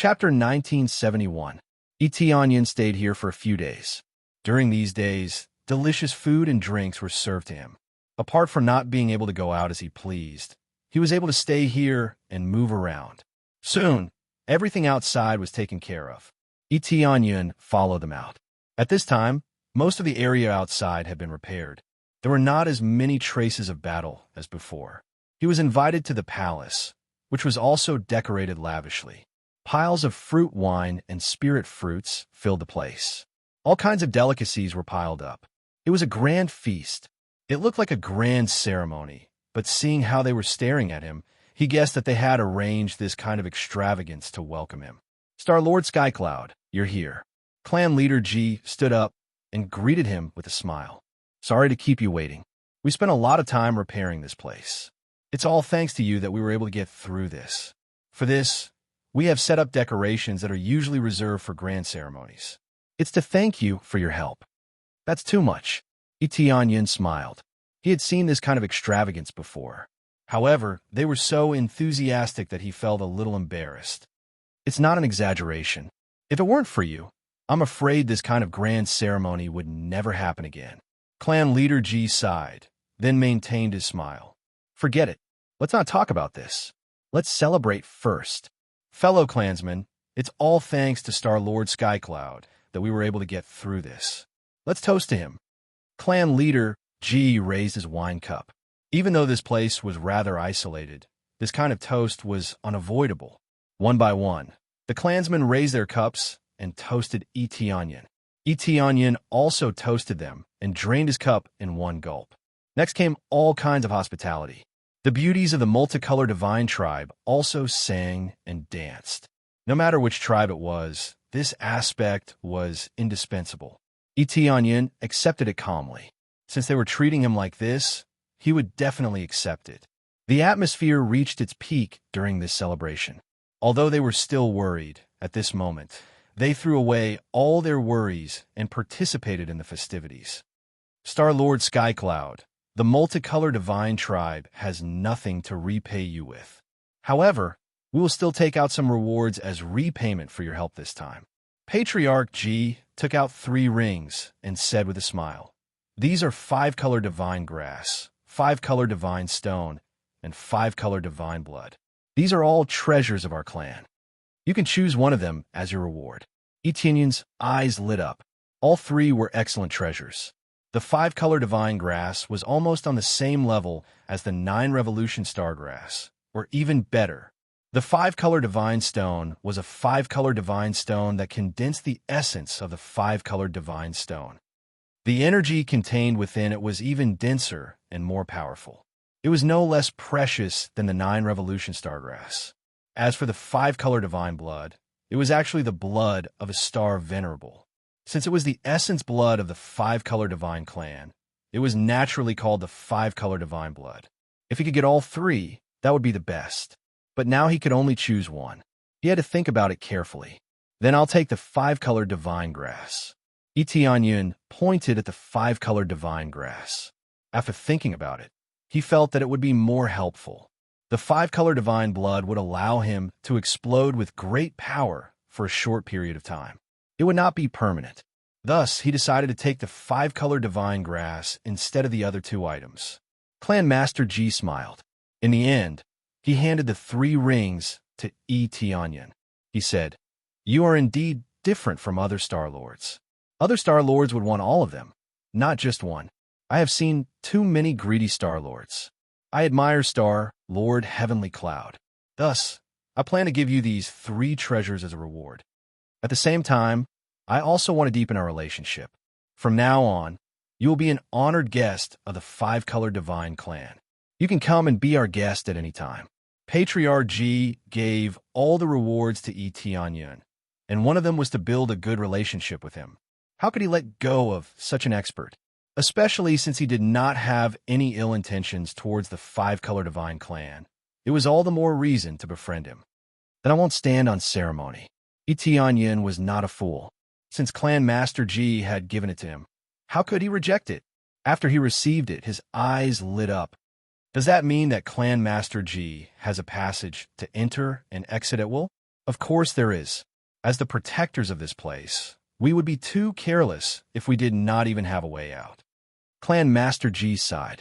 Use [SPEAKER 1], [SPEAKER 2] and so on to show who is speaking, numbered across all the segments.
[SPEAKER 1] Chapter 1971. Etionyan stayed here for a few days. During these days, delicious food and drinks were served to him. Apart from not being able to go out as he pleased, he was able to stay here and move around. Soon, everything outside was taken care of. Etionyan followed them out. At this time, most of the area outside had been repaired. There were not as many traces of battle as before. He was invited to the palace, which was also decorated lavishly. Piles of fruit wine and spirit fruits filled the place. All kinds of delicacies were piled up. It was a grand feast. It looked like a grand ceremony, but seeing how they were staring at him, he guessed that they had arranged this kind of extravagance to welcome him. Star-Lord Skycloud, you're here. Clan leader G stood up and greeted him with a smile. Sorry to keep you waiting. We spent a lot of time repairing this place. It's all thanks to you that we were able to get through this. For this, we have set up decorations that are usually reserved for grand ceremonies. It's to thank you for your help. That's too much. Etionyan smiled. He had seen this kind of extravagance before. However, they were so enthusiastic that he felt a little embarrassed. It's not an exaggeration. If it weren't for you, I'm afraid this kind of grand ceremony would never happen again. Clan leader G sighed, then maintained his smile. Forget it. Let's not talk about this. Let's celebrate first. Fellow clansmen, it's all thanks to Star-Lord Skycloud that we were able to get through this. Let's toast to him. Clan leader G raised his wine cup. Even though this place was rather isolated, this kind of toast was unavoidable. One by one, the clansmen raised their cups and toasted Etionyan. Etionyan also toasted them and drained his cup in one gulp. Next came all kinds of hospitality. The beauties of the multicolored divine tribe also sang and danced. No matter which tribe it was, this aspect was indispensable. Etionyan accepted it calmly. Since they were treating him like this, he would definitely accept it. The atmosphere reached its peak during this celebration. Although they were still worried at this moment, they threw away all their worries and participated in the festivities. Star-Lord Skycloud, the multicolored divine tribe, has nothing to repay you with. However, we will still take out some rewards as repayment for your help this time. Patriarch G took out 3 rings and said with a smile, these are 5-color divine grass, 5-color divine stone, and 5-color divine blood. These are all treasures of our clan. You can choose one of them as your reward. Etionyan's eyes lit up. All 3 were excellent treasures. The 5-color divine grass was almost on the same level as the 9 revolution star grass, or even better. The 5-color divine stone was a 5-color divine stone that condensed the essence of the 5-color divine stone. The energy contained within it was even denser and more powerful. It was no less precious than the 9 revolution star grass. As for the 5-color divine blood, it was actually the blood of a star venerable. Since it was the essence blood of the 5-color divine clan, it was naturally called the 5-color divine blood. If he could get all 3, that would be the best. But now he could only choose one. He had to think about it carefully. Then I'll take the 5-color divine grass. Etionyan pointed at the 5-color divine grass. After thinking about it, he felt that it would be more helpful. The 5-color divine blood would allow him to explode with great power for a short period of time. It would not be permanent. Thus, he decided to take the 5-color divine grass instead of the other 2 items. Clan Master G smiled. In the end, he handed the 3 rings to Etionyan. He said, you are indeed different from other Star-Lords. Other Star-Lords would want all of them, not just one. I have seen too many greedy Star-Lords. I admire Star-Lord Heavenly Cloud. Thus, I plan to give you these 3 treasures as a reward. At the same time, I also want to deepen our relationship. From now on, you will be an honored guest of the 5-color divine clan. You can come and be our guest at any time. Patriarch G gave all the rewards to Etionyan, and one of them was to build a good relationship with him. How could he let go of such an expert? Especially since he did not have any ill intentions towards the 5-color divine clan. It was all the more reason to befriend him. Then I won't stand on ceremony. Etionyan was not a fool. Since Clan Master G had given it to him, how could he reject it? After he received it, his eyes lit up. Does that mean that Clan Master G has a passage to enter and exit at will? Of course there is. As the protectors of this place, we would be too careless if we did not even have a way out. Clan Master G sighed.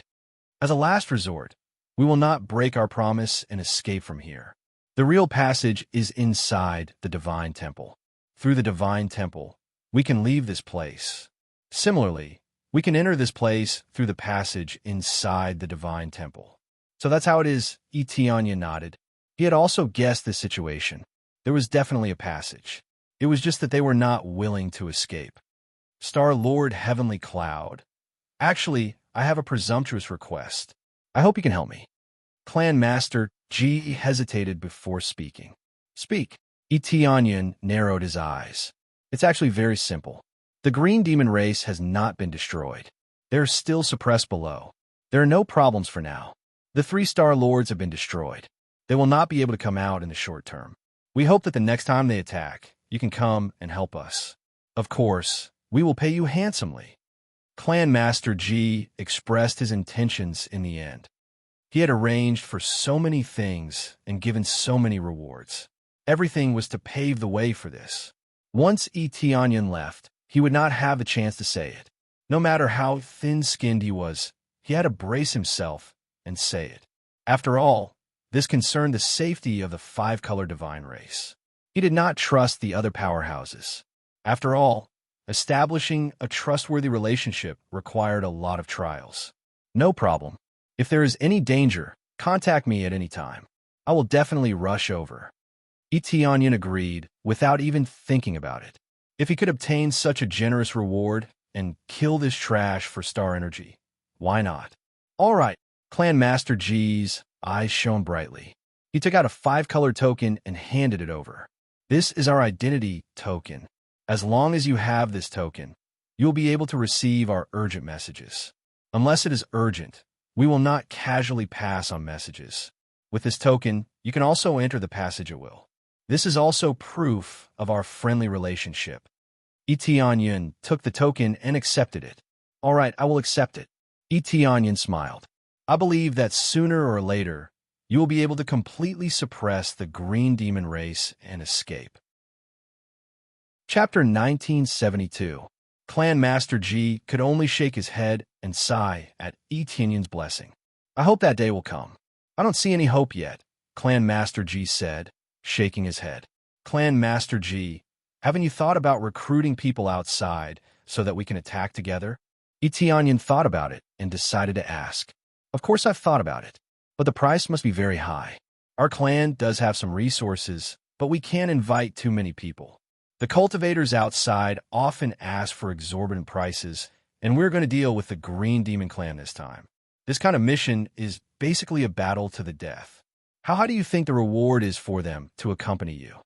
[SPEAKER 1] As a last resort, we will not break our promise and escape from here. The real passage is inside the Divine Temple. Through the Divine Temple, we can leave this place. Similarly, we can enter this place through the passage inside the Divine Temple. So that's how it is, Eteonya nodded. He had also guessed this situation. There was definitely a passage. It was just that they were not willing to escape. Star-Lord Heavenly Cloud. Actually, I have a presumptuous request. I hope you can help me. Clan Master G hesitated before speaking. Speak. Eteonyan narrowed his eyes. It's actually very simple. The green demon race has not been destroyed. They are still suppressed below. There are no problems for now. The 3 Star Lords have been destroyed. They will not be able to come out in the short term. We hope that the next time they attack, you can come and help us. Of course, we will pay you handsomely. Clan Master G expressed his intentions in the end. He had arranged for so many things and given so many rewards. Everything was to pave the way for this. Once Eteonyan left, he would not have the chance to say it. No matter how thin-skinned he was, he had to brace himself and say it. After all, this concerned the safety of the 5-color divine race. He did not trust the other powerhouses. After all, establishing a trustworthy relationship required a lot of trials. No problem. If there is any danger, contact me at any time. I will definitely rush over. Eteonyan agreed without even thinking about it. If he could obtain such a generous reward and kill this trash for star energy, why not? All right, Clan Master G's eyes shone brightly. He took out a 5-color token and handed it over. This is our identity token. As long as you have this token, you will be able to receive our urgent messages. Unless it is urgent, we will not casually pass on messages. With this token, you can also enter the passage at will. This is also proof of our friendly relationship. Eteonyan took the token and accepted it. All right, I will accept it. Eteonyan smiled. I believe that sooner or later, you will be able to completely suppress the green demon race and escape. Chapter 1972. Clan Master G could only shake his head and sigh at Eteonyan's blessing. I hope that day will come. I don't see any hope yet, Clan Master G said, shaking his head. Clan Master G, haven't you thought about recruiting people outside so that we can attack together? Eteonyan thought about it and decided to ask. Of course I've thought about it, but the price must be very high. Our clan does have some resources, but we can't invite too many people. The cultivators outside often ask for exorbitant prices, and we're going to deal with the Green Demon Clan this time. This kind of mission is basically a battle to the death. How high do you think the reward is for them to accompany you?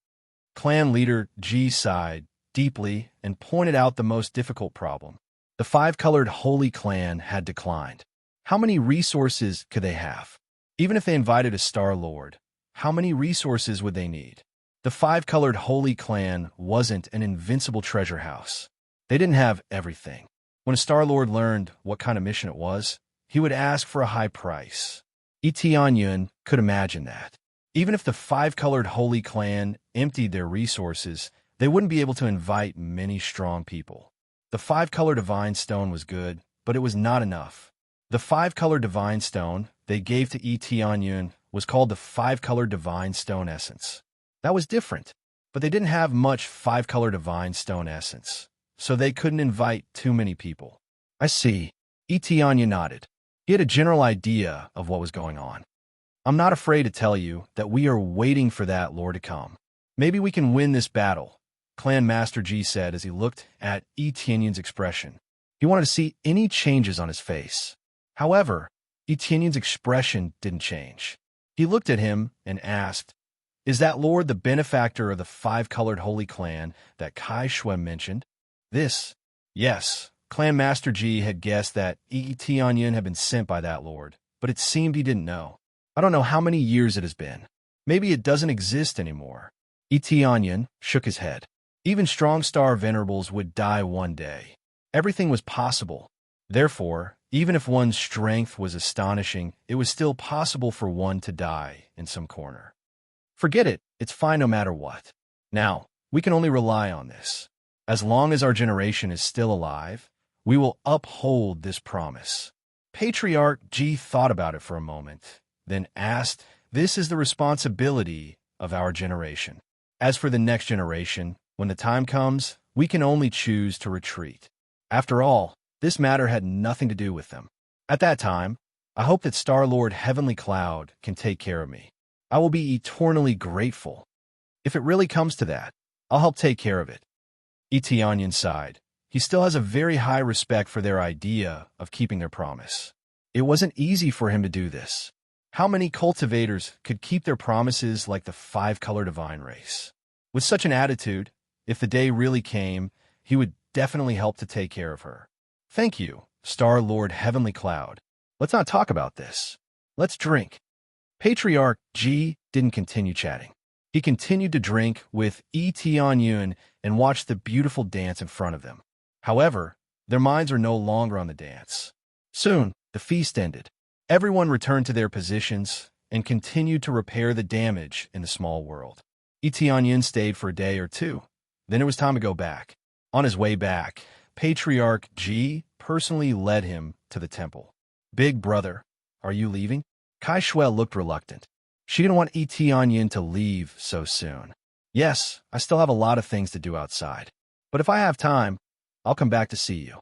[SPEAKER 1] Clan leader G sighed deeply and pointed out the most difficult problem. The 5-colored Holy Clan had declined. How many resources could they have? Even if they invited a Star Lord, how many resources would they need? The 5-colored Holy Clan wasn't an invincible treasure house. They didn't have everything. When a Star Lord learned what kind of mission it was, he would ask for a high price. Eteonyan could imagine that. Even if the 5-colored Holy Clan emptied their resources, they wouldn't be able to invite many strong people. The 5-color Divine Stone was good, but it was not enough. The 5-color Divine Stone they gave to Eteonyan was called the 5-color Divine Stone Essence. That was different, but they didn't have much 5-color Divine Stone Essence, so they couldn't invite too many people. I see. Eteonyan nodded. He had a general idea of what was going on. I'm not afraid to tell you that we are waiting for that Lord to come. Maybe we can win this battle, Clan Master G said as he looked at Eteonyan's expression. He wanted to see any changes on his face. However, Eteonyan's expression didn't change. He looked at him and asked, Is that Lord the benefactor of the 5-colored Holy Clan that Kai Shui mentioned? This, yes. Clan Master G had guessed that Eteonyan had been sent by that Lord, but it seemed he didn't know. I don't know how many years it has been. Maybe it doesn't exist anymore. Eteonyan shook his head. Even strong star venerables would die one day. Everything was possible. Therefore, even if one's strength was astonishing, it was still possible for one to die in some corner. Forget it, it's fine no matter what. Now, we can only rely on this. As long as our generation is still alive, we will uphold this promise. Patriarch G thought about it for a moment, then asked, "This is the responsibility of our generation. As for the next generation, when the time comes, we can only choose to retreat. After all, this matter had nothing to do with them. At that time, I hope that Star-Lord Heavenly Cloud can take care of me. I will be eternally grateful. If it really comes to that, I'll help take care of it." Eteonian sighed. He still has a very high respect for their idea of keeping their promise. It wasn't easy for him to do this. How many cultivators could keep their promises like the five-color divine race? With such an attitude, if the day really came, he would definitely help to take care of her. "Thank you, Star-Lord Heavenly Cloud. Let's not talk about this. Let's drink." Patriarch G didn't continue chatting. He continued to drink with Eteonian and watch the beautiful dance in front of them. However, their minds are no longer on the dance. Soon, the feast ended. Everyone returned to their positions and continued to repair the damage in the small world. Eteonian stayed for a day or two. Then it was time to go back. On his way back, Patriarch G personally led him to the temple. "Big brother, are you leaving?" Kai Shui looked reluctant. She didn't want Eteonian to leave so soon. "Yes, I still have a lot of things to do outside. But if I have time, I'll come back to see you."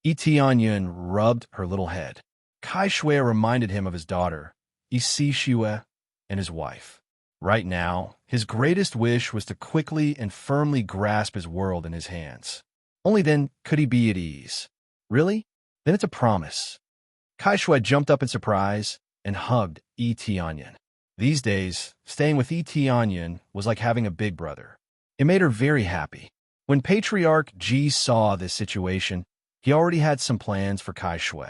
[SPEAKER 1] Eteonian rubbed her little head. Kai Shui reminded him of his daughter, Isi Shui, and his wife. Right now, his greatest wish was to quickly and firmly grasp his world in his hands. Only then could he be at ease. "Really? Then it's a promise." Kai Shui jumped up in surprise and hugged Eteonian. These days, staying with Eteonian was like having a big brother. It made her very happy. When Patriarch G saw this situation, he already had some plans for Kai Shui.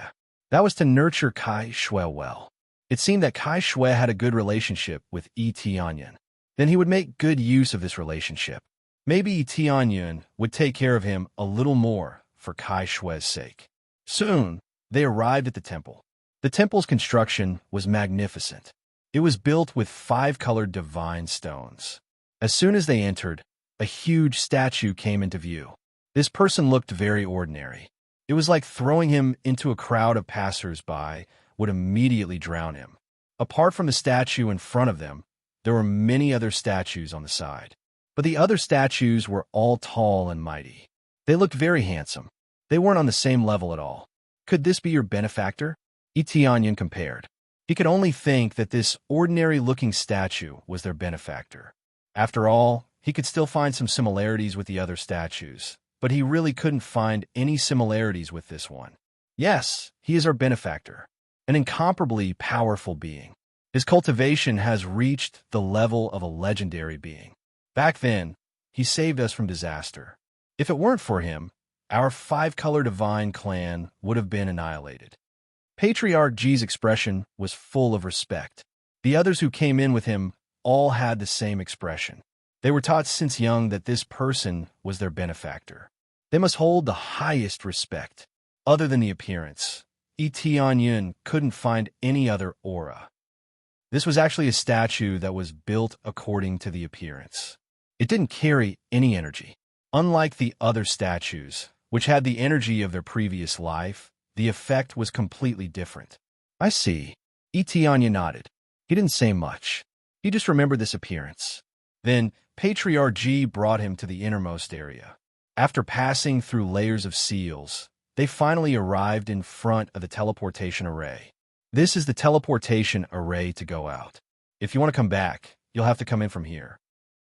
[SPEAKER 1] That was to nurture Kai Shui well. It seemed that Kai Shui had a good relationship with Eteonian. Then he would make good use of this relationship. Maybe Eteonian would take care of him a little more for Kai Shui's sake. Soon, they arrived at the temple. The temple's construction was magnificent. It was built with five-colored divine stones. As soon as they entered, a huge statue came into view. This person looked very ordinary. It was like throwing him into a crowd of passers-by would immediately drown him. Apart from the statue in front of them, there were many other statues on the side. But the other statues were all tall and mighty. They looked very handsome. They weren't on the same level at all. "Could this be your benefactor?" Eteonian compared. He could only think that this ordinary-looking statue was their benefactor. After all, he could still find some similarities with the other statues, but he really couldn't find any similarities with this one. "Yes, he is our benefactor, an incomparably powerful being. His cultivation has reached the level of a legendary being. Back then, he saved us from disaster. If it weren't for him, our five-color divine clan would have been annihilated." Patriarch G's expression was full of respect. The others who came in with him all had the same expression. They were taught since young that this person was their benefactor. They must hold the highest respect. Other than the appearance, Eteonian couldn't find any other aura. This was actually a statue that was built according to the appearance. It didn't carry any energy. Unlike the other statues, which had the energy of their previous life, the effect was completely different. "I see." Eteonian nodded. He didn't say much. He just remembered this appearance. Then, Patriarch G brought him to the innermost area. After passing through layers of seals, they finally arrived in front of the teleportation array. "This is the teleportation array to go out. If you want to come back, you'll have to come in from here,"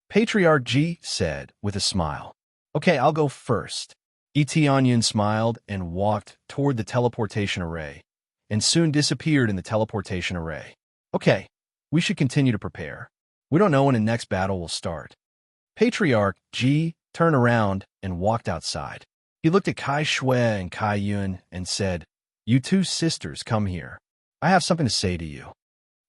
[SPEAKER 1] Patriarch G said with a smile. "Okay, I'll go first." Eteonian smiled and walked toward the teleportation array, and soon disappeared in the teleportation array. "Okay, we should continue to prepare. We don't know when the next battle will start." Patriarch G turned around and walked outside. He looked at Kai Shui and Kai Yun and said, "You two sisters, come here. I have something to say to you."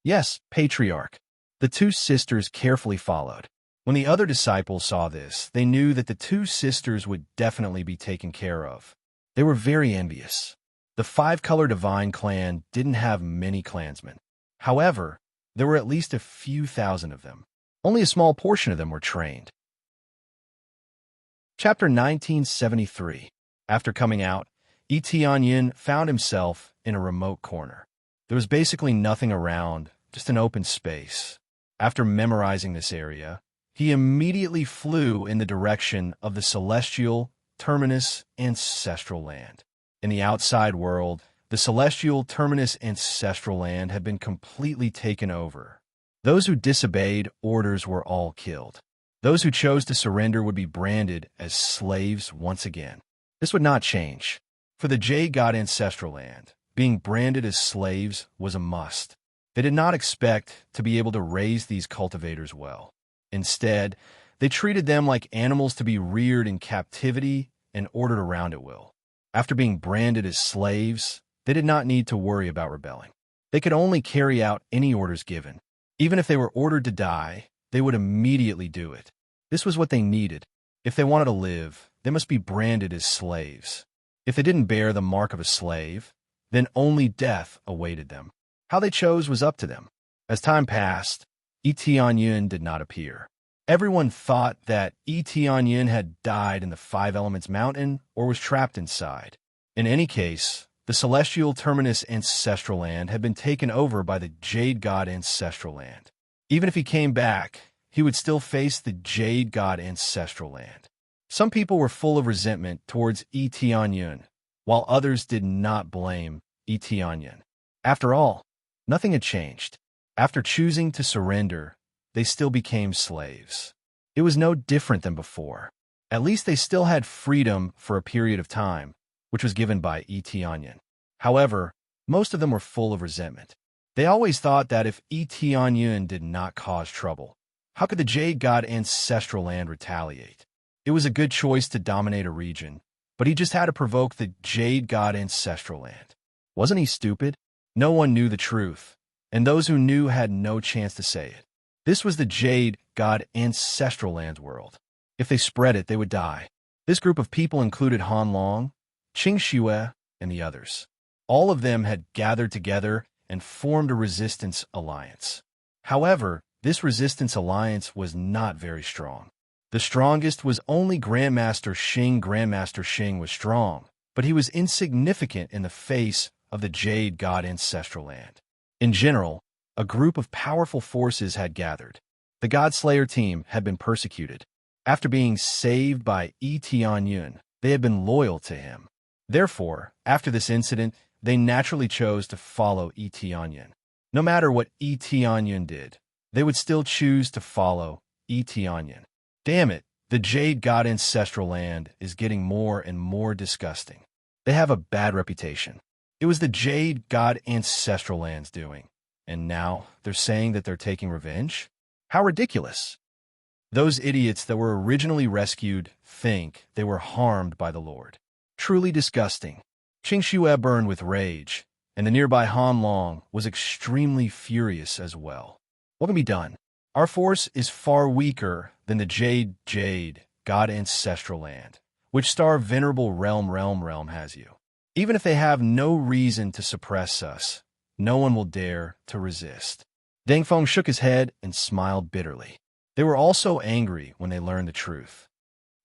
[SPEAKER 1] "Yes, Patriarch." The two sisters carefully followed. When the other disciples saw this, they knew that the two sisters would definitely be taken care of. They were very envious. The five-color divine clan didn't have many clansmen. However, there were at least a few thousand of them. Only a small portion of them were trained. Chapter 1973. After coming out, Etienne found himself in a remote corner. There was basically nothing around, just an open space. After memorizing this area, he immediately flew in the direction of the celestial, terminus, ancestral land. In the outside world, the celestial, terminus, ancestral land had been completely taken over. Those who disobeyed orders were all killed. Those who chose to surrender would be branded as slaves once again. This would not change. For the Jade God Ancestral Land, being branded as slaves was a must. They did not expect to be able to raise these cultivators well. Instead, they treated them like animals to be reared in captivity and ordered around at will. After being branded as slaves, they did not need to worry about rebelling. They could only carry out any orders given. Even if they were ordered to die, they would immediately do it. This was what they needed. If they wanted to live, they must be branded as slaves. If they didn't bear the mark of a slave, then only death awaited them. How they chose was up to them. As time passed, Etienne did not appear. Everyone thought that Etienne had died in the Five Elements Mountain or was trapped inside. In any case, the celestial terminus ancestral land had been taken over by the Jade God Ancestral Land. Even if he came back, he would still face the Jade God Ancestral Land. Some people were full of resentment towards Etienne, while others did not blame Etienne. After all, nothing had changed. After choosing to surrender, they still became slaves. It was no different than before. At least they still had freedom for a period of time, which was given by Etienne. However, most of them were full of resentment. They always thought that if Etienne did not cause trouble, how could the Jade God Ancestral Land retaliate? It was a good choice to dominate a region, but he just had to provoke the Jade God Ancestral Land. Wasn't he stupid? No one knew the truth, and those who knew had no chance to say it. This was the Jade God Ancestral Land's world. If they spread it, they would die. This group of people included Han Long, Qing Xue, and the others. All of them had gathered together and formed a resistance alliance. However, this resistance alliance was not very strong. The strongest was only Grandmaster Xing. Grandmaster Xing was strong, but he was insignificant in the face of the Jade God Ancestral Land. In general, a group of powerful forces had gathered. The Godslayer team had been persecuted. After being saved by Etienne, they had been loyal to him. Therefore, after this incident, they naturally chose to follow Etienne. No matter what Etienne did, they would still choose to follow Etienne. Damn it, the Jade God Ancestral Land is getting more and more disgusting. They have a bad reputation. It was the Jade God Ancestral Land's doing, and now they're saying that they're taking revenge? How ridiculous! Those idiots that were originally rescued think they were harmed by the Lord. Truly disgusting. Qing Xue burned with rage, and the nearby Han Long was extremely furious as well. What can be done? Our force is far weaker than the Jade God Ancestral Land, which star venerable realm has you. Even if they have no reason to suppress us, no one will dare to resist. Deng Feng shook his head and smiled bitterly. They were also angry when they learned the truth.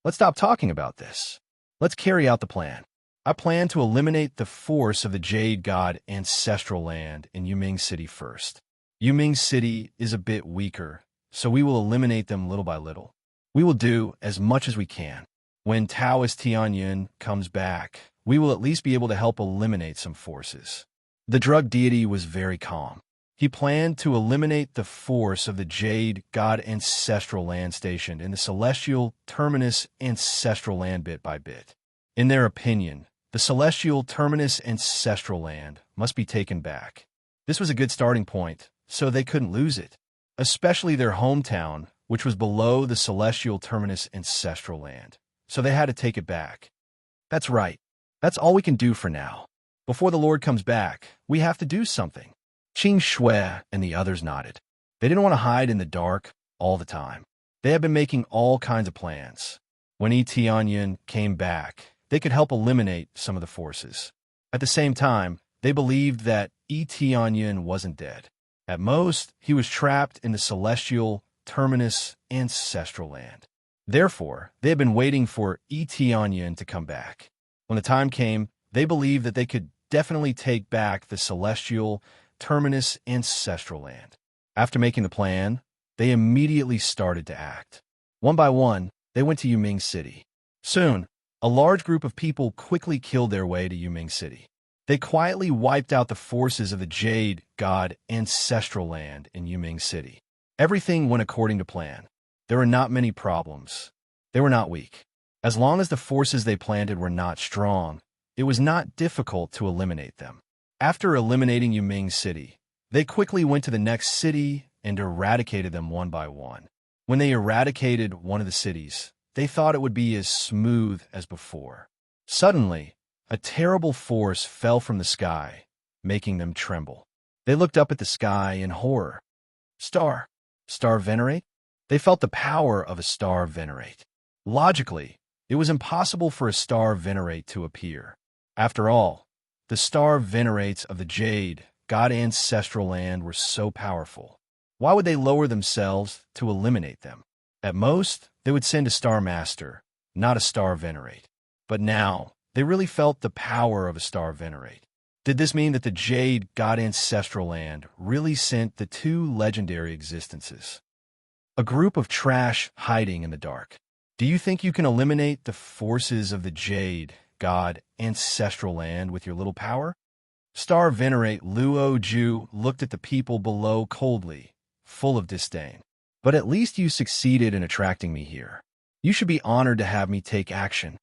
[SPEAKER 1] Let's stop talking about this. Let's carry out the plan. I plan to eliminate the force of the Jade God Ancestral Land in Yuming City first. Yuming City is a bit weaker, so we will eliminate them little by little. We will do as much as we can. When Taoist Tianyin comes back, we will at least be able to help eliminate some forces. The drug deity was very calm. He planned to eliminate the force of the Jade God Ancestral Land stationed in the celestial terminus ancestral land bit by bit. In their opinion, the celestial terminus ancestral land must be taken back. This was a good starting point, so they couldn't lose it, especially their hometown, which was below the celestial terminus ancestral land, so they had to take it back. That's right. That's all we can do for now. Before the Lord comes back, we have to do something. Qing Xue and the others nodded. They didn't want to hide in the dark all the time. They had been making all kinds of plans. When Etienne came back, they could help eliminate some of the forces. At the same time, they believed that Etienne wasn't dead. At most, he was trapped in the celestial terminus, ancestral land. Therefore, they had been waiting for Etion to come back. When the time came, they believed that they could definitely take back the celestial terminus ancestral land. After making the plan, they immediately started to act. One by one, they went to Yuming City. Soon, a large group of people quickly killed their way to Yuming City. They quietly wiped out the forces of the Jade God ancestral land in Yuming City. Everything went according to plan. There were not many problems. They were not weak. As long as the forces they planted were not strong, it was not difficult to eliminate them. After eliminating Yuming City, they quickly went to the next city and eradicated them one by one. When they eradicated one of the cities, they thought it would be as smooth as before. Suddenly, a terrible force fell from the sky, making them tremble. They looked up at the sky in horror. Star venerate? They felt the power of a star venerate. Logically, it was impossible for a star venerate to appear. After all, the star venerates of the Jade God ancestral land were so powerful. Why would they lower themselves to eliminate them? At most, they would send a star master, not a star venerate. But now, they really felt the power of a star venerate. Did this mean that the Jade God ancestral land really sent the two legendary existences? A group of trash hiding in the dark. Do you think you can eliminate the forces of the Jade God ancestral land with your little power? Star venerate Luo Ju looked at the people below coldly, full of disdain. But at least you succeeded in attracting me here. You should be honored to have me take action.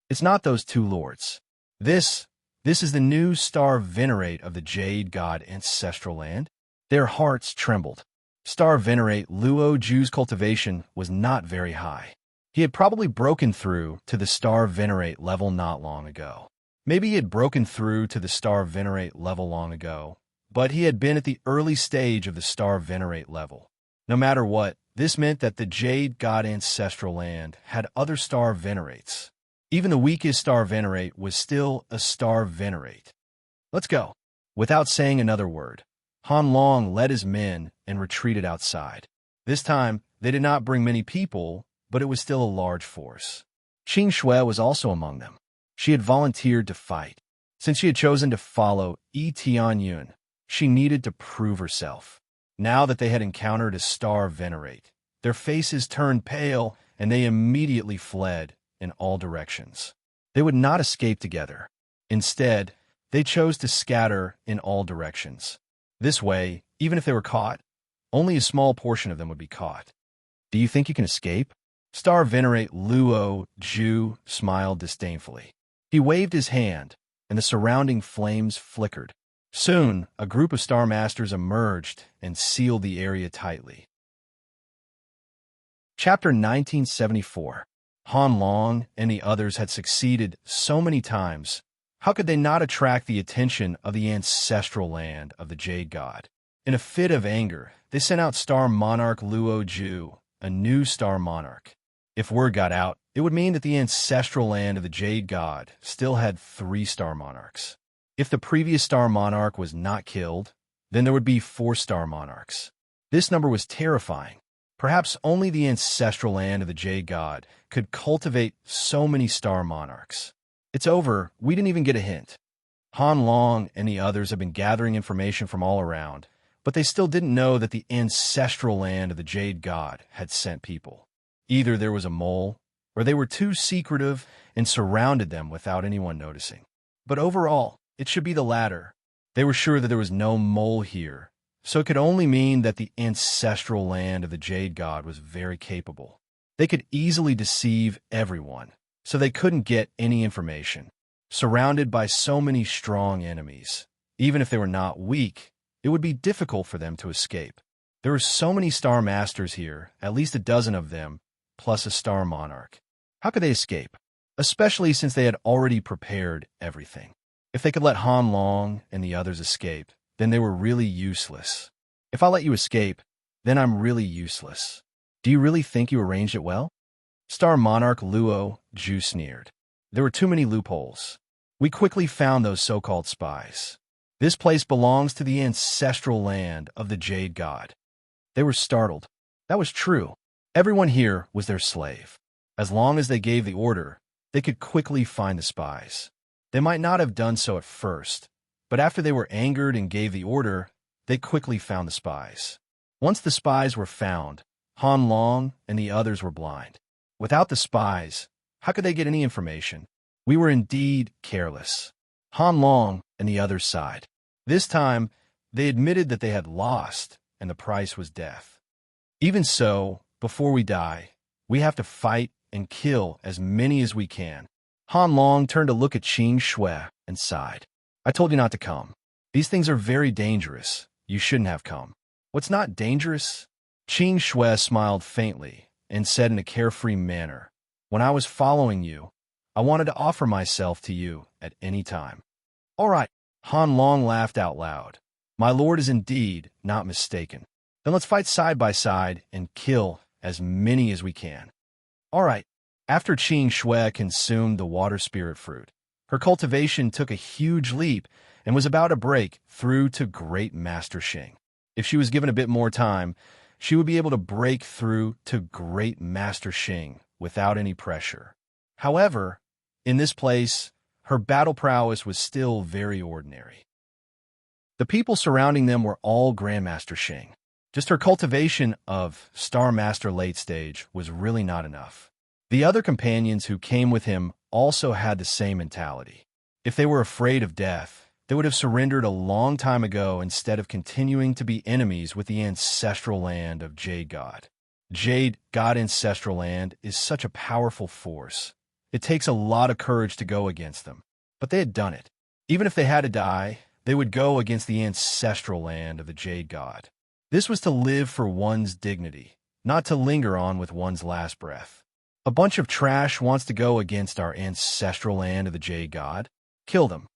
[SPEAKER 1] It's not those two lords. This is the new star venerate of the Jade God ancestral land. Their hearts trembled. Star venerate Luo Ju's cultivation was not very high. He had probably broken through to the star venerate level not long ago. Maybe he had broken through to the star venerate level long ago, but he had been at the early stage of the star venerate level. No matter what, this meant that the Jade God ancestral land had other star venerates. Even the weakest star venerate was still a star venerate. Let's go. Without saying another word, Han Long led his men and retreated outside. This time, they did not bring many people, but it was still a large force. Qing Shui was also among them. She had volunteered to fight. Since she had chosen to follow Yi Tianyun, she needed to prove herself. Now that they had encountered a star venerate, their faces turned pale and they immediately fled in all directions. They would not escape together. Instead, they chose to scatter in all directions. This way, even if they were caught, only a small portion of them would be caught. Do you think you can escape? Star venerate Luo Ju smiled disdainfully. He waved his hand, and the surrounding flames flickered. Soon, a group of Star Masters emerged and sealed the area tightly. Chapter 1974. Han Long and the others had succeeded so many times. How could they not attract the attention of the ancestral land of the Jade God? In a fit of anger, they sent out Star Monarch Luo Ju, a new Star Monarch. If word got out, it would mean that the ancestral land of the Jade God still had 3 Star Monarchs. If the previous Star Monarch was not killed, then there would be 4 Star Monarchs. This number was terrifying. Perhaps only the ancestral land of the Jade God could cultivate so many Star Monarchs. It's over. We didn't even get a hint. Han Long and the others have been gathering information from all around, but they still didn't know that the ancestral land of the Jade God had sent people. Either there was a mole, or they were too secretive and surrounded them without anyone noticing. But overall, it should be the latter. They were sure that there was no mole here, so it could only mean that the ancestral land of the Jade God was very capable. They could easily deceive everyone, so they couldn't get any information. Surrounded by so many strong enemies, even if they were not weak, it would be difficult for them to escape. There were so many Star Masters here, at least a dozen of them, plus a Star Monarch. How could they escape? Especially since they had already prepared everything. If they could let Han Long and the others escape, then they were really useless. If I let you escape, then I'm really useless. Do you really think you arranged it well? Star Monarch Luo Ju sneered. There were too many loopholes. We quickly found those so-called spies. This place belongs to the ancestral land of the Jade God. They were startled. That was true. Everyone here was their slave. As long as they gave the order, they could quickly find the spies. They might not have done so at first, but after they were angered and gave the order, they quickly found the spies. Once the spies were found, Han Long and the others were blind. Without the spies, how could they get any information? We were indeed careless. Han Long and the others sighed. This time, they admitted that they had lost, and the price was death. Even so, before we die, we have to fight and kill as many as we can. Han Long turned to look at Qing Shui and sighed. I told you not to come. These things are very dangerous. You shouldn't have come. What's not dangerous? Qing Shui smiled faintly and said in a carefree manner, when I was following you, I wanted to offer myself to you at any time. All right. Han Long laughed out loud. My lord is indeed not mistaken. Then let's fight side by side and kill as many as we can. All right. After Qing Shui consumed the water spirit fruit, her cultivation took a huge leap and was about to break through to Great Master Xing. If she was given a bit more time, she would be able to break through to Great Master Xing without any pressure. However, in this place, her battle prowess was still very ordinary. The people surrounding them were all Grandmaster Xing. Just her cultivation of Star Master late stage was really not enough. The other companions who came with him also had the same mentality. If they were afraid of death, they would have surrendered a long time ago instead of continuing to be enemies with the ancestral land of Jade God. Jade God Ancestral Land is such a powerful force. It takes a lot of courage to go against them, but they had done it. Even if they had to die, they would go against the ancestral land of the Jade God. This was to live for one's dignity, not to linger on with one's last breath. A bunch of trash wants to go against our ancestral land of the Jade God. Kill them.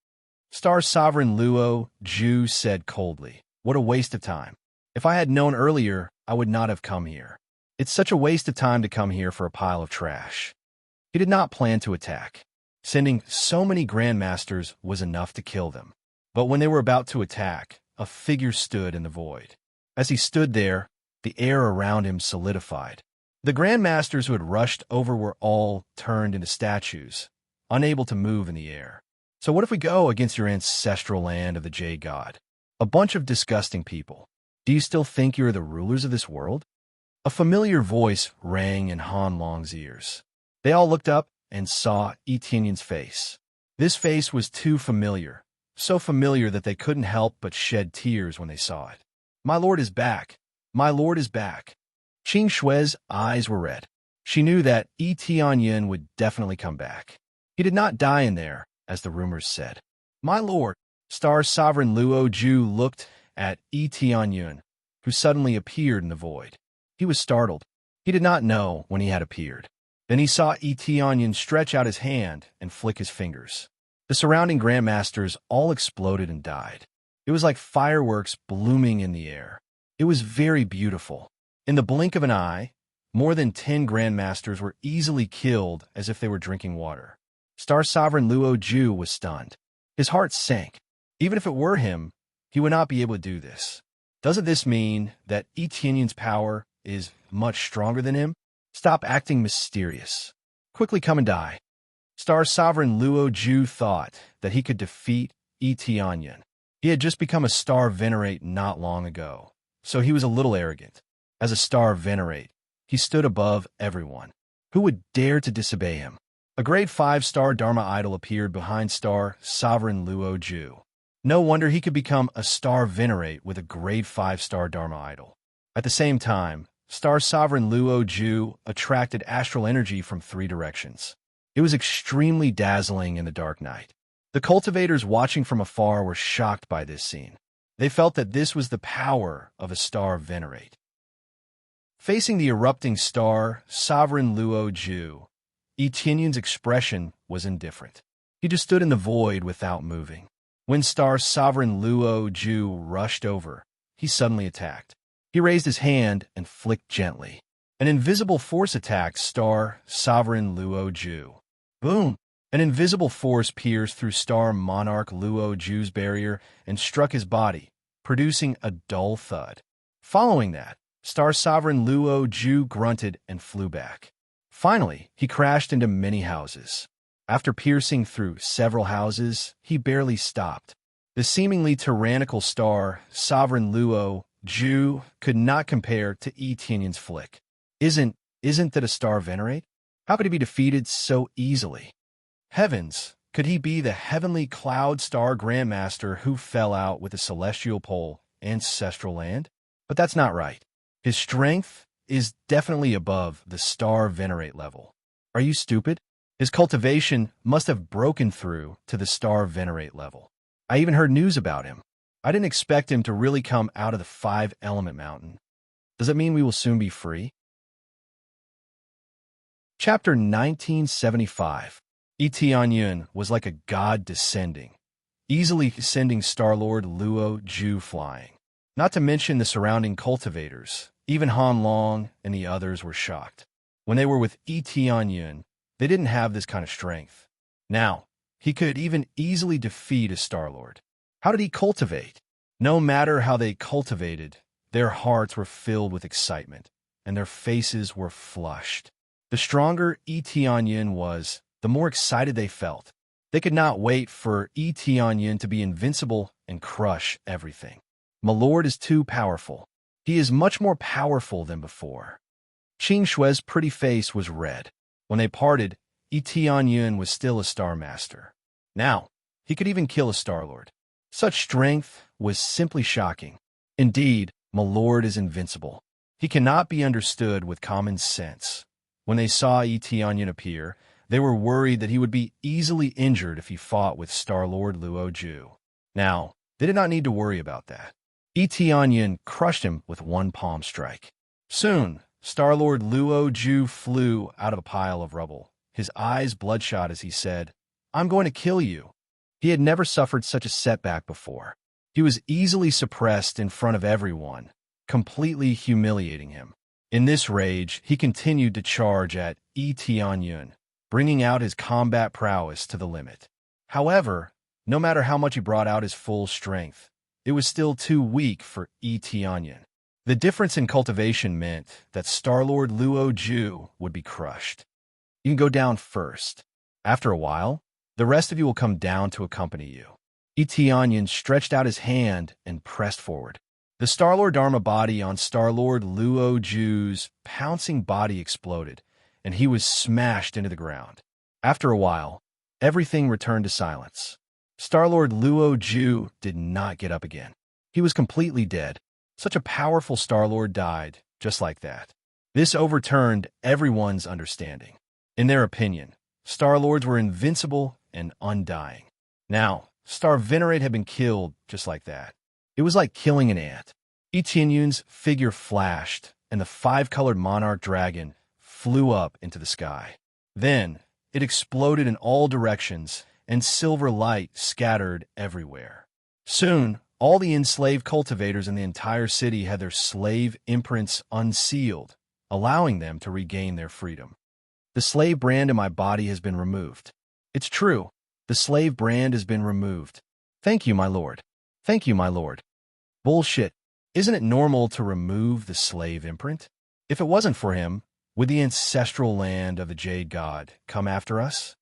[SPEAKER 1] Star Sovereign Luo Zhu said coldly. What a waste of time. If I had known earlier, I would not have come here. It's such a waste of time to come here for a pile of trash. He did not plan to attack. Sending so many grandmasters was enough to kill them. But when they were about to attack, a figure stood in the void. As he stood there, the air around him solidified. The grandmasters who had rushed over were all turned into statues, unable to move in the air. So what if we go against your ancestral land of the Jade God? A bunch of disgusting people. Do you still think you are the rulers of this world? A familiar voice rang in Han Long's ears. They all looked up and saw Yi Tianyin's face. This face was too familiar, so familiar that they couldn't help but shed tears when they saw it. My lord is back. My lord is back. Qing Shui's eyes were red. She knew that Yi Tianyin would definitely come back. He did not die in there, as the rumors said. My lord, Star Sovereign Luo Zhu looked at Yi Tianyin, who suddenly appeared in the void. He was startled. He did not know when he had appeared. Then he saw Yi Tianyin stretch out his hand and flick his fingers. The surrounding grandmasters all exploded and died. It was like fireworks blooming in the air. It was very beautiful. In the blink of an eye, more than 10 grandmasters were easily killed as if they were drinking water. Star Sovereign Luo Zhu was stunned. His heart sank. Even if it were him, he would not be able to do this. Doesn't this mean that Yi Tianyin's power is much stronger than him? Stop acting mysterious. Quickly come and die. Star Sovereign Luo Zhu thought that he could defeat Yi Tianyin. He had just become a Star Venerate not long ago, so he was a little arrogant. As a Star Venerate, he stood above everyone. Who would dare to disobey him? A grade 5-star Dharma idol appeared behind Star Sovereign Luo Zhu. No wonder he could become a Star Venerate with a grade 5-star Dharma idol. At the same time, Star Sovereign Luo Zhu attracted astral energy from 3 directions. It was extremely dazzling in the dark night. The cultivators watching from afar were shocked by this scene. They felt that this was the power of a Star Venerate. Facing the erupting Star Sovereign Luo Zhu, Yi Tianyin's expression was indifferent. He just stood in the void without moving. When Star Sovereign Luo Zhu rushed over, he suddenly attacked. He raised his hand and flicked gently. An invisible force attacked Star Sovereign Luo Zhu. Boom! An invisible force pierced through Star Monarch Luo Zhu's barrier and struck his body, producing a dull thud. Following that, Star Sovereign Luo Ju grunted and flew back. Finally, he crashed into many houses. After piercing through several houses, he barely stopped. The seemingly tyrannical star, Sovereign Luo Ju, could not compare to Tianyun's flick. Isn't that a star venerate? How could he be defeated so easily? Heavens, could he be the heavenly cloud star grandmaster who fell out with the celestial pole, ancestral land? But that's not right. His strength is definitely above the star venerate level. Are you stupid? His cultivation must have broken through to the star venerate level. I even heard news about him. I didn't expect him to really come out of the 5-element mountain. Does it mean we will soon be free? Chapter 1975. Tianyun was like a god descending, easily sending Star-Lord Luo Ju flying. Not to mention the surrounding cultivators. Even Han Long and the others were shocked. When they were with Tianyun, they didn't have this kind of strength. Now, he could even easily defeat a Star-Lord. How did he cultivate? No matter how they cultivated, their hearts were filled with excitement, and their faces were flushed. The stronger Tianyun was, the more excited they felt. They could not wait for Tianyun to be invincible and crush everything. My lord is too powerful. He is much more powerful than before. Qing Shui's pretty face was red. When they parted, Tianyun was still a Star Master. Now, he could even kill a Star-Lord. Such strength was simply shocking. Indeed, my lord is invincible. He cannot be understood with common sense. When they saw Tianyun appear, they were worried that he would be easily injured if he fought with Star-Lord Luo Ju. Now, they did not need to worry about that. Tianyun crushed him with one palm strike. Soon, Star-Lord Luo Ju flew out of a pile of rubble, his eyes bloodshot as he said, "I'm going to kill you." He had never suffered such a setback before. He was easily suppressed in front of everyone, completely humiliating him. In this rage, he continued to charge at Tianyun, bringing out his combat prowess to the limit. However, no matter how much he brought out his full strength, it was still too weak for Tianyun. The difference in cultivation meant that Star-Lord Luo Ju would be crushed. You can go down first. After a while, the rest of you will come down to accompany you. Tianyun stretched out his hand and pressed forward. The Star-Lord Dharma body on Star-Lord Luo Ju's pouncing body exploded, and he was smashed into the ground. After a while, everything returned to silence. Star-Lord Luo Ju did not get up again. He was completely dead. Such a powerful Star-Lord died, just like that. This overturned everyone's understanding. In their opinion, Star-Lords were invincible and undying. Now, Star Venerate had been killed just like that. It was like killing an ant. Tianyun's figure flashed, and the 5-colored monarch dragon flew up into the sky. Then, it exploded in all directions, and silver light scattered everywhere. Soon, all the enslaved cultivators in the entire city had their slave imprints unsealed, allowing them to regain their freedom. The slave brand in my body has been removed. It's true. The slave brand has been removed. Thank you, my lord. Thank you, my lord. Bullshit. Isn't it normal to remove the slave imprint? If it wasn't for him, would the ancestral land of the Jade God come after us?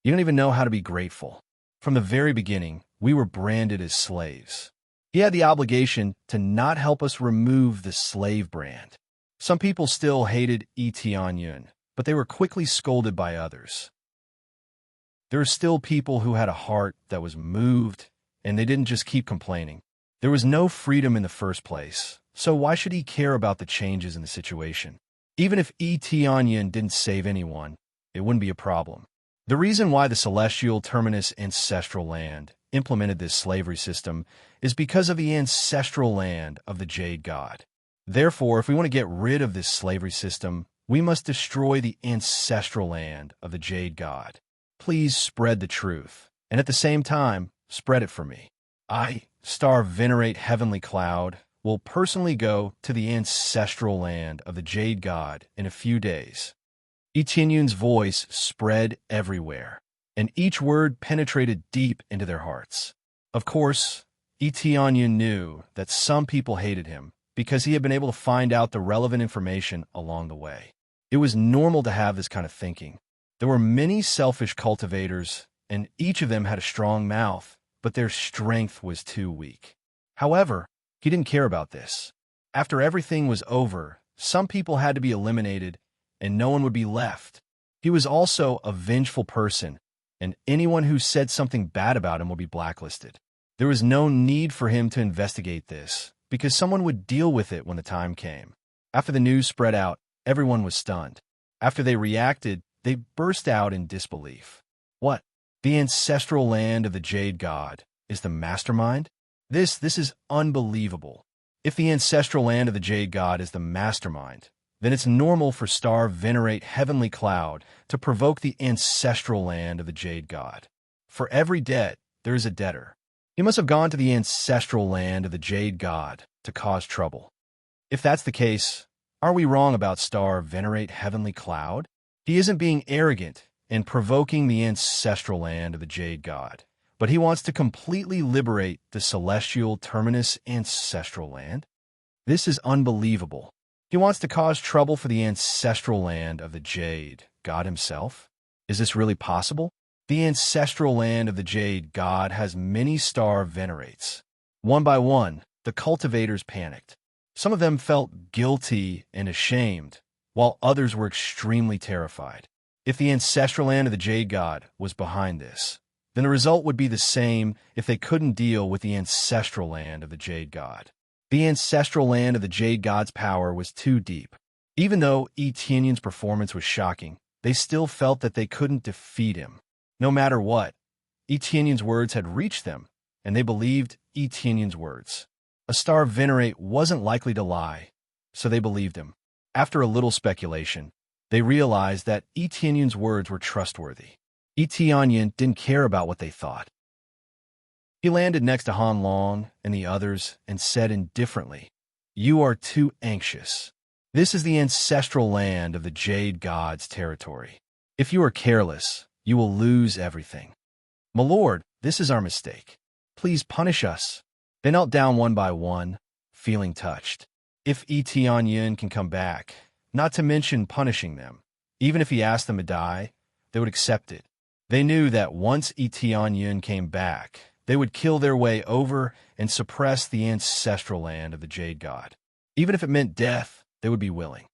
[SPEAKER 1] You don't even know how to be grateful. From the very beginning, we were branded as slaves. He had the obligation to not help us remove the slave brand. Some people still hated Tianyun, but they were quickly scolded by others. There are still people who had a heart that was moved, and they didn't just keep complaining. There was no freedom in the first place, so why should he care about the changes in the situation? Even if Tianyun didn't save anyone, it wouldn't be a problem. The reason why the celestial terminus ancestral land implemented this slavery system is because of the ancestral land of the Jade God. Therefore, if we want to get rid of this slavery system, we must destroy the ancestral land of the Jade God. Please spread the truth, and at the same time, spread it for me. I, Star Venerate Heavenly Cloud, will personally go to the ancestral land of the Jade God in a few days. Tianyun's voice spread everywhere, and each word penetrated deep into their hearts. Of course, Tianyun knew that some people hated him, because he had been able to find out the relevant information along the way. It was normal to have this kind of thinking. There were many selfish cultivators, and each of them had a strong mouth, but their strength was too weak. However, he didn't care about this. After everything was over, some people had to be eliminated, and no one would be left. He was also a vengeful person, and anyone who said something bad about him would be blacklisted. There was no need for him to investigate this, because someone would deal with it when the time came. After the news spread out, everyone was stunned. After they reacted, they burst out in disbelief. What? The ancestral land of the Jade God is the mastermind? This is unbelievable. If the ancestral land of the Jade God is the mastermind, then it's normal for Star venerate Heavenly Cloud to provoke the ancestral land of the Jade God. For every debt, there is a debtor. He must have gone to the ancestral land of the Jade God to cause trouble. If that's the case, are we wrong about Star venerate Heavenly Cloud? He isn't being arrogant and provoking the ancestral land of the Jade God, but he wants to completely liberate the celestial terminus ancestral land. This is unbelievable. He wants to cause trouble for the ancestral land of the Jade God himself? Is this really possible? The ancestral land of the Jade God has many star venerates. One by one, the cultivators panicked. Some of them felt guilty and ashamed, while others were extremely terrified. If the ancestral land of the Jade God was behind this, then the result would be the same if they couldn't deal with the ancestral land of the Jade God. The ancestral land of the Jade God's power was too deep. Even though Etienne's performance was shocking, they still felt that they couldn't defeat him. No matter what, Etienne's words had reached them, and they believed Etienne's words. A star venerate wasn't likely to lie, so they believed him. After a little speculation, they realized that Etienne's words were trustworthy. Etienne didn't care about what they thought. He landed next to Han Long and the others and said indifferently, "You are too anxious. This is the ancestral land of the Jade God's territory. If you are careless, you will lose everything. My lord, this is our mistake. Please punish us." They knelt down one by one, feeling touched. If Etienne can come back, not to mention punishing them, even if he asked them to die, they would accept it. They knew that once Etienne came back, they would kill their way over and suppress the ancestral land of the Jade God. Even if it meant death, they would be willing.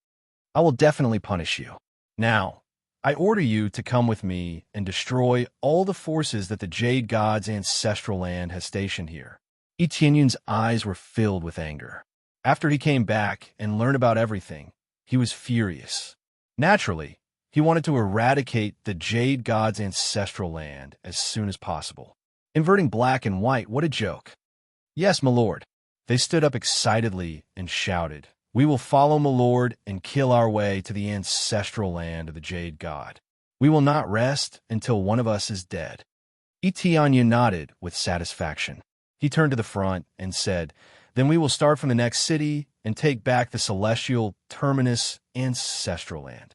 [SPEAKER 1] "I will definitely punish you. Now, I order you to come with me and destroy all the forces that the Jade God's ancestral land has stationed here." Etienne's eyes were filled with anger. After he came back and learned about everything, he was furious. Naturally, he wanted to eradicate the Jade God's ancestral land as soon as possible. Inverting black and white, what a joke. "Yes, my lord." They stood up excitedly and shouted, "We will follow my lord and kill our way to the ancestral land of the Jade God. We will not rest until one of us is dead." Etienne nodded with satisfaction. He turned to the front and said, "Then we will start from the next city and take back the celestial terminus ancestral land."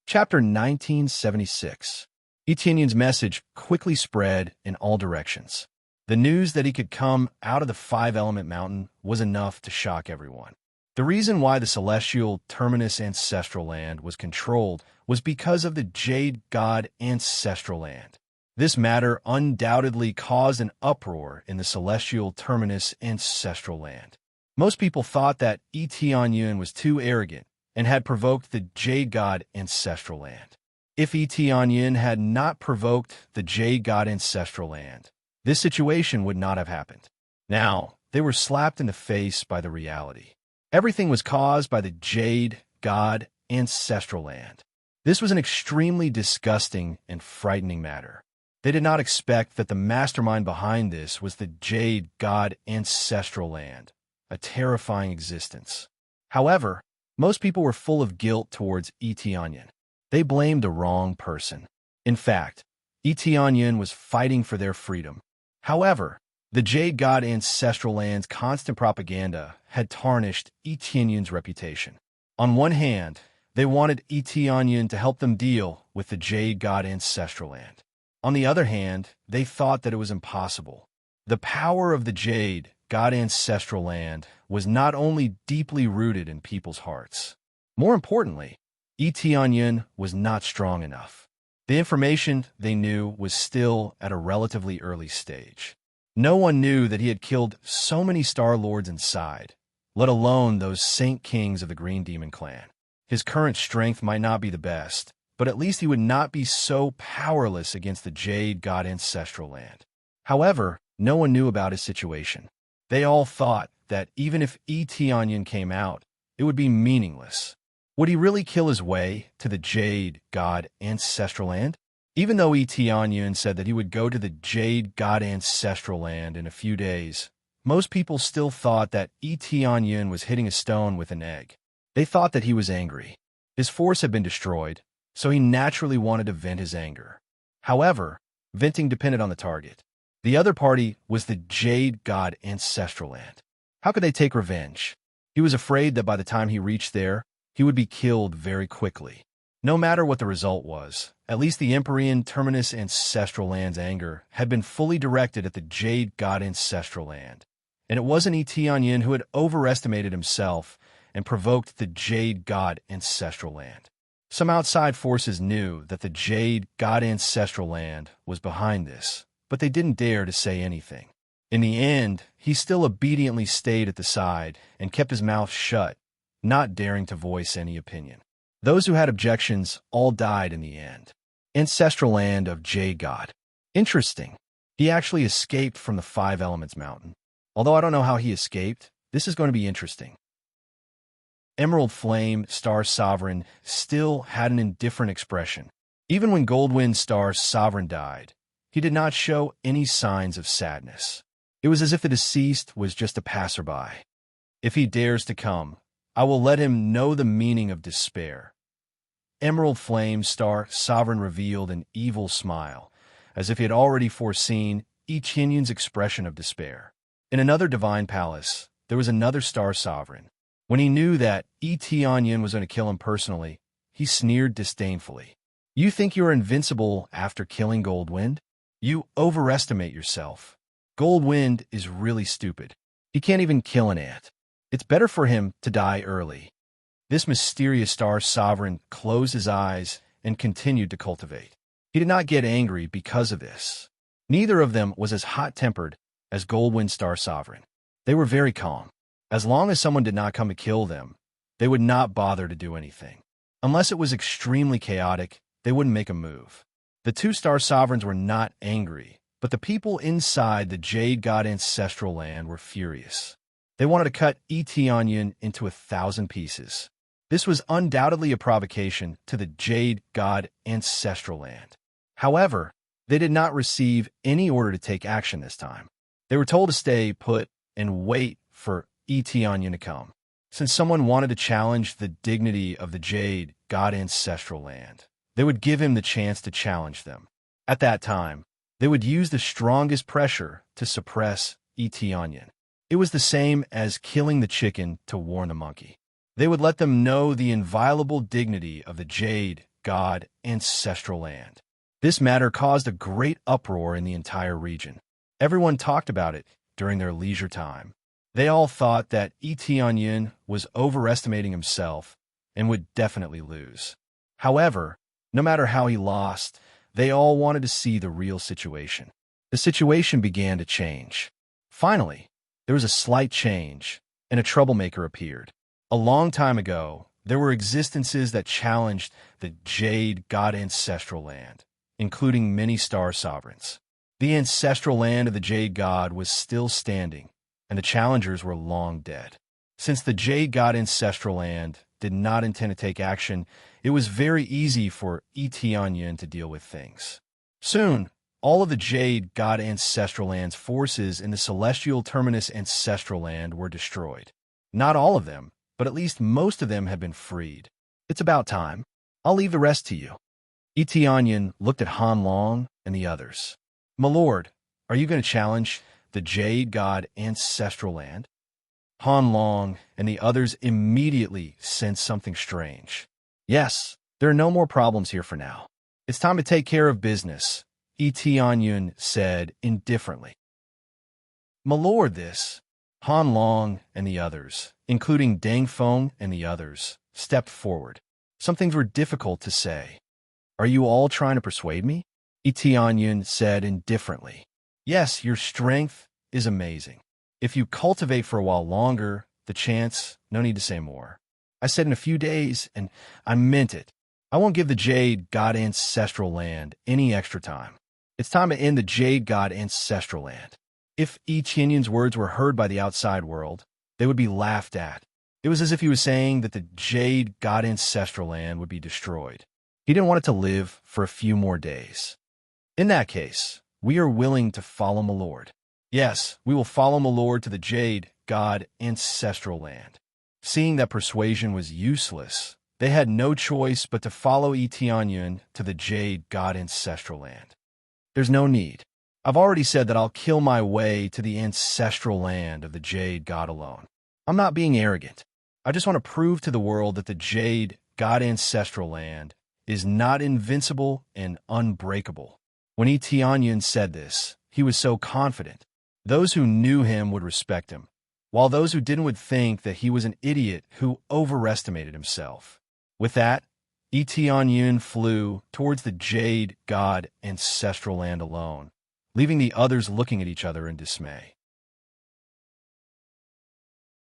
[SPEAKER 1] Chapter 1976. Etienne's message quickly spread in all directions. The news that he could come out of the five-element mountain was enough to shock everyone. The reason why the celestial terminus ancestral land was controlled was because of the Jade God ancestral land. This matter undoubtedly caused an uproar in the celestial terminus ancestral land. Most people thought that Etienne was too arrogant and had provoked the Jade God ancestral land. If Etienne had not provoked the Jade God ancestral land, this situation would not have happened. Now, they were slapped in the face by the reality. Everything was caused by the Jade God ancestral land. This was an extremely disgusting and frightening matter. They did not expect that the mastermind behind this was the Jade God ancestral land, a terrifying existence. However, most people were full of guilt towards Etienne. They blamed the wrong person. In fact, Etienne was fighting for their freedom. However, the Jade God ancestral land's constant propaganda had tarnished Etienne's reputation. On one hand, they wanted Etienne to help them deal with the Jade God ancestral land. On the other hand, they thought that it was impossible. The power of the Jade God ancestral land was not only deeply rooted in people's hearts. More importantly, Etionyun was not strong enough. The information they knew was still at a relatively early stage. No one knew that he had killed so many Star Lords inside, let alone those Saint Kings of the Green Demon clan. His current strength might not be the best, but at least he would not be so powerless against the Jade God ancestral land. However, no one knew about his situation. They all thought that even if Etionyun came out, it would be meaningless. Would he really kill his way to the Jade God ancestral land? Even though Etionyun said that he would go to the Jade God ancestral land in a few days, most people still thought that Etionyun was hitting a stone with an egg. They thought that he was angry. His force had been destroyed, so he naturally wanted to vent his anger. However, venting depended on the target. The other party was the Jade God ancestral land. How could they take revenge? He was afraid that by the time he reached there, he would be killed very quickly. No matter what the result was, at least the Empyrean Terminus ancestral land's anger had been fully directed at the Jade God ancestral land. And it wasn't Etionyun who had overestimated himself and provoked the Jade God ancestral land. Some outside forces knew that the Jade God ancestral land was behind this, but they didn't dare to say anything. In the end, he still obediently stayed at the side and kept his mouth shut, not daring to voice any opinion. Those who had objections all died in the end. Ancestral land of Jade God. Interesting. He actually escaped from the Five Elements Mountain. Although I don't know how he escaped, this is going to be interesting. Emerald Flame, Star Sovereign, still had an indifferent expression. Even when Goldwind Star Sovereign died, he did not show any signs of sadness. It was as if the deceased was just a passerby. If he dares to come, I will let him know the meaning of despair. Emerald Flame, Star Sovereign revealed an evil smile, as if he had already foreseen Etionyun's expression of despair. In another divine palace, there was another Star Sovereign. When he knew that Etionyun was going to kill him personally, he sneered disdainfully. You think you are invincible after killing Goldwind? You overestimate yourself. Goldwind is really stupid. He can't even kill an ant. It's better for him to die early. This mysterious Star Sovereign closed his eyes and continued to cultivate. He did not get angry because of this. Neither of them was as hot-tempered as Goldwind Star Sovereign. They were very calm. As long as someone did not come to kill them, they would not bother to do anything. Unless it was extremely chaotic, they wouldn't make a move. The two Star Sovereigns were not angry, but the people inside the Jade God ancestral land were furious. They wanted to cut Etionyun into 1,000 pieces. This was undoubtedly a provocation to the Jade God ancestral land. However, they did not receive any order to take action this time. They were told to stay put and wait for Etionyun to come. Since someone wanted to challenge the dignity of the Jade God ancestral land, they would give him the chance to challenge them. At that time, they would use the strongest pressure to suppress Etionyun. It was the same as killing the chicken to warn the monkey. They would let them know the inviolable dignity of the Jade God ancestral land. This matter caused a great uproar in the entire region. Everyone talked about it during their leisure time. They all thought that Etionyun was overestimating himself and would definitely lose. However, no matter how he lost, they all wanted to see the real situation. The situation began to change. Finally, there was a slight change, and a troublemaker appeared. A long time ago, there were existences that challenged the Jade God ancestral land, including many Star Sovereigns. The ancestral land of the Jade God was still standing, and the challengers were long dead. Since the Jade God ancestral land did not intend to take action, it was very easy for Etionyun to deal with things. Soon, all of the Jade God ancestral land's forces in the celestial terminus ancestral land were destroyed. Not all of them, but at least most of them had been freed. It's about time. I'll leave the rest to you. Etionyun looked at Han Long and the others. My lord, are you going to challenge the Jade God ancestral land? Han Long and the others immediately sensed something strange. Yes, there are no more problems here for now. It's time to take care of business, Etionyun said indifferently. My lord, this Han Long and the others, including Deng Feng and the others, stepped forward. Some things were difficult to say. Are you all trying to persuade me? Tianyun said indifferently. Yes, your strength is amazing. If you cultivate for a while longer, the chance, no need to say more. I said in a few days, and I meant it. I won't give the Jade God Ancestral Land any extra time. It's time to end the Jade God Ancestral Land. If Tianyun's words were heard by the outside world, they would be laughed at. It was as if he was saying that the Jade God Ancestral Land would be destroyed. He didn't want it to live for a few more days. In that case, we are willing to follow my lord. Yes, we will follow my lord to the Jade God Ancestral Land. Seeing that persuasion was useless, they had no choice but to follow Tianyun to the Jade God Ancestral Land. There's no need. I've already said that I'll kill my way to the ancestral land of the Jade God alone. I'm not being arrogant. I just want to prove to the world that the Jade God Ancestral Land is not invincible and unbreakable. When Tianyun said this, he was so confident. Those who knew him would respect him, while those who didn't would think that he was an idiot who overestimated himself. With that, Tianyun flew towards the Jade God Ancestral Land alone, leaving the others looking at each other in dismay.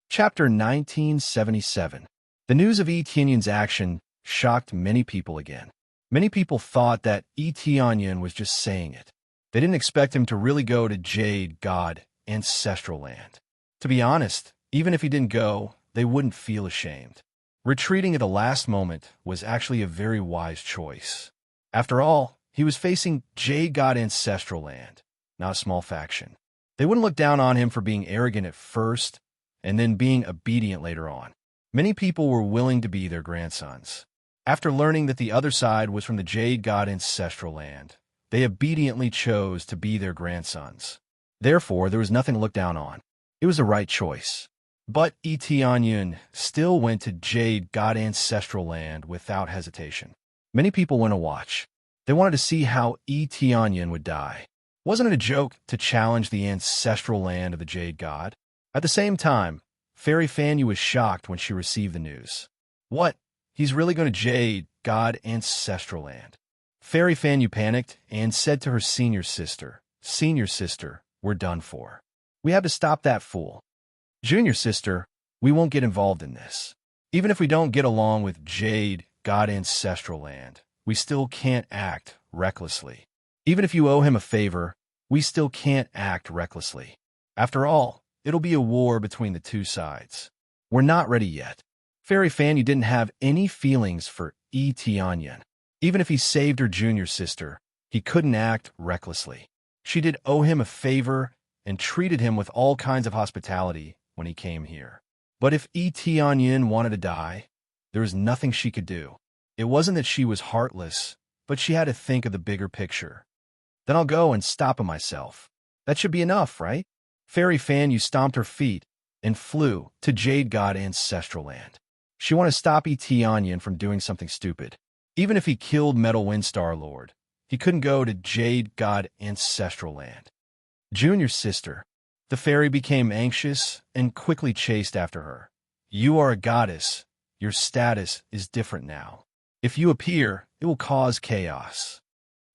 [SPEAKER 1] Chapter 1977. The news of Tianyun's action shocked many people again. Many people thought that Tianyun was just saying it. They didn't expect him to really go to Jade God Ancestral Land. To be honest, even if he didn't go, they wouldn't feel ashamed. Retreating at the last moment was actually a very wise choice. After all, he was facing Jade God Ancestral Land, not a small faction. They wouldn't look down on him for being arrogant at first and then being obedient later on. Many people were willing to be their grandsons. After learning that the other side was from the Jade God Ancestral Land, they obediently chose to be their grandsons. Therefore, there was nothing to look down on. It was the right choice. But Tianyun still went to Jade God Ancestral Land without hesitation. Many people went to watch. They wanted to see how Tianyun would die. Wasn't it a joke to challenge the ancestral land of the Jade God? At the same time, Fairy Fanyu was shocked when she received the news. What? He's really going to Jade God Ancestral Land. Fairy Fanyu panicked and said to her senior sister, we're done for. We have to stop that fool. Junior sister, we won't get involved in this. Even if we don't get along with Jade God Ancestral Land, we still can't act recklessly. Even if you owe him a favor, we still can't act recklessly. After all, it'll be a war between the two sides. We're not ready yet. Fairy Fanyu didn't have any feelings for Tianyun. Even if he saved her junior sister, he couldn't act recklessly. She did owe him a favor and treated him with all kinds of hospitality when he came here. But if Tianyun wanted to die, there was nothing she could do. It wasn't that she was heartless, but she had to think of the bigger picture. Then I'll go and stop him myself. That should be enough, right? Fairy Fanyu stomped her feet and flew to Jade God Ancestral Land. She wanted to stop Tianyun from doing something stupid. Even if he killed Metal Windstar Lord, he couldn't go to Jade God Ancestral Land. Junior sister, the fairy became anxious and quickly chased after her. You are a goddess. Your status is different now. If you appear, it will cause chaos.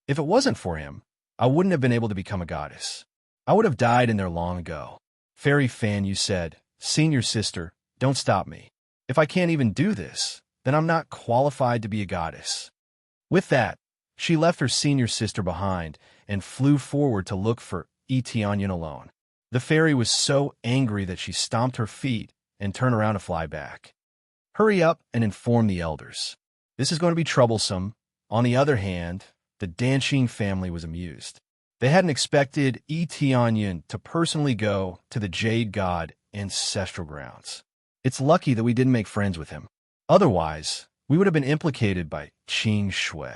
[SPEAKER 1] If it wasn't for him, I wouldn't have been able to become a goddess. I would have died in there long ago. Fairy Fanyu said, Senior sister, don't stop me. If I can't even do this, then I'm not qualified to be a goddess. With that, she left her senior sister behind and flew forward to look for Tianyun alone. The fairy was so angry that she stomped her feet and turned around to fly back. Hurry up and inform the elders. This is going to be troublesome. On the other hand, the Danxing family was amused. They hadn't expected Tianyun to personally go to the Jade God Ancestral Grounds. It's lucky that we didn't make friends with him. Otherwise, we would have been implicated by Qing Shui.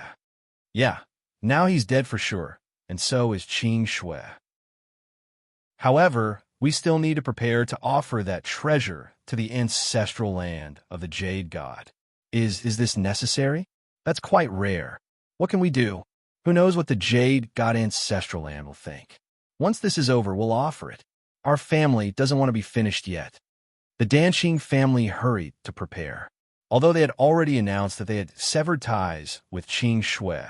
[SPEAKER 1] Yeah, now he's dead for sure, and so is Qing Shui. However, we still need to prepare to offer that treasure to the ancestral land of the Jade God. Is this necessary? That's quite rare. What can we do? Who knows what the Jade God Ancestral Land will think? Once this is over, we'll offer it. Our family doesn't want to be finished yet." The Danxing family hurried to prepare. Although they had already announced that they had severed ties with Qing Shui,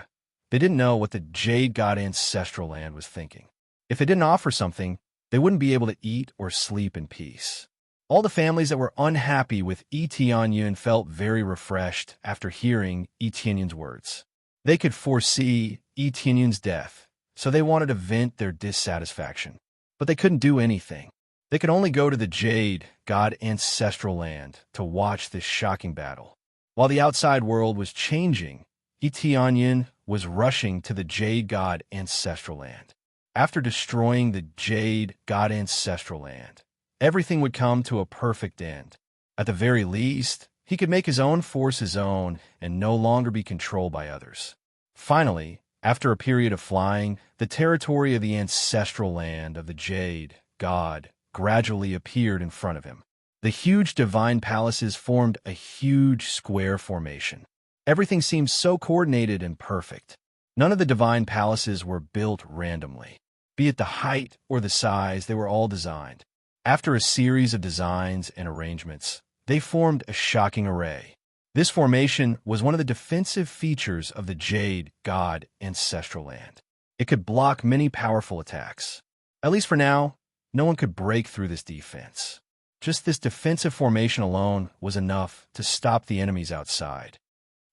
[SPEAKER 1] they didn't know what the Jade God Ancestral Land was thinking. If it didn't offer something, they wouldn't be able to eat or sleep in peace. All the families that were unhappy with Yi Tianyun felt very refreshed after hearing Yi Tianyun's words. They could foresee Yi Tianyun's death, so they wanted to vent their dissatisfaction. But they couldn't do anything. They could only go to the Jade God Ancestral Land to watch this shocking battle. While the outside world was changing, Yi Tianyun was rushing to the Jade God Ancestral Land. After destroying the Jade God Ancestral Land, everything would come to a perfect end. At the very least, he could make his own force his own and no longer be controlled by others. Finally, after a period of flying, the territory of the ancestral land of the Jade God gradually appeared in front of him. The huge divine palaces formed a huge square formation. Everything seemed so coordinated and perfect. None of the divine palaces were built randomly. Be it the height or the size, they were all designed. After a series of designs and arrangements, they formed a shocking array. This formation was one of the defensive features of the Jade God Ancestral Land. It could block many powerful attacks. At least for now, no one could break through this defense. Just this defensive formation alone was enough to stop the enemies outside.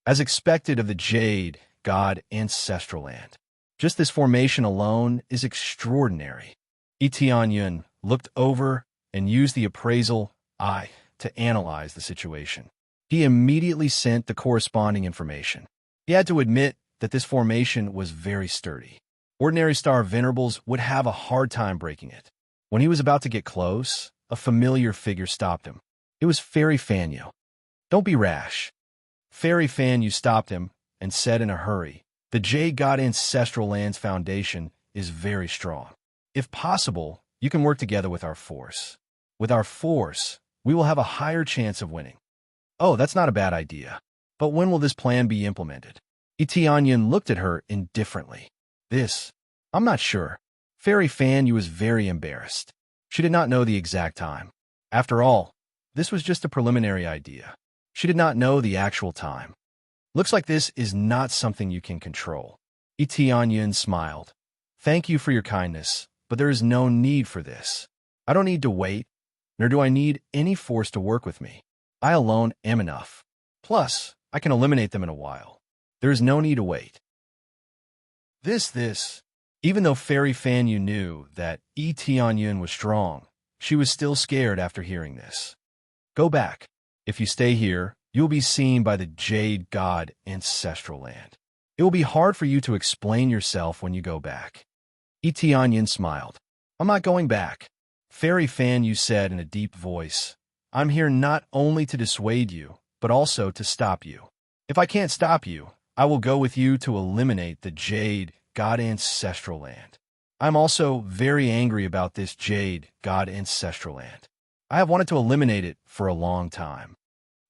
[SPEAKER 1] As expected of the Jade God Ancestral Land, just this formation alone is extraordinary. Yi Tianyun looked over and used the appraisal eye to analyze the situation. He immediately sent the corresponding information. He had to admit that this formation was very sturdy. Ordinary Star Venerables would have a hard time breaking it. When he was about to get close, a familiar figure stopped him. It was Fairy Fanyu. "Don't be rash." Fairy Fanyu stopped him and said in a hurry, "The Jade God Ancestral Land's foundation is very strong. If possible, you can work together with our force. With our force, we will have a higher chance of winning." "Oh, that's not a bad idea. But when will this plan be implemented?" Yi Tianyun looked at her indifferently. I'm not sure." Fairy Fanyu was very embarrassed. She did not know the exact time. After all, this was just a preliminary idea. She did not know the actual time. "Looks like this is not something you can control." Yi Tianyun smiled. "Thank you for your kindness, but there is no need for this. I don't need to wait, nor do I need any force to work with me. I alone am enough. Plus, I can eliminate them in a while. There is no need to wait." Even though Fairy Fanyu knew that Yi Tianyun was strong, she was still scared after hearing this. "Go back. If you stay here, you will be seen by the Jade God Ancestral Land. It will be hard for you to explain yourself when you go back." Yi Tianyun smiled. "I'm not going back." Fairy Fanyu said in a deep voice, "I'm here not only to dissuade you, but also to stop you. If I can't stop you, I will go with you to eliminate the Jade God Ancestral Land. I'm also very angry about this Jade God Ancestral Land. I have wanted to eliminate it for a long time."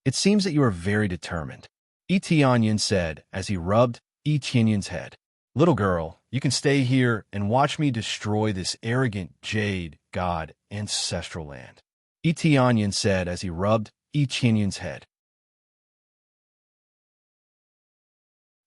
[SPEAKER 1] "It seems that you are very determined," Yi Tianyun said as he rubbed Yi Tianyun's head. "Little girl, you can stay here and watch me destroy this arrogant Jade God Ancestral Land," Yi Tianyun said as he rubbed Yi Tianyun's head.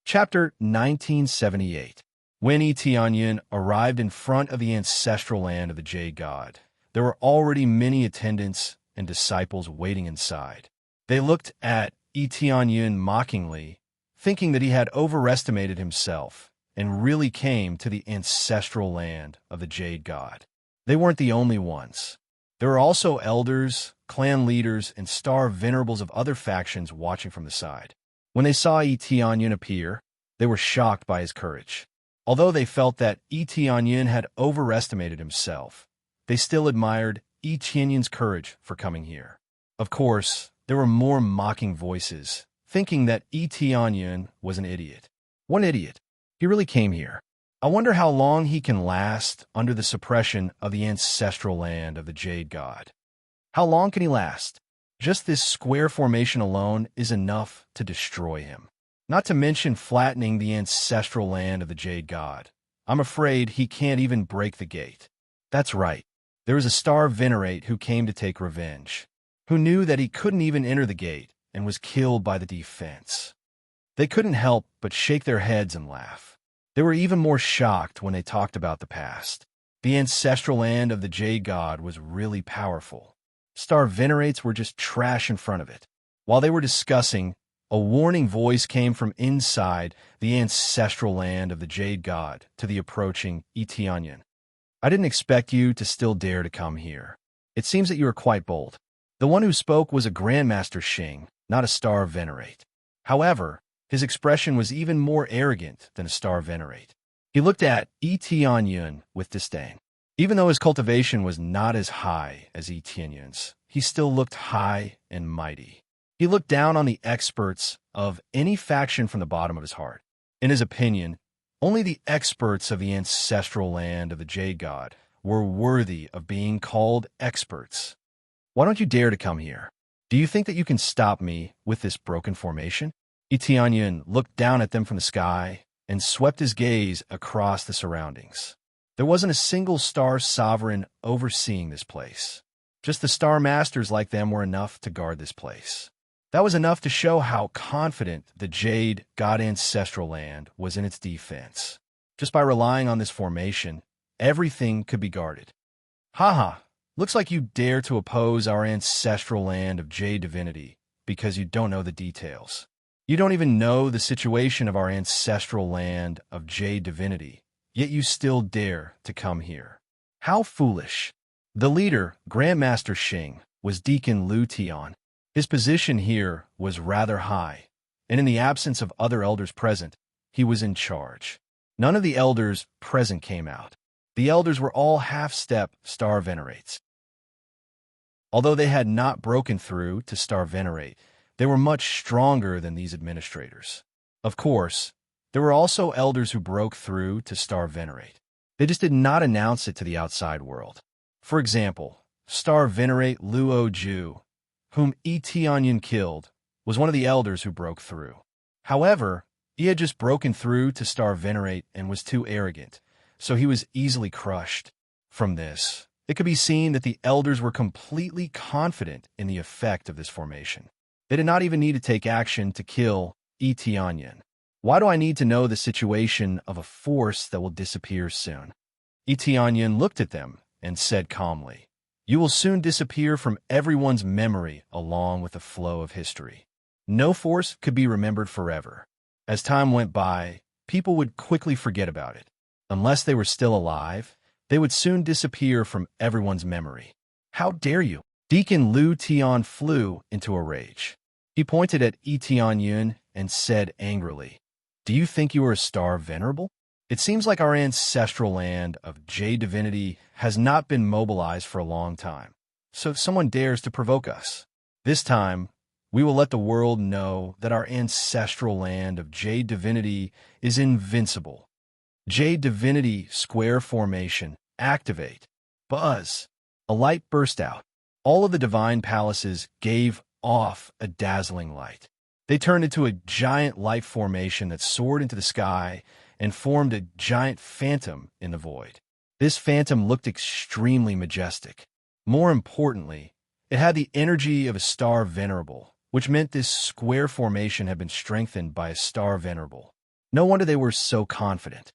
[SPEAKER 1] Chapter 1978. When Yi Tianyun arrived in front of the ancestral land of the Jade God, there were already many attendants and disciples waiting inside. They looked at Yi Tianyun mockingly, thinking that he had overestimated himself and really came to the ancestral land of the Jade God. They weren't the only ones. There were also elders, clan leaders, and star venerables of other factions watching from the side. When they saw Yi Tianyun appear, they were shocked by his courage. Although they felt that Yi Tianyun had overestimated himself, they still admired Yi Tianyun's courage for coming here. Of course, there were more mocking voices, thinking that Yi Tianyun was an idiot. One idiot. He really came here. I wonder how long he can last under the suppression of the ancestral land of the Jade God. How long can he last? Just this square formation alone is enough to destroy him. Not to mention flattening the ancestral land of the Jade God. I'm afraid he can't even break the gate. That's right. There was a star venerate who came to take revenge, who knew that he couldn't even enter the gate and was killed by the defense. They couldn't help but shake their heads and laugh. They were even more shocked when they talked about the past. The ancestral land of the Jade God was really powerful. Star venerates were just trash in front of it. While they were discussing, a warning voice came from inside the ancestral land of the Jade God to the approaching Etionyan. I didn't expect you to still dare to come here. It seems that you are quite bold. The one who spoke was a Grandmaster Shing, not a Star Venerate. However, his expression was even more arrogant than a Star Venerate. He looked at Etionyan with disdain. Even though his cultivation was not as high as Etionyan's, he still looked high and mighty. He looked down on the experts of any faction from the bottom of his heart. In his opinion, only the experts of the ancestral land of the Jade God were worthy of being called experts. Why don't you dare to come here? Do you think that you can stop me with this broken formation? Etionyan looked down at them from the sky and swept his gaze across the surroundings. There wasn't a single star sovereign overseeing this place. Just the star masters like them were enough to guard this place. That was enough to show how confident the Jade God ancestral land was in its defense. Just by relying on this formation, everything could be guarded. Haha, looks like you dare to oppose our ancestral land of Jade divinity because you don't know the details. You don't even know the situation of our ancestral land of Jade divinity, yet you still dare to come here. How foolish. The leader, Grandmaster Shing, was Deacon Lu Tian. His position here was rather high, and in the absence of other elders present, he was in charge. None of the elders present came out. The elders were all half-step Star Venerates. Although they had not broken through to Star Venerate, they were much stronger than these administrators. Of course, there were also elders who broke through to Star Venerate. They just did not announce it to the outside world. For example, Star Venerate Luo Ju, whom Etionyan killed, was one of the elders who broke through. However, he had just broken through to Star Venerate and was too arrogant, so he was easily crushed. From this, it could be seen that the elders were completely confident in the effect of this formation. They did not even need to take action to kill Etionyan. Why do I need to know the situation of a force that will disappear soon? Etionyan looked at them and said calmly, "You will soon disappear from everyone's memory along with the flow of history. No force could be remembered forever. As time went by, people would quickly forget about it. Unless they were still alive, they would soon disappear from everyone's memory. How dare you?" Deacon Lu Tian flew into a rage. He pointed at Etionyan and said angrily, "Do you think you are a Star Venerable? It seems like our ancestral land of Jade divinity has not been mobilized for a long time, so if someone dares to provoke us, this time we will let the world know that our ancestral land of Jade divinity is invincible. Jade divinity square formation, activate. Buzz." A light burst out. All of the divine palaces gave off a dazzling light. They turned into a giant light formation that soared into the sky and formed a giant phantom in the void. This phantom looked extremely majestic. More importantly, it had the energy of a Star Venerable, which meant this square formation had been strengthened by a Star Venerable. No wonder they were so confident.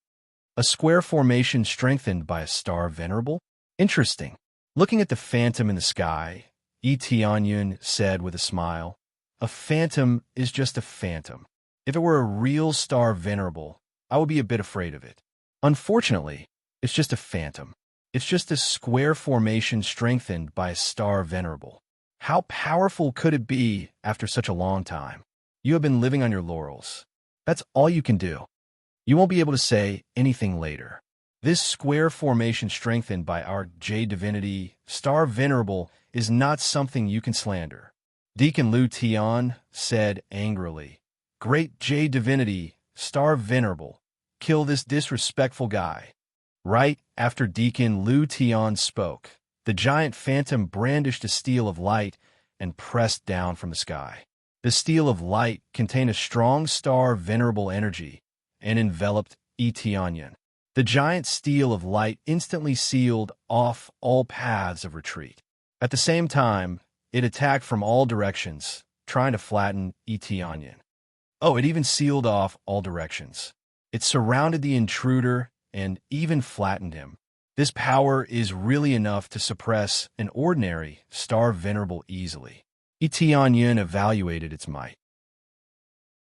[SPEAKER 1] A square formation strengthened by a Star Venerable? Interesting. Looking at the phantom in the sky, Etionyan said with a smile, "A phantom is just a phantom. If it were a real Star Venerable, I would be a bit afraid of it. Unfortunately, it's just a phantom. It's just a square formation strengthened by a Star Venerable. How powerful could it be after such a long time? You have been living on your laurels. That's all you can do. You won't be able to say anything later. This square formation strengthened by our Jade divinity, Star Venerable, is not something you can slander." Deacon Lu Tian said angrily, "Great Jade divinity, Star Venerable, kill this disrespectful guy." Right after Deacon Lu Tian spoke, the giant phantom brandished a steel of light and pressed down from the sky. The steel of light contained a strong Star Venerable energy and enveloped Etionyan. The giant steel of light instantly sealed off all paths of retreat. At the same time, it attacked from all directions, trying to flatten Eteonyan. Oh, it even sealed off all directions. It surrounded the intruder and even flattened him. This power is really enough to suppress an ordinary Star Venerable easily. Eteonyan evaluated its might.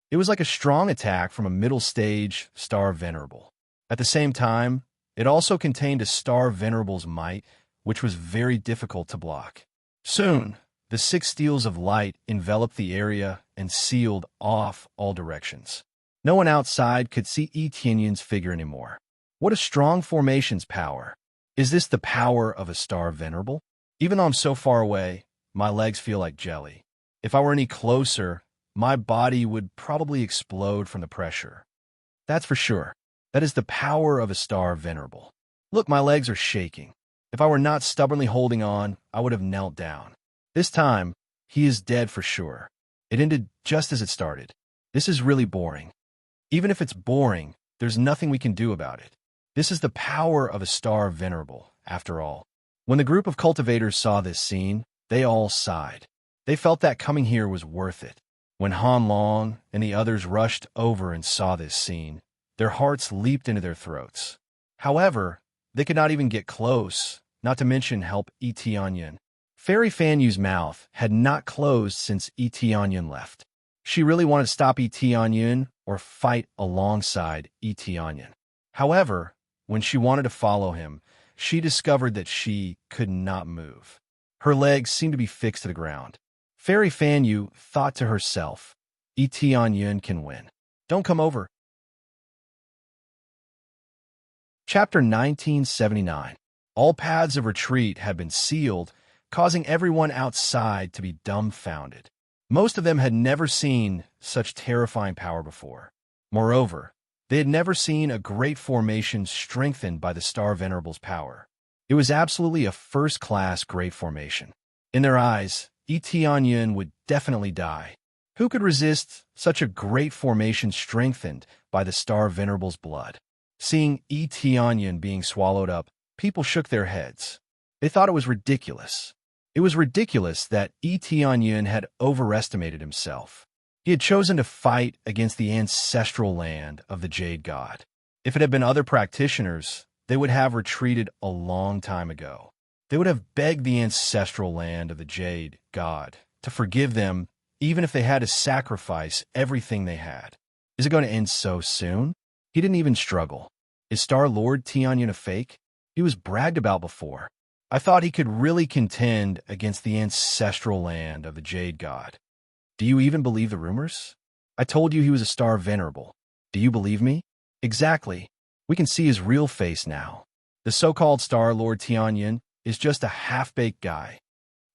[SPEAKER 1] It was like a strong attack from a middle-stage Star Venerable. At the same time, it also contained a Star Venerable's might, which was very difficult to block. Soon, the 6 steels of light enveloped the area and sealed off all directions. No one outside could see Eteonyan's figure anymore. What a strong formation's power. Is this the power of a Star Venerable? Even though I'm so far away, my legs feel like jelly. If I were any closer, my body would probably explode from the pressure. That's for sure. That is the power of a Star Venerable. Look, my legs are shaking. If I were not stubbornly holding on, I would have knelt down. This time, he is dead for sure. It ended just as it started. This is really boring. Even if it's boring, there's nothing we can do about it. This is the power of a Star Venerable, after all. When the group of cultivators saw this scene, they all sighed. They felt that coming here was worth it. When Han Long and the others rushed over and saw this scene, their hearts leaped into their throats. However, they could not even get close, not to mention help Eteonyan. Fairy Fanyu's mouth had not closed since Eteonyan left. She really wanted to stop Eteonyan or fight alongside Eteonyan. However, when she wanted to follow him, she discovered that she could not move. Her legs seemed to be fixed to the ground. Fairy Fanyu thought to herself, Eteonyan can win. Don't come over. Chapter 1979. All paths of retreat had been sealed, causing everyone outside to be dumbfounded. Most of them had never seen such terrifying power before. Moreover, they had never seen a great formation strengthened by the Star Venerable's power. It was absolutely a first-class great formation. In their eyes, Eteonyan would definitely die. Who could resist such a great formation strengthened by the Star Venerable's blood? Seeing Eteonyan being swallowed up, people shook their heads. They thought it was ridiculous. It was ridiculous that Eteonyan had overestimated himself. He had chosen to fight against the ancestral land of the Jade God. If it had been other practitioners, they would have retreated a long time ago. They would have begged the ancestral land of the Jade God to forgive them, even if they had to sacrifice everything they had. Is it going to end so soon? He didn't even struggle. Is Star Lord Tianyan a fake? He was bragged about before. I thought he could really contend against the ancestral land of the Jade God. Do you even believe the rumors? I told you he was a Star Venerable. Do you believe me? Exactly. We can see his real face now. The so-called Star Lord Tianyan is just a half-baked guy.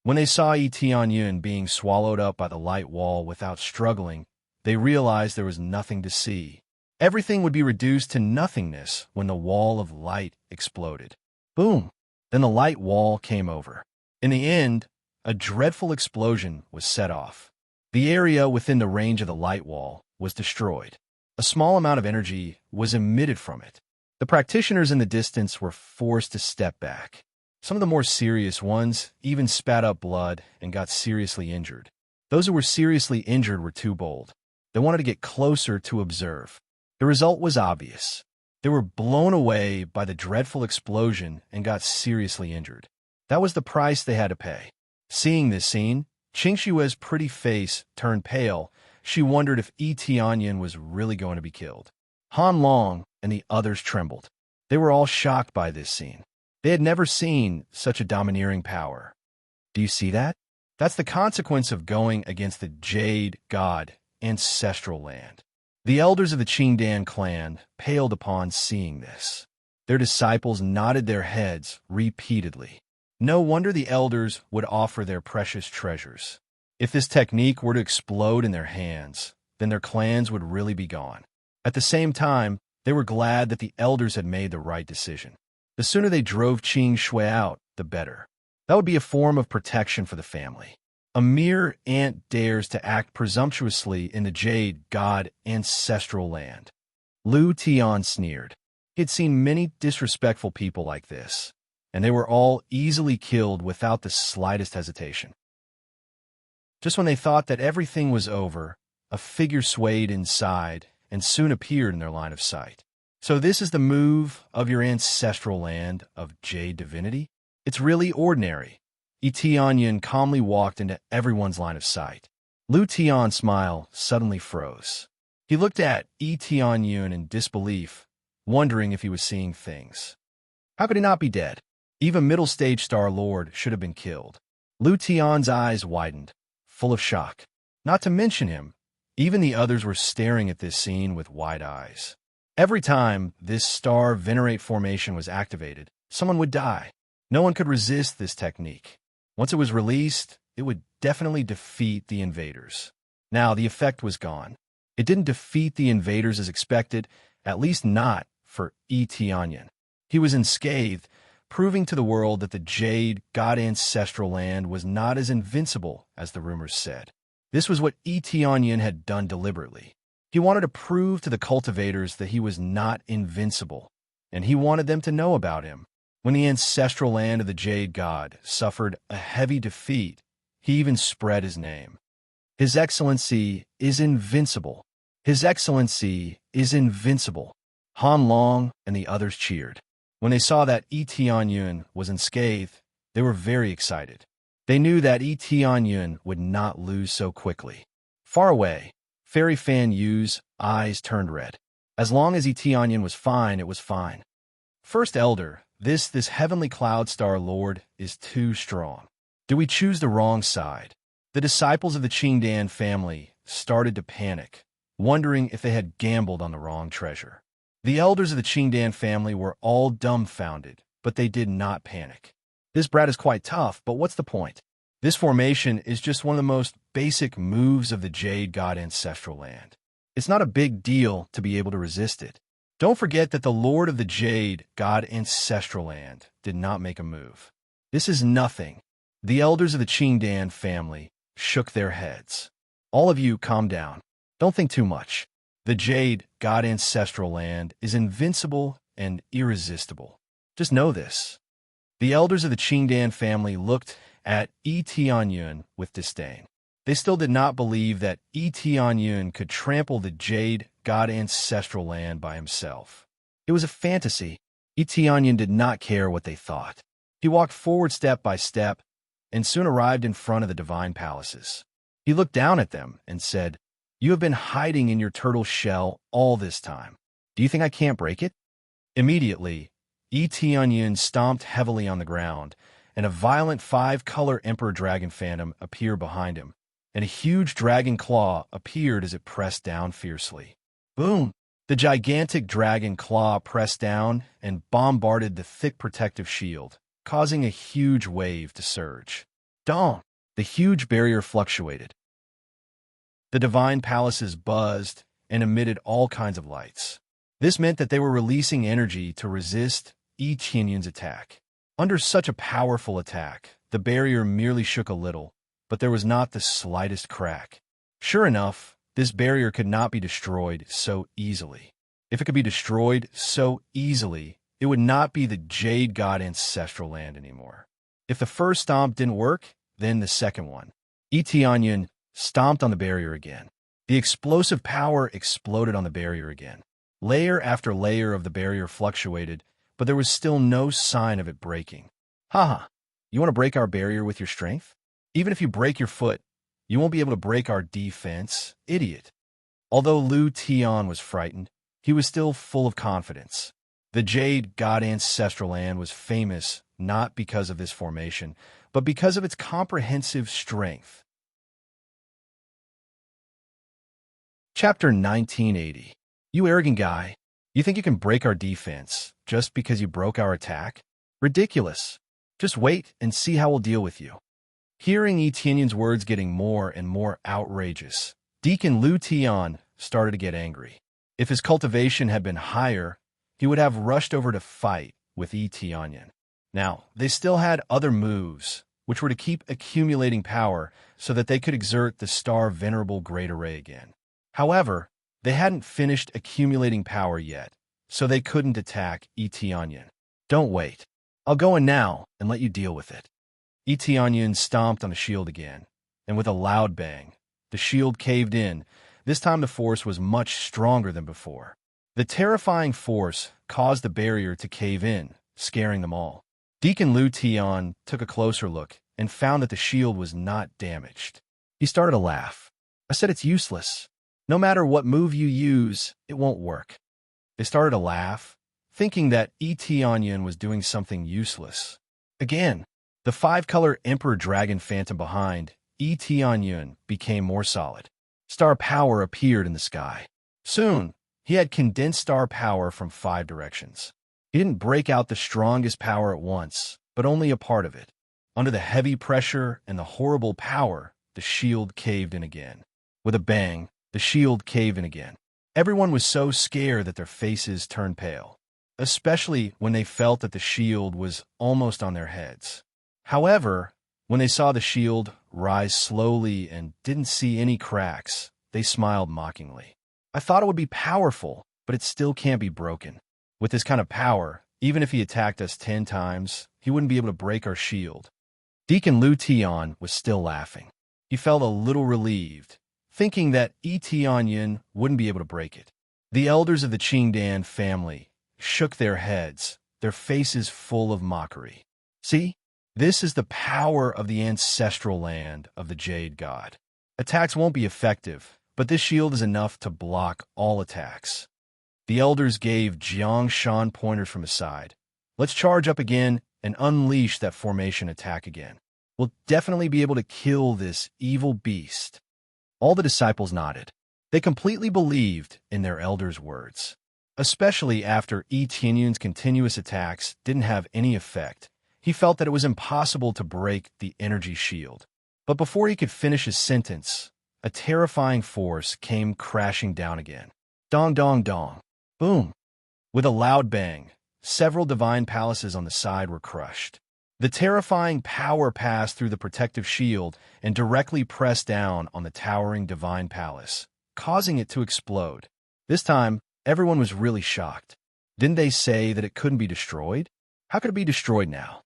[SPEAKER 1] When they saw Tianyan being swallowed up by the light wall without struggling, they realized there was nothing to see. Everything would be reduced to nothingness when the wall of light exploded. Boom! Then the light wall came over. In the end, a dreadful explosion was set off. The area within the range of the light wall was destroyed. A small amount of energy was emitted from it. The practitioners in the distance were forced to step back. Some of the more serious ones even spat up blood and got seriously injured. Those who were seriously injured were too bold. They wanted to get closer to observe. The result was obvious. They were blown away by the dreadful explosion and got seriously injured. That was the price they had to pay. Seeing this scene, Qingshue's pretty face turned pale. She wondered if Tianyan was really going to be killed. Han Long and the others trembled. They were all shocked by this scene. They had never seen such a domineering power. Do you see that? That's the consequence of going against the Jade God ancestral land. The elders of the Qingdan clan paled upon seeing this. Their disciples nodded their heads repeatedly. No wonder the elders would offer their precious treasures. If this technique were to explode in their hands, then their clans would really be gone. At the same time, they were glad that the elders had made the right decision. The sooner they drove Qing Shui out, the better. That would be a form of protection for the family. A mere ant dares to act presumptuously in the Jade God ancestral land. Lu Tian sneered. He had seen many disrespectful people like this, and they were all easily killed without the slightest hesitation. Just when they thought that everything was over, a figure swayed inside and soon appeared in their line of sight. So this is the move of your ancestral land of jade divinity? It's really ordinary. Tianyun calmly walked into everyone's line of sight. Lu Tian's smile suddenly froze. He looked at Tianyun in disbelief, wondering if he was seeing things. How could he not be dead? Even middle stage Star Lord should have been killed. Lu Tian's eyes widened, full of shock. Not to mention him, even the others were staring at this scene with wide eyes. Every time this star venerate formation was activated, someone would die. No one could resist this technique. Once it was released, it would definitely defeat the invaders. Now, the effect was gone. It didn't defeat the invaders as expected, at least not for Tianyun. He was unscathed, proving to the world that the Jade God ancestral land was not as invincible as the rumors said. This was what Tianyun had done deliberately. He wanted to prove to the cultivators that he was not invincible, and he wanted them to know about him. When the ancestral land of the Jade God suffered a heavy defeat, he even spread his name. His Excellency is invincible. His Excellency is invincible. Han Long and the others cheered. When they saw that Tianyun was unscathed, they were very excited. They knew that Tianyun would not lose so quickly. Far away, Fairy Fan Yu's eyes turned red. As long as Tianyun was fine, it was fine. First Elder, this heavenly cloud star lord is too strong. Do we choose the wrong side? The disciples of the Qingdan family started to panic, wondering if they had gambled on the wrong treasure. The elders of the Qingdan family were all dumbfounded, but they did not panic. This brat is quite tough, but what's the point? This formation is just one of the most basic moves of the Jade God ancestral land. It's not a big deal to be able to resist it. Don't forget that the Lord of the Jade God ancestral land did not make a move. This is nothing. The elders of the Qingdan family shook their heads. All of you calm down. Don't think too much. The Jade God ancestral land is invincible and irresistible. Just know this. The elders of the Qingdan family looked at Tianyun with disdain. They still did not believe that Tianyun could trample the Jade God ancestral land by himself. It was a fantasy. Tianyun did not care what they thought. He walked forward step by step and soon arrived in front of the divine palaces. He looked down at them and said, "You have been hiding in your turtle shell all this time. Do you think I can't break it?" Immediately, Tianyun stomped heavily on the ground, and a violent 5-color Emperor Dragon Phantom appeared behind him, and a huge dragon claw appeared as it pressed down fiercely. Boom! The gigantic dragon claw pressed down and bombarded the thick protective shield, causing a huge wave to surge. Dong! The huge barrier fluctuated. The divine palaces buzzed and emitted all kinds of lights. This meant that they were releasing energy to resist Tianyun's attack. Under such a powerful attack, the barrier merely shook a little, but there was not the slightest crack. Sure enough, this barrier could not be destroyed so easily. If it could be destroyed so easily, it would not be the Jade God ancestral land anymore. If the first stomp didn't work, then the second one. Tianyun stomped on the barrier again. The explosive power exploded on the barrier again. Layer after layer of the barrier fluctuated, but there was still no sign of it breaking. Haha, you want to break our barrier with your strength? Even if you break your foot, you won't be able to break our defense, idiot. Although Lu Tian was frightened, he was still full of confidence. The Jade God ancestral land was famous not because of this formation, but because of its comprehensive strength. Chapter 1980. You arrogant guy. You think you can break our defense just because you broke our attack? Ridiculous. Just wait and see how we'll deal with you. Hearing Tianyun's words getting more and more outrageous, Deacon Lu Tian started to get angry. If his cultivation had been higher, he would have rushed over to fight with Tianyun. Now, they still had other moves, which were to keep accumulating power so that they could exert the Star Venerable Great Array again. However, they hadn't finished accumulating power yet, so they couldn't attack Etionyun. Don't wait. I'll go in now and let you deal with it. Etionyun stomped on the shield again, and with a loud bang, the shield caved in. This time the force was much stronger than before. The terrifying force caused the barrier to cave in, scaring them all. Deacon Lu Tian took a closer look and found that the shield was not damaged. He started to laugh. I said it's useless. No matter what move you use, it won't work. They started to laugh, thinking that Etionyun was doing something useless. Again, the five-color Emperor Dragon Phantom behind Etionyun became more solid. Star power appeared in the sky. Soon, he had condensed star power from 5 directions. He didn't break out the strongest power at once, but only a part of it. Under the heavy pressure and the horrible power, the shield caved in again. With a bang, the shield caved in again. Everyone was so scared that their faces turned pale, especially when they felt that the shield was almost on their heads. However, when they saw the shield rise slowly and didn't see any cracks, they smiled mockingly. I thought it would be powerful, but it still can't be broken. With this kind of power, even if he attacked us 10 times, he wouldn't be able to break our shield. Deacon Lu Tian was still laughing. He felt a little relieved, thinking that Etionyun wouldn't be able to break it. The elders of the Qingdan family shook their heads, their faces full of mockery. See? This is the power of the ancestral land of the Jade God. Attacks won't be effective, but this shield is enough to block all attacks. The elders gave Jiang Shan pointers from his side. Let's charge up again and unleash that formation attack again. We'll definitely be able to kill this evil beast. All the disciples nodded. They completely believed in their elders' words, especially after Etionyun's continuous attacks didn't have any effect. He felt that it was impossible to break the energy shield. But before he could finish his sentence, a terrifying force came crashing down again. Dong, dong, dong. Boom. With a loud bang, several divine palaces on the side were crushed. The terrifying power passed through the protective shield and directly pressed down on the towering divine palace, causing it to explode. This time, everyone was really shocked. Didn't they say that it couldn't be destroyed? How could it be destroyed now?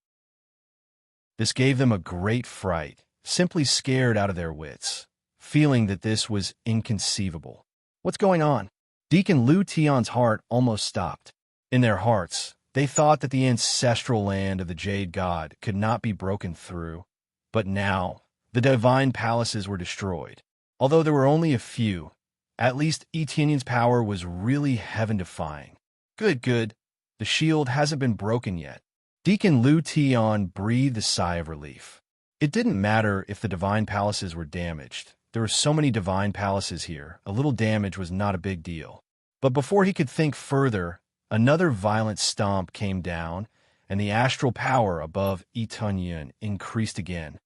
[SPEAKER 1] This gave them a great fright, simply scared out of their wits, feeling that this was inconceivable. What's going on? Deacon Lu Tian's heart almost stopped. In their hearts, they thought that the ancestral land of the Jade God could not be broken through. But now, the divine palaces were destroyed. Although there were only a few, at least Etionyun's power was really heaven-defying. Good, good. The shield hasn't been broken yet. Deacon Lu Tian breathed a sigh of relief. It didn't matter if the divine palaces were damaged. There were so many divine palaces here, a little damage was not a big deal. But before he could think further, another violent stomp came down, and the astral power above Etionyun increased again.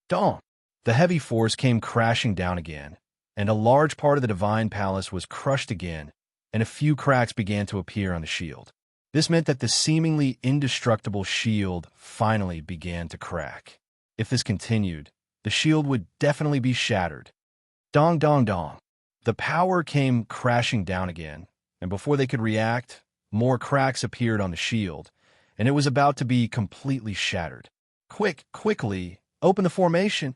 [SPEAKER 1] Dong! The heavy force came crashing down again, and a large part of the divine palace was crushed again, and a few cracks began to appear on the shield. This meant that the seemingly indestructible shield finally began to crack. If this continued, the shield would definitely be shattered. Dong, dong, dong. The power came crashing down again, and before they could react, more cracks appeared on the shield, and it was about to be completely shattered. Quickly, open the formation.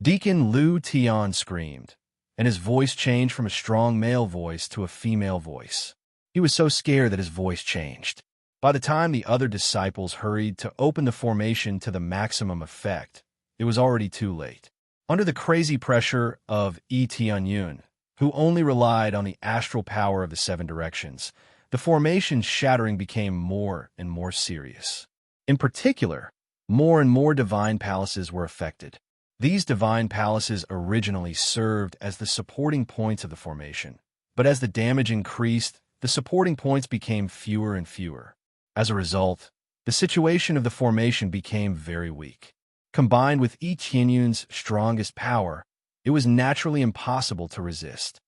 [SPEAKER 1] Deacon Lu Tian screamed, and his voice changed from a strong male voice to a female voice. He was so scared that his voice changed. By the time the other disciples hurried to open the formation to the maximum effect, it was already too late. Under the crazy pressure of Etionyun, who only relied on the astral power of the 7 directions, the formation's shattering became more and more serious. In particular, more and more divine palaces were affected. These divine palaces originally served as the supporting points of the formation, but as the damage increased, the supporting points became fewer and fewer. As a result, the situation of the formation became very weak. Combined with Etionyun's strongest power, it was naturally impossible to resist.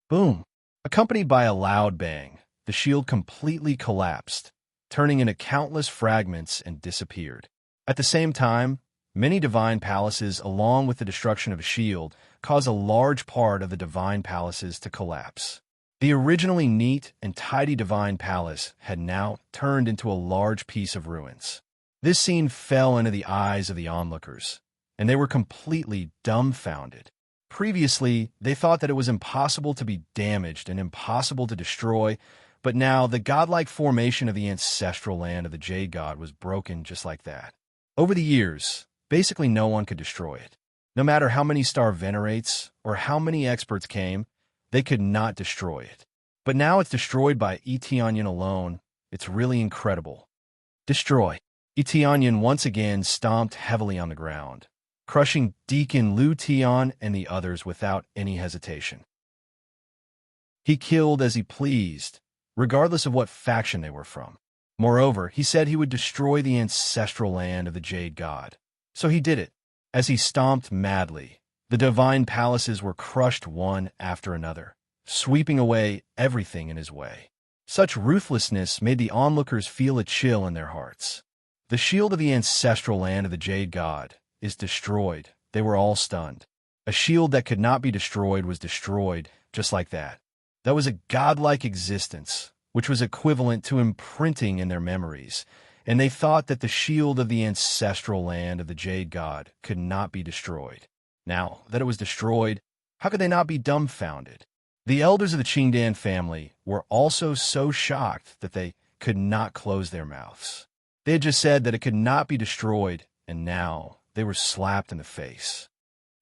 [SPEAKER 1] Boom! Accompanied by a loud bang, the shield completely collapsed, turning into countless fragments and disappeared. At the same time, many divine palaces, along with the destruction of a shield, caused a large part of the divine palaces to collapse. The originally neat and tidy divine palace had now turned into a large piece of ruins. This scene fell into the eyes of the onlookers, and they were completely dumbfounded. Previously, they thought that it was impossible to be damaged and impossible to destroy, but now the godlike formation of the ancestral land of the Jade God was broken just like that. Over the years, basically no one could destroy it. No matter how many star venerates or how many experts came, they could not destroy it. But now it's destroyed by Etionyan alone. It's really incredible. Destroy. Etionyan once again stomped heavily on the ground, crushing Deacon Lu Tion and the others without any hesitation. He killed as he pleased, regardless of what faction they were from. Moreover, he said he would destroy the ancestral land of the Jade God. So he did it. As he stomped madly, the divine palaces were crushed one after another, sweeping away everything in his way. Such ruthlessness made the onlookers feel a chill in their hearts. The shield of the ancestral land of the Jade God is destroyed. They were all stunned. A shield that could not be destroyed was destroyed just like that. That was a godlike existence, which was equivalent to imprinting in their memories, and they thought that the shield of the ancestral land of the Jade God could not be destroyed. Now that it was destroyed, how could they not be dumbfounded? The elders of the Qingdan family were also so shocked that they could not close their mouths. They had just said that it could not be destroyed, and now they were slapped in the face.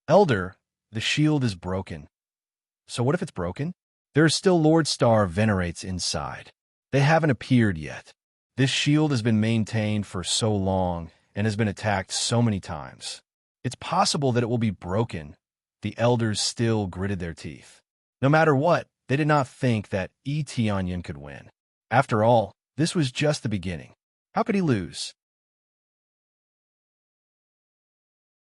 [SPEAKER 1] Elder, the shield is broken. So what if it's broken? There are still Lord Star venerates inside. They haven't appeared yet. This shield has been maintained for so long and has been attacked so many times. It's possible that it will be broken. The elders still gritted their teeth. No matter what, they did not think that Etionyan could win. After all, this was just the beginning. How could he lose?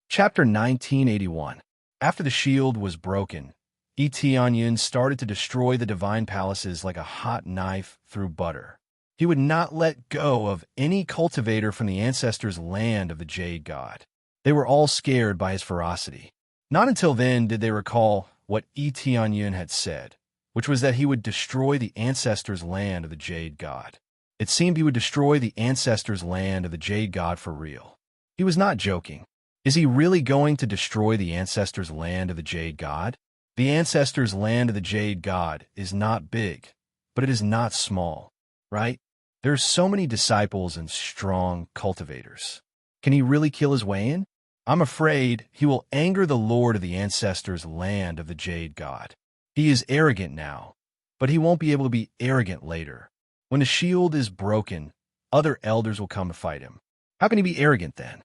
[SPEAKER 1] Chapter 1981. After the shield was broken, Etionyan started to destroy the divine palaces like a hot knife through butter. He would not let go of any cultivator from the ancestors' land of the Jade God. They were all scared by his ferocity. Not until then did they recall what Etionyan had said, which was that he would destroy the ancestors' land of the Jade God. It seemed he would destroy the ancestors' land of the Jade God for real. He was not joking. Is he really going to destroy the ancestors' land of the Jade God? The ancestors' land of the Jade God is not big, but it is not small, right? There are so many disciples and strong cultivators. Can he really kill his way in? I'm afraid he will anger the Lord of the ancestors' land of the Jade God. He is arrogant now, but he won't be able to be arrogant later. When the shield is broken, other elders will come to fight him. How can he be arrogant then?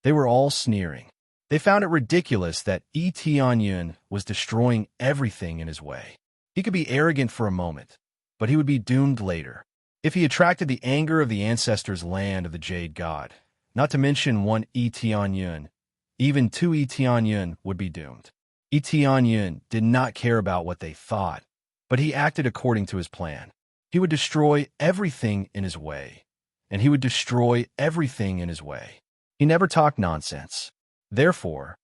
[SPEAKER 1] They were all sneering. They found it ridiculous that Etionyan was destroying everything in his way. He could be arrogant for a moment, but he would be doomed later. If he attracted the anger of the ancestors' land of the Jade God, not to mention one Etionyan, even two Etionyan would be doomed. Etionyan did not care about what they thought, but he acted according to his plan. He would destroy everything in his way, and he would destroy everything in his way. He never talked nonsense. Therefore,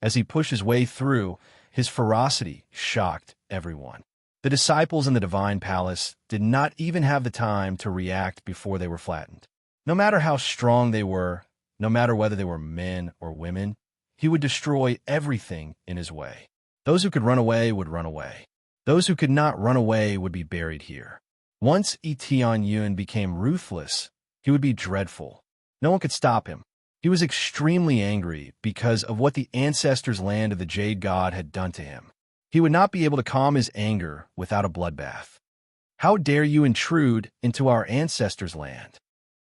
[SPEAKER 1] as he pushed his way through, his ferocity shocked everyone. The disciples in the divine palace did not even have the time to react before they were flattened. No matter how strong they were, no matter whether they were men or women, he would destroy everything in his way. Those who could run away would run away. Those who could not run away would be buried here. Once Etionyan became ruthless, he would be dreadful. No one could stop him. He was extremely angry because of what the ancestors' land of the Jade God had done to him. He would not be able to calm his anger without a bloodbath. How dare you intrude into our ancestors' land?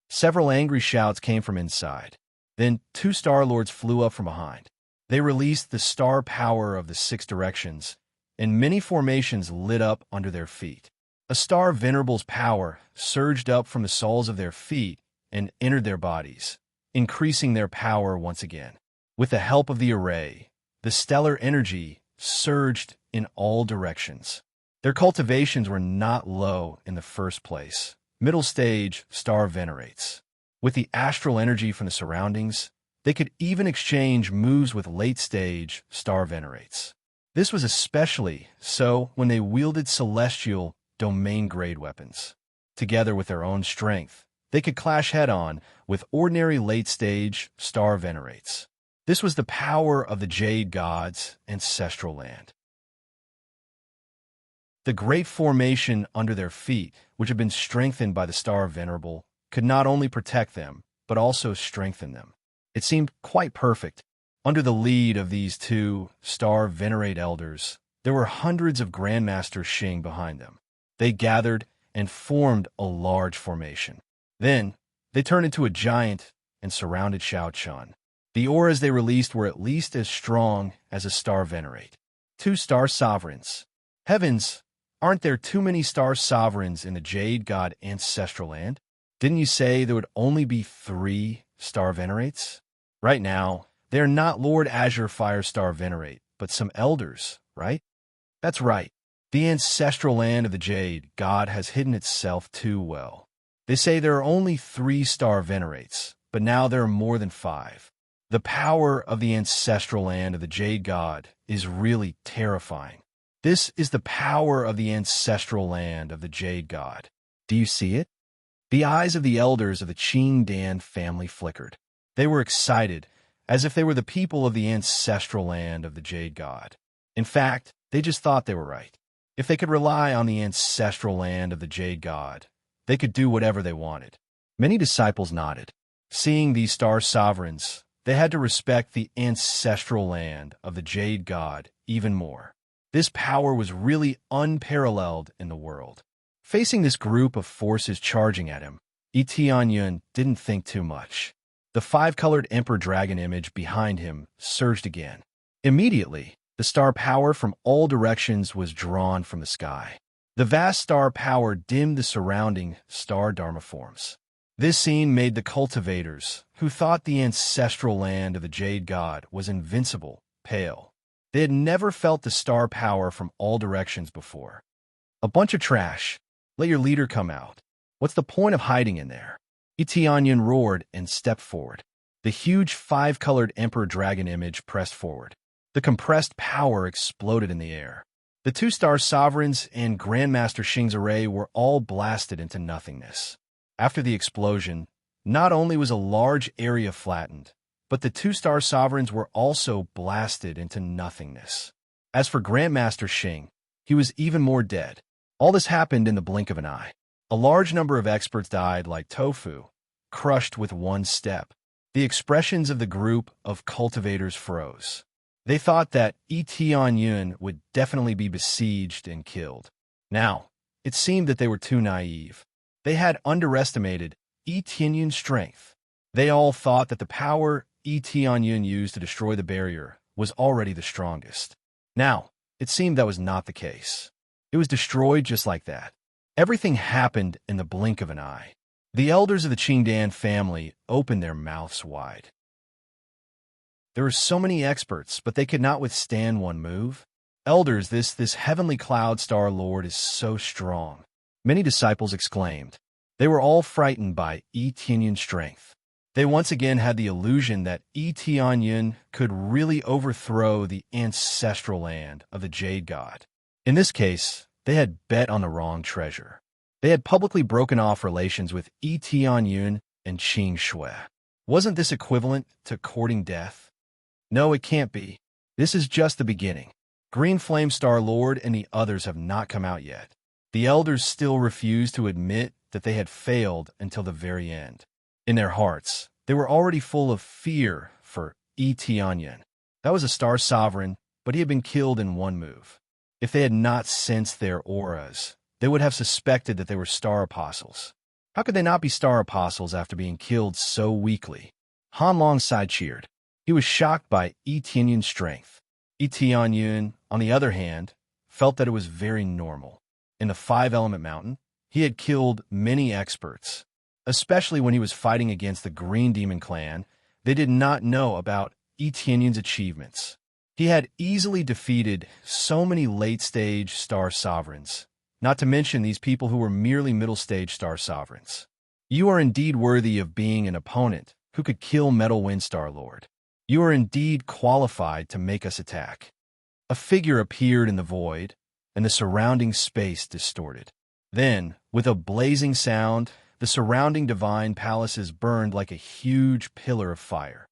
[SPEAKER 1] Several angry shouts came from inside. Then 2 Star Lords flew up from behind. They released the star power of the 6 directions, and many formations lit up under their feet. A Star Venerable's power surged up from the soles of their feet and entered their bodies, increasing their power once again. With the help of the array, the stellar energy surged in all directions. Their cultivations were not low in the first place. Middle stage star venerates. With the astral energy from the surroundings, they could even exchange moves with late stage star venerates. This was especially so when they wielded celestial, domain-grade weapons. Together with their own strength, they could clash head-on with ordinary late-stage star venerates. This was the power of the Jade God's ancestral land. The great formation under their feet, which had been strengthened by the Star Venerable, could not only protect them, but also strengthen them. It seemed quite perfect. Under the lead of these two Star Venerate elders, there were hundreds of Grandmaster Xing behind them. They gathered and formed a large formation. Then, they turned into a giant and surrounded Shao Chun. The auras they released were at least as strong as a Star Venerate. 2 Star Sovereigns. Heavens, aren't there too many Star Sovereigns in the Jade God ancestral land? Didn't you say there would only be 3 Star Venerates? Right now, they are not Lord Azure Fire Star Venerate, but some elders, right? That's right. The ancestral land of the Jade God has hidden itself too well. They say there are only 3 Star Venerates, but now there are more than 5. The power of the ancestral land of the Jade God is really terrifying. This is the power of the ancestral land of the Jade God. Do you see it? The eyes of the elders of the Qing Dan family flickered. They were excited, as if they were the people of the ancestral land of the Jade God. In fact, they just thought they were right. If they could rely on the ancestral land of the Jade God, they could do whatever they wanted. Many disciples nodded. Seeing these Star Sovereigns, they had to respect the ancestral land of the Jade God even more. This power was really unparalleled in the world. Facing this group of forces charging at him, Yi Tianyun didn't think too much. The 5-colored Emperor Dragon image behind him surged again. Immediately, the star power from all directions was drawn from the sky. The vast star power dimmed the surrounding star Dharma forms. This scene made the cultivators, who thought the ancestral land of the Jade God was invincible, pale. They had never felt the star power from all directions before. A bunch of trash. Let your leader come out. What's the point of hiding in there? Yi Tianyun roared and stepped forward. The huge 5-colored Emperor Dragon image pressed forward. The compressed power exploded in the air. The 2 Star Sovereigns and Grandmaster Xing's array were all blasted into nothingness. After the explosion, not only was a large area flattened, but the 2 Star Sovereigns were also blasted into nothingness. As for Grandmaster Xing, he was even more dead. All this happened in the blink of an eye. A large number of experts died like tofu, crushed with one step. The expressions of the group of cultivators froze. They thought that Yi Tianyun would definitely be besieged and killed. Now, it seemed that they were too naive. They had underestimated Yi Tianyun's strength. They all thought that the power Yi Tianyun used to destroy the barrier was already the strongest. Now, it seemed that was not the case. It was destroyed just like that. Everything happened in the blink of an eye. The elders of the Qingdan family opened their mouths wide. There were so many experts, but they could not withstand one move. Elders, this heavenly cloud star lord is so strong. Many disciples exclaimed. They were all frightened by Yi Tianyun's strength. They once again had the illusion that Yi Tianyun could really overthrow the ancestral land of the Jade God. In this case, they had bet on the wrong treasure. They had publicly broken off relations with Yi Tianyun and Qing Shui. Wasn't this equivalent to courting death? No, it can't be. This is just the beginning. Green Flame Star Lord and the others have not come out yet. The elders still refuse to admit that they had failed until the very end. In their hearts, they were already full of fear for Yi Tianyun. That was a Star Sovereign, but he had been killed in one move. If they had not sensed their auras, they would have suspected that they were Star Apostles. How could they not be Star Apostles after being killed so weakly? Han Long side-cheered. He was shocked by Yi Tianyun's strength. Yi Tianyun, on the other hand, felt that it was very normal. In the 5-element mountain, he had killed many experts. Especially when he was fighting against the Green Demon Clan, they did not know about Yi Tianyun's achievements. He had easily defeated so many late-stage Star Sovereigns, not to mention these people who were merely middle-stage Star Sovereigns. You are indeed worthy of being an opponent who could kill Metal Wind Star Lord. You are indeed qualified to make us attack. A figure appeared in the void, and the surrounding space distorted. Then, with a blazing sound, the surrounding divine palaces burned like a huge pillar of fire.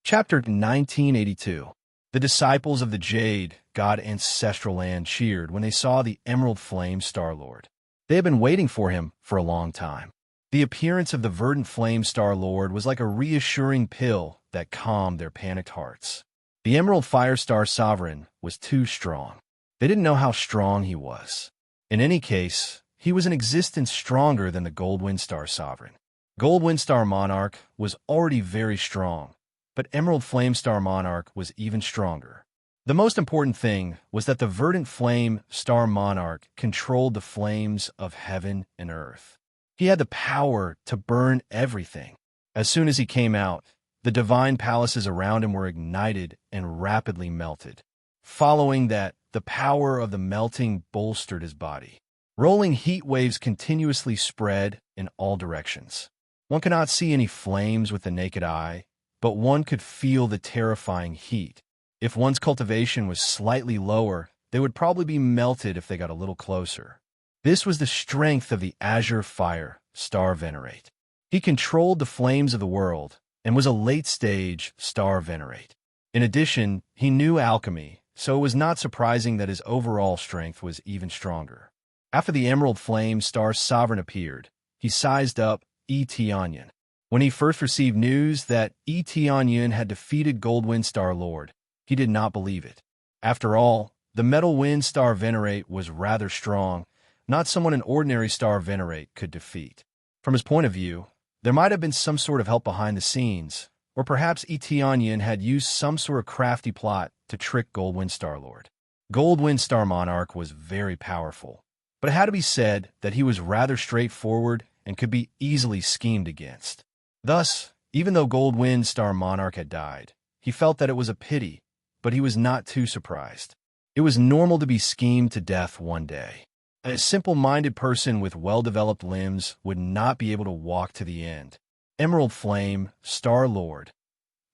[SPEAKER 1] Chapter 1982. The disciples of the Jade, God Ancestral Land, cheered when they saw the Emerald Flame Star-Lord. They had been waiting for him for a long time. The appearance of the verdant Flame Star-Lord was like a reassuring pill that calmed their panicked hearts. The Emerald Fire Star Sovereign was too strong. They didn't know how strong he was. In any case, he was in existence stronger than the Goldwind Star Sovereign. Goldwind Star Monarch was already very strong, but Emerald Flame Star Monarch was even stronger. The most important thing was that the verdant Flame Star Monarch controlled the flames of heaven and earth. He had the power to burn everything. As soon as he came out, the divine palaces around him were ignited and rapidly melted. Following that, the power of the melting bolstered his body. Rolling heat waves continuously spread in all directions. One could not see any flames with the naked eye, but one could feel the terrifying heat. If one's cultivation was slightly lower, they would probably be melted if they got a little closer. This was the strength of the Azure Fire Star Venerate. He controlled the flames of the world and was a late-stage Star Venerate. In addition, he knew alchemy, so it was not surprising that his overall strength was even stronger. After the Emerald Flame Star Sovereign appeared, he sized up Onion. When he first received news that Onion had defeated Goldwind Star Lord, he did not believe it. After all, the Metal Wind Star Venerate was rather strong, not someone an ordinary Star Venerate could defeat. From his point of view, there might have been some sort of help behind the scenes, or perhaps Onion had used some sort of crafty plot to trick Goldwind Star Lord. Goldwind Star Monarch was very powerful, but it had to be said that he was rather straightforward and could be easily schemed against. Thus, even though Goldwind Star Monarch had died, he felt that it was a pity, but he was not too surprised. It was normal to be schemed to death one day. A simple-minded person with well-developed limbs would not be able to walk to the end. Emerald Flame Star Lord.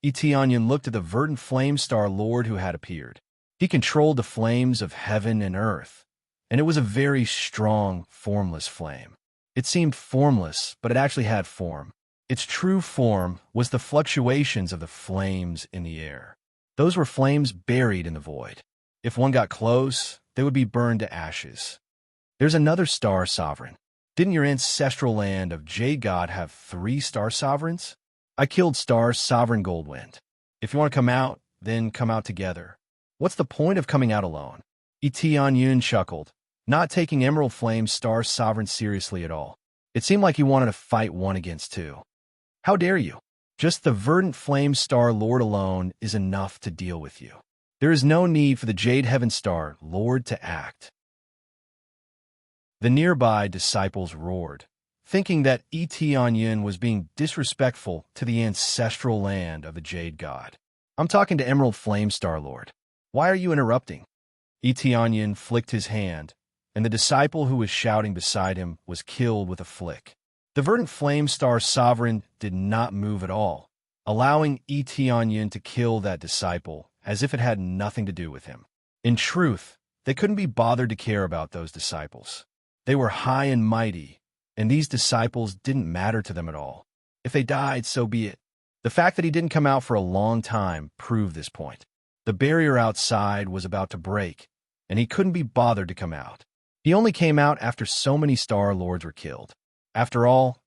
[SPEAKER 1] Onion looked at the verdant Flame Star Lord who had appeared. He controlled the flames of heaven and earth, and it was a very strong, formless flame. It seemed formless, but it actually had form. Its true form was the fluctuations of the flames in the air. Those were flames buried in the void. If one got close, they would be burned to ashes. There's another Star Sovereign. Didn't your ancestral land of Jade God have 3 Star Sovereigns? I killed Star Sovereign Goldwind. If you want to come out, then come out together. What's the point of coming out alone? Onion chuckled, not taking Emerald Flame Star Sovereign seriously at all. It seemed like he wanted to fight 1 against 2. How dare you? Just the verdant Flame Star Lord alone is enough to deal with you. There is no need for the Jade Heaven Star Lord to act. The nearby disciples roared, thinking that Onion was being disrespectful to the ancestral land of the Jade God. I'm talking to Emerald Flame Star Lord. Why are you interrupting? Onion flicked his hand, and the disciple who was shouting beside him was killed with a flick. The verdant Flame Star Sovereign did not move at all, allowing Onion to kill that disciple as if it had nothing to do with him. In truth, they couldn't be bothered to care about those disciples. They were high and mighty, and these disciples didn't matter to them at all. If they died, so be it. The fact that he didn't come out for a long time proved this point. The barrier outside was about to break, and he couldn't be bothered to come out. He only came out after so many Star Lords were killed. After all,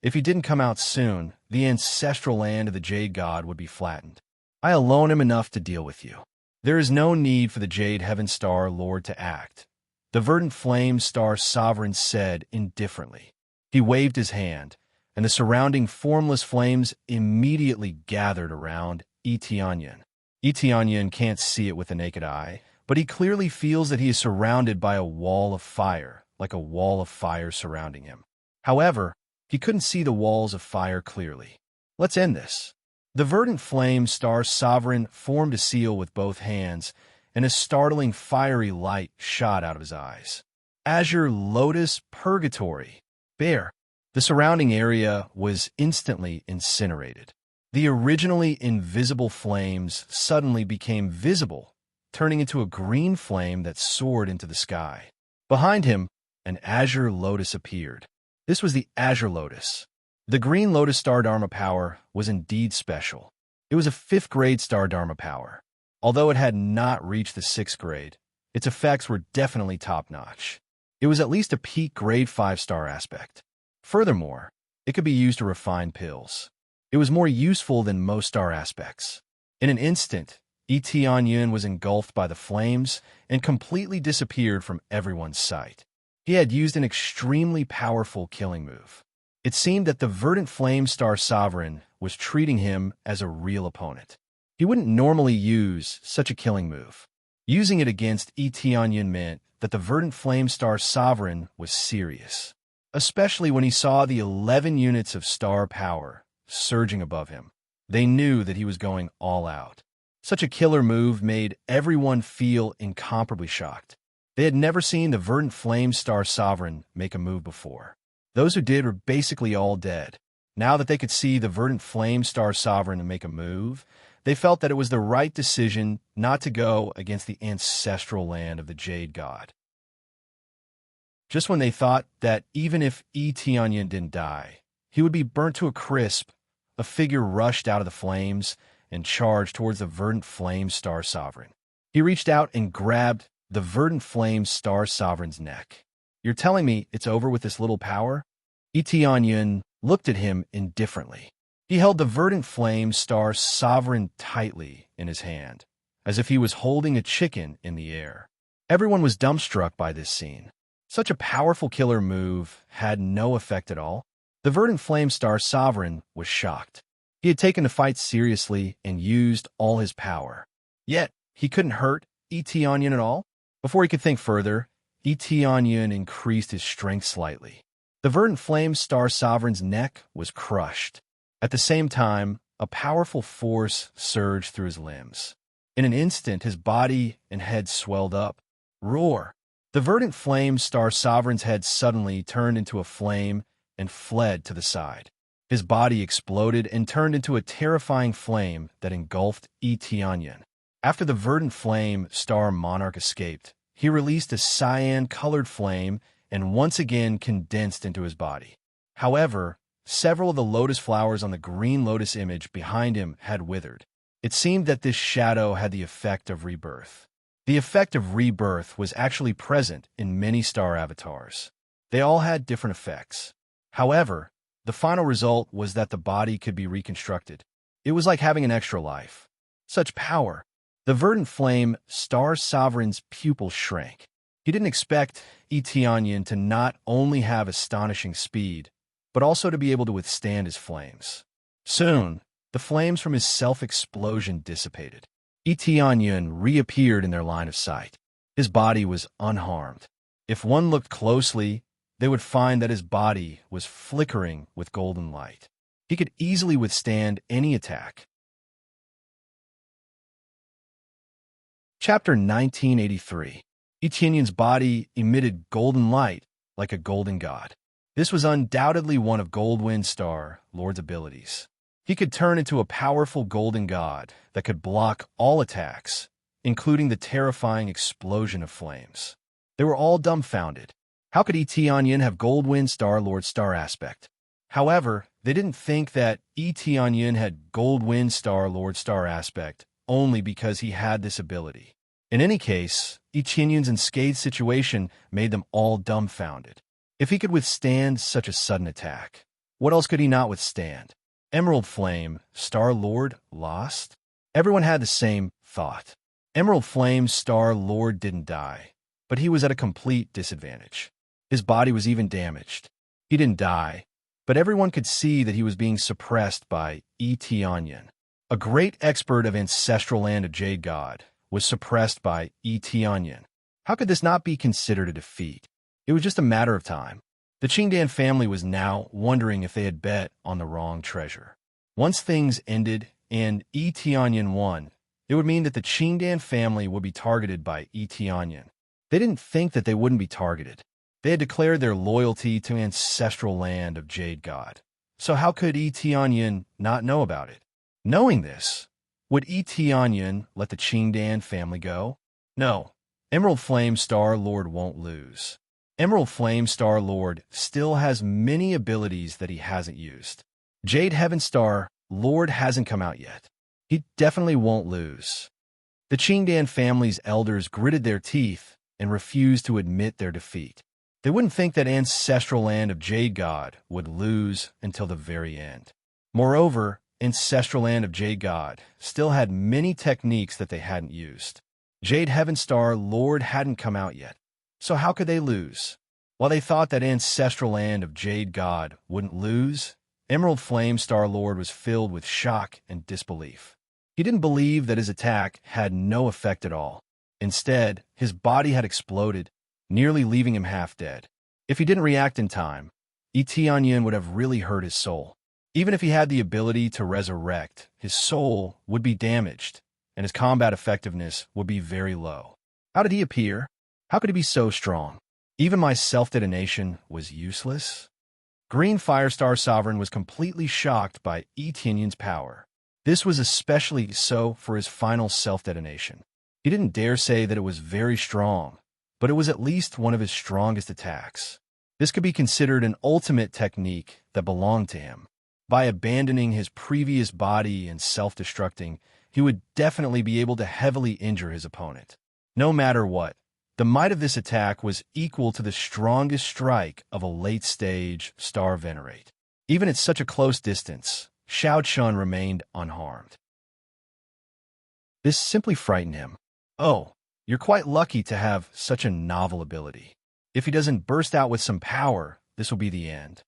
[SPEAKER 1] if he didn't come out soon, the ancestral land of the Jade God would be flattened. I alone am enough to deal with you. There is no need for the Jade Heaven Star Lord to act. The verdant Flame Star Sovereign said indifferently. He waved his hand, and the surrounding formless flames immediately gathered around Onion. Onion can't see it with the naked eye, but he clearly feels that he is surrounded by a wall of fire, like a wall of fire surrounding him. However, he couldn't see the walls of fire clearly. Let's end this. The verdant Flame Star Sovereign formed a seal with both hands, and a startling fiery light shot out of his eyes. Azure Lotus Purgatory. Bear. The surrounding area was instantly incinerated. The originally invisible flames suddenly became visible, turning into a green flame that soared into the sky. Behind him, an azure lotus appeared. This was the azure lotus. The green lotus star dharma power was indeed special. It was a 5th grade star dharma power. Although it had not reached the 6th grade, its effects were definitely top-notch. It was at least a peak grade 5 star aspect. Furthermore, it could be used to refine pills. It was more useful than most star aspects. In an instant, Yun was engulfed by the flames and completely disappeared from everyone's sight. He had used an extremely powerful killing move. It seemed that the verdant flame star sovereign was treating him as a real opponent. He wouldn't normally use such a killing move. Using it against Yun meant that the verdant flame star sovereign was serious, especially when he saw the 11 units of star power surging above him. They knew that he was going all out. Such a killer move made everyone feel incomparably shocked. They had never seen the verdant flame star sovereign make a move before. Those who did were basically all dead. Now that they could see the verdant flame star sovereign make a move, they felt that it was the right decision not to go against the ancestral land of the Jade God. Just when they thought that even if Yun didn't die, he would be burnt to a crisp, a figure rushed out of the flames and charged towards the verdant flame star sovereign. He reached out and grabbed the verdant flame star sovereign's neck. "You're telling me it's over with this little power?" Yun looked at him indifferently. He held the verdant flame star sovereign tightly in his hand, as if he was holding a chicken in the air. Everyone was dumbstruck by this scene. Such a powerful killer move had no effect at all. The verdant flame star sovereign was shocked. He had taken the fight seriously and used all his power. Yet, he couldn't hurt Yun at all. Before he could think further, Yun increased his strength slightly. The verdant flame star sovereign's neck was crushed. At the same time, a powerful force surged through his limbs. In an instant, his body and head swelled up. Roar! The verdant flame star sovereign's head suddenly turned into a flame and fled to the side. His body exploded and turned into a terrifying flame that engulfed Yun. After the verdant flame star monarch escaped, he released a cyan-colored flame and once again condensed into his body. However, several of the lotus flowers on the green lotus image behind him had withered. It seemed that this shadow had the effect of rebirth. The effect of rebirth was actually present in many star avatars. They all had different effects. However, the final result was that the body could be reconstructed. It was like having an extra life. Such power! The verdant flame star sovereign's pupils shrank. He didn't expect Yun to not only have astonishing speed, but also to be able to withstand his flames. Soon, the flames from his self-explosion dissipated. Yun reappeared in their line of sight. His body was unharmed. If one looked closely, they would find that his body was flickering with golden light. He could easily withstand any attack. Chapter 1983. Yun's body emitted golden light like a golden god. This was undoubtedly one of Goldwind Star Lord's abilities. He could turn into a powerful golden god that could block all attacks, including the terrifying explosion of flames. They were all dumbfounded. How could Yun have Goldwind Star Lord star aspect? However, they didn't think that Yun had Goldwind Star Lord star aspect only because he had this ability. In any case, Yun's unscathed situation made them all dumbfounded. If he could withstand such a sudden attack, what else could he not withstand? Emerald Flame, Star Lord, lost? Everyone had the same thought. Emerald Flame, Star Lord didn't die, but he was at a complete disadvantage. His body was even damaged. He didn't die, but everyone could see that he was being suppressed by Yun. A great expert of ancestral land of Jade God was suppressed by Yun. How could this not be considered a defeat? It was just a matter of time. The Qingdan family was now wondering if they had bet on the wrong treasure. Once things ended and Yun won, it would mean that the Qingdan family would be targeted by Yun. They didn't think that they wouldn't be targeted. They had declared their loyalty to ancestral land of Jade God. So how could Yun not know about it? Knowing this, would Eteonyan let the Qingdan family go? No. Emerald Flame Star Lord won't lose. Emerald Flame Star Lord still has many abilities that he hasn't used. Jade Heaven Star Lord hasn't come out yet. He definitely won't lose. The Qingdan family's elders gritted their teeth and refused to admit their defeat. They wouldn't think that Ancestral Land of Jade God would lose until the very end. Moreover, Ancestral Land of Jade God still had many techniques that they hadn't used. Jade Heaven Star Lord hadn't come out yet, so how could they lose? While they thought that Ancestral Land of Jade God wouldn't lose, Emerald Flame Star Lord was filled with shock and disbelief. He didn't believe that his attack had no effect at all. Instead, his body had exploded, nearly leaving him half dead. If he didn't react in time, Eteonyan would have really hurt his soul. Even if he had the ability to resurrect, his soul would be damaged, and his combat effectiveness would be very low. How did he appear? How could he be so strong? Even my self-detonation was useless? Green Firestar Sovereign was completely shocked by Eteonyan's power. This was especially so for his final self-detonation. He didn't dare say that it was very strong, but it was at least one of his strongest attacks. This could be considered an ultimate technique that belonged to him. By abandoning his previous body and self-destructing, he would definitely be able to heavily injure his opponent. No matter what, the might of this attack was equal to the strongest strike of a late-stage Star Venerate. Even at such a close distance, Xiao Chun remained unharmed. This simply frightened him. Oh, you're quite lucky to have such a novel ability. If he doesn't burst out with some power, this will be the end.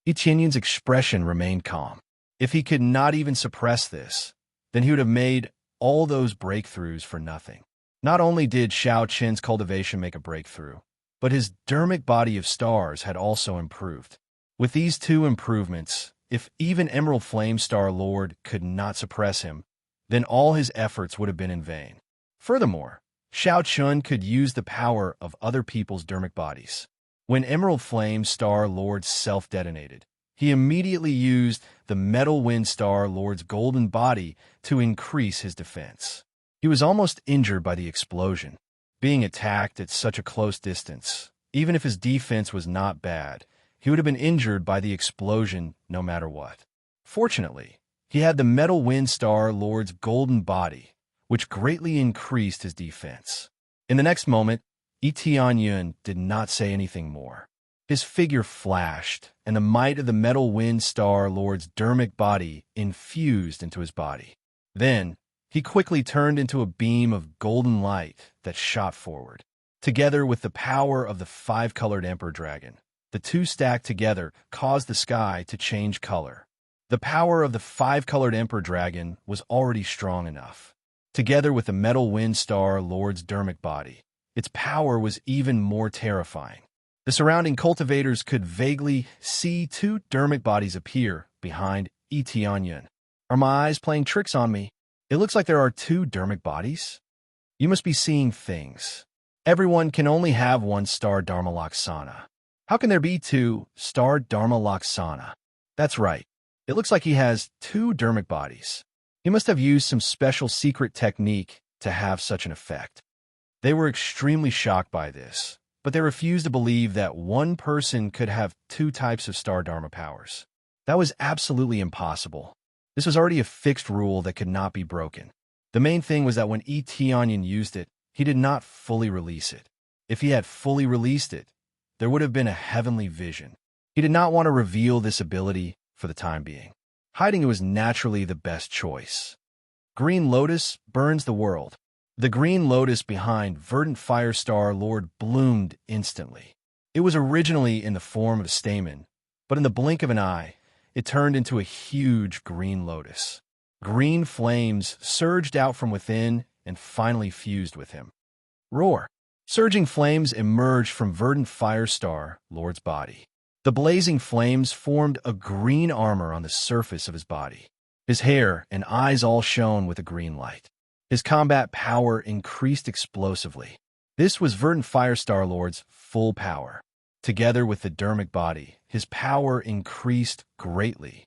[SPEAKER 1] Eteonyan's expression remained calm. If he could not even suppress this, then he would have made all those breakthroughs for nothing. Not only did Xiao Qin's cultivation make a breakthrough, but his dermic body of stars had also improved. With these two improvements, if even Emerald Flame Star Lord could not suppress him, then all his efforts would have been in vain. Furthermore, Xiao Chun could use the power of other people's dermic bodies. When Emerald Flame Star Lord self-detonated, he immediately used the Metal Wind Star Lord's golden body to increase his defense. He was almost injured by the explosion. Being attacked at such a close distance, even if his defense was not bad, he would have been injured by the explosion no matter what. Fortunately, he had the Metal Wind Star Lord's golden body, which greatly increased his defense. In the next moment, Eteonyan did not say anything more. His figure flashed, and the might of the Metal Wind Star Lord's dermic body infused into his body. Then, he quickly turned into a beam of golden light that shot forward. Together with the power of the five-colored Emperor Dragon, the two stacked together caused the sky to change color. The power of the five-colored Emperor Dragon was already strong enough. Together with the Metal Wind Star Lord's dermic body, its power was even more terrifying. The surrounding cultivators could vaguely see two dermic bodies appear behind Eteonyan. Are my eyes playing tricks on me? It looks like there are two dermic bodies. You must be seeing things. Everyone can only have one Star Dharma Laksana. How can there be two Star Dharma Laksana? That's right. It looks like he has two dermic bodies. He must have used some special secret technique to have such an effect. They were extremely shocked by this, but they refused to believe that one person could have two types of Star Dharma powers. That was absolutely impossible. This was already a fixed rule that could not be broken. The main thing was that when Eteonyan used it, he did not fully release it. If he had fully released it, there would have been a heavenly vision. He did not want to reveal this ability for the time being. Hiding it was naturally the best choice. Green Lotus burns the world. The green lotus behind Verdant Firestar Lord bloomed instantly. It was originally in the form of a stamen, but in the blink of an eye, it turned into a huge green lotus. Green flames surged out from within and finally fused with him. Roar! Surging flames emerged from Verdant Firestar Lord's body. The blazing flames formed a green armor on the surface of his body. His hair and eyes all shone with a green light. His combat power increased explosively. This was Verdant Firestar Lord's full power. Together with the dermic body, his power increased greatly.